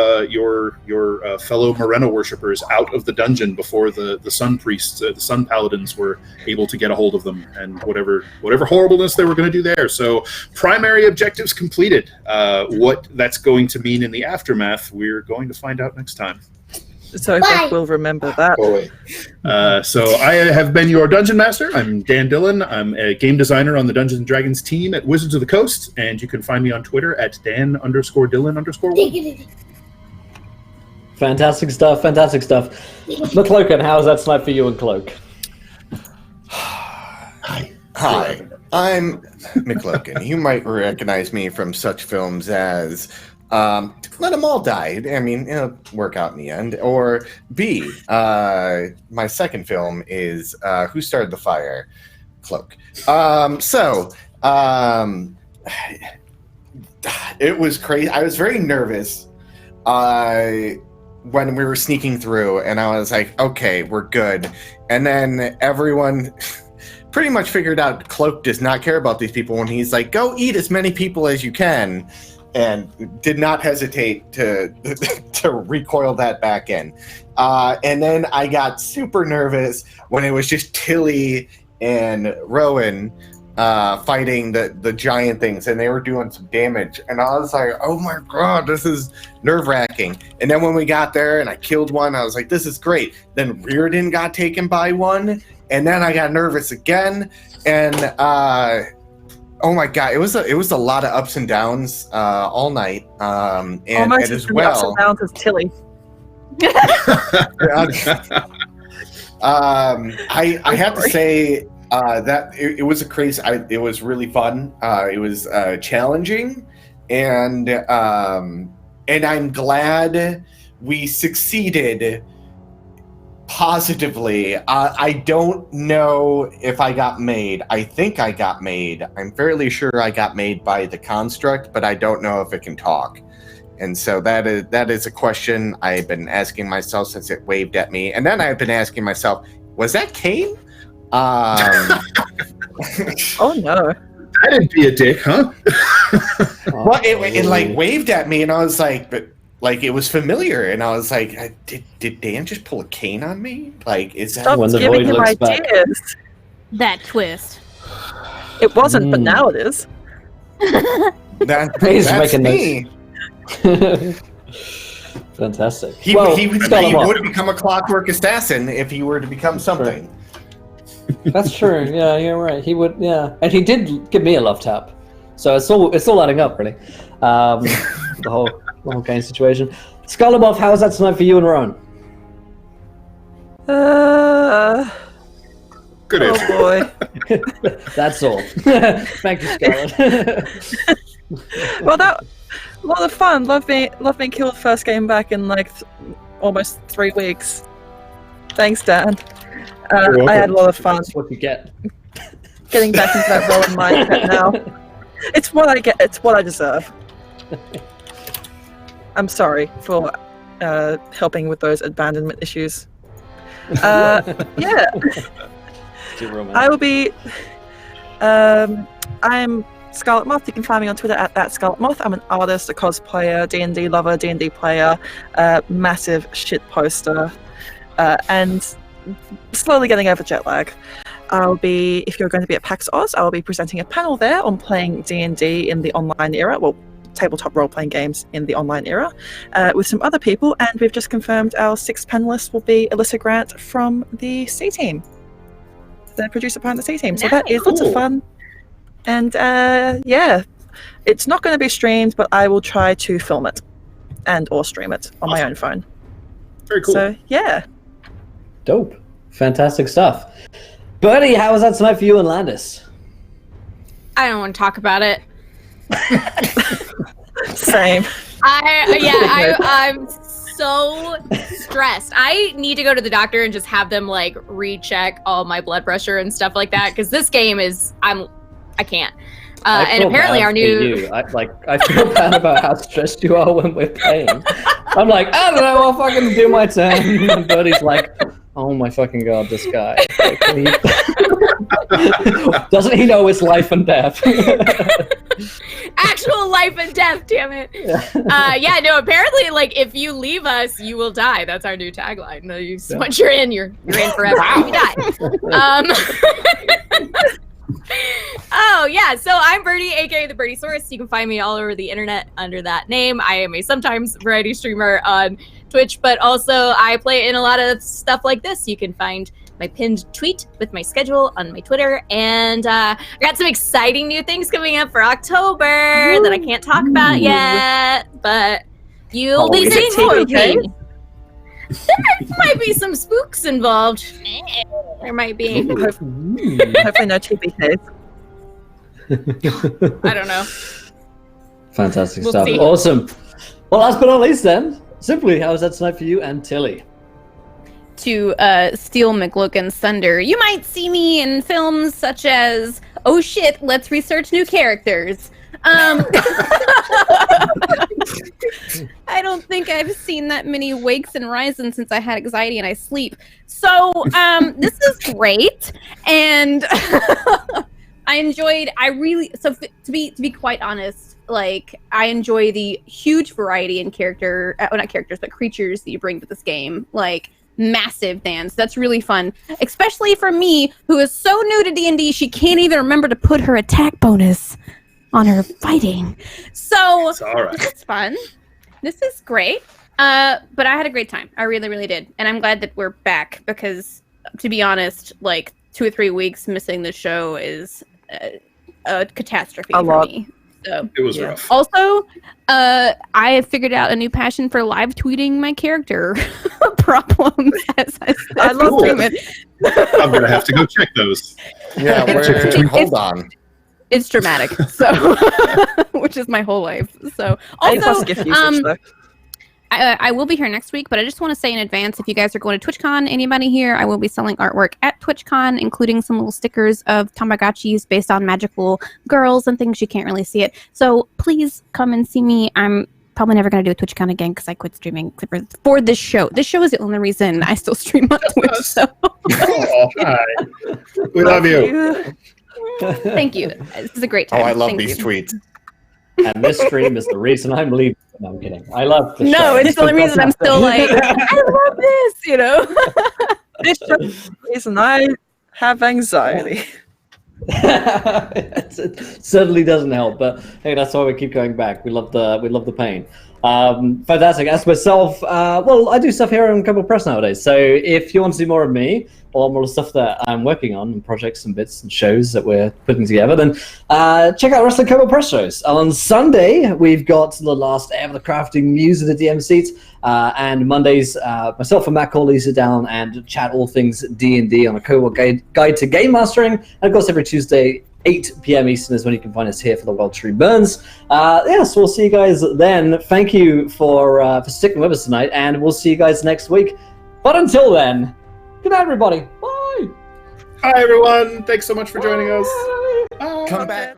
fellow Morena worshippers out of the dungeon before the Sun Priests, the Sun Paladins, were able to get a hold of them, and whatever horribleness they were going to do there. So primary objectives completed. What that's going to mean in the aftermath, we're going to find out next time. So I think we'll remember that. So I have been your Dungeon Master. I'm Dan Dillon. I'm a game designer on the Dungeons & Dragons team at Wizards of the Coast, and you can find me on Twitter at Dan_Dillon_1. Fantastic stuff. McCloakin, how's that tonight for you and Cloak? Hi, I'm McCloakin. You might recognize me from such films as Let 'Em All Die. I mean, it'll work out in the end. Or B, my second film is Who Started the Fire? Cloak. It was crazy. I was very nervous when we were sneaking through, and I was like, okay, we're good. And then everyone pretty much figured out Cloak does not care about these people when he's like, go eat as many people as you can. And did not hesitate to recoil that back in. And then I got super nervous when it was just Tilly and Rowan fighting the giant things, and they were doing some damage. And I was like, oh my God, this is nerve-wracking. And then when we got there and I killed one, I was like, this is great. Then Riordan got taken by one, and then I got nervous again. And oh my God, it was a lot of ups and downs all night, and as well. Ups and downs as Tilly. I have to say that it was a crazy. It was really fun. It was challenging, and I'm glad we succeeded positively. I don't know if I got made. I think I got made. I'm fairly sure I got made by the construct, but I don't know if it can talk. And so that is a question I've been asking myself since it waved at me. And then I've been asking myself, was that Kane? Oh no. That'd be a dick, huh? Well, it like waved at me, and I was like, but like it was familiar, and I was like, did Dan just pull a Kane on me? Like, is that Stop giving him ideas. That twist. It wasn't, but now it is. He's that's making me. Fantastic. He would have become a clockwork assassin if he were to become something. That's true. Yeah, you're right. He would. Yeah, and he did give me a love tap, so it's all adding up, really. The whole game situation. Skullabuff, how was that tonight for you and Rowan? Good answer. Oh boy. That's all. Thank you, Scarlett. Well, that a lot of fun. Love being killed first game back in like almost 3 weeks. Thanks, Dan. I had a lot of fun. That's what you get. Getting back into that Rowan mindset now. It's what I get. It's what I deserve. I'm sorry for helping with those abandonment issues. Yeah. I will be. I'm Scarlet Moth. You can find me on Twitter at Scarlet Moth. I'm an artist, a cosplayer, D&D lover, D&D player, massive shit poster, and slowly getting over jet lag. I'll be, if you're going to be at PAX Oz, I'll be presenting a panel there on playing D&D in the online era, well, tabletop role-playing games in the online era, with some other people, and we've just confirmed our 6th panelist will be Alyssa Grant from the C-Team, the producer behind the C-Team. So that is lots of fun. And yeah, it's not going to be streamed, but I will try to film it and or stream it on my own phone. Very cool. So yeah. Dope. Fantastic stuff. Bertie, how was that tonight for you and Landis? I don't want to talk about it. Same. I'm so stressed. I need to go to the doctor and just have them like recheck all my blood pressure and stuff like that, because this game is I can't. And apparently our new I feel bad about how stressed you are when we're playing. I'm like, I don't know, I'll fucking do my turn. And Bertie's like, oh my fucking god, this guy. Like, doesn't he know it's life and death? Actual life and death, damn it. Yeah, no, apparently, like, if you leave us, you will die. That's our new tagline. No, once you're in forever. You die. Oh, yeah, so I'm Birdie, aka the Birdie Source. You can find me all over the internet under that name. I am a sometimes variety streamer on Twitch, but also I play in a lot of stuff like this. You can find my pinned tweet with my schedule on my Twitter, and I got some exciting new things coming up for October that I can't talk about yet, but you'll be seeing more of me. There might be some spooks involved. There might be. Hopefully no TPKs. I don't know. Fantastic We'll stuff. see. Awesome. Well, last but not least then, simply, how was that tonight for you and Tilly? To steal McLogan's thunder, you might see me in films such as Oh Shit, Let's Research New Characters. I don't think I've seen that many wakes and rises since I had anxiety and I sleep. So this is great, and to be quite honest, like, I enjoy the huge variety in not characters, but creatures that you bring to this game. Like, massive dance. That's really fun, especially for me, who is so new to D&D she can't even remember to put her attack bonus on her fighting. So It's all right. it's fun. This is great. But I had a great time. I really, really did. And I'm glad that we're back, because to be honest, like 2 or 3 weeks missing the show is a catastrophe for me. So It was rough. also, I have figured out a new passion for live tweeting my character problems as I love stream it. I'm going to have to go check those. Yeah, hold on. It's dramatic, so which is my whole life. So A+ also, gift usage, though. I will be here next week, but I just want to say in advance, if you guys are going to TwitchCon, anybody here, I will be selling artwork at TwitchCon, including some little stickers of Tamagotchis based on magical girls and things you can't really see it. So please come and see me. I'm probably never going to do a TwitchCon again because I quit streaming for this show. This show is the only reason I still stream on Twitch. So. Oh, hi. We love you. Thank you. This is a great time. Oh, I love Thank these you. tweets. And this stream is the reason I'm leaving. No, I'm kidding. I love the show. No, it's the only reason I'm still like, I love this, you know? This is the reason I have anxiety. It certainly doesn't help, but hey, that's why we keep going back. We love the pain. Fantastic. As myself, well, I do stuff here on Kobold Press nowadays. So if you want to see more of me or more of the stuff that I'm working on, and projects and bits and shows that we're putting together, then check out Wrestling Kobold Press shows. On Sunday, we've got the last ever the crafting news of the DM seats, and Mondays, myself and Matt Corley sit down and chat all things D&D on a Kobold guide to game mastering. And of course, every Tuesday, 8 p.m. Eastern is when you can find us here for the Wild Tree Burns. So we'll see you guys then. Thank you for sticking with us tonight, and we'll see you guys next week. But until then, good night, everybody. Bye. Hi, everyone. Thanks so much for joining us. Come back.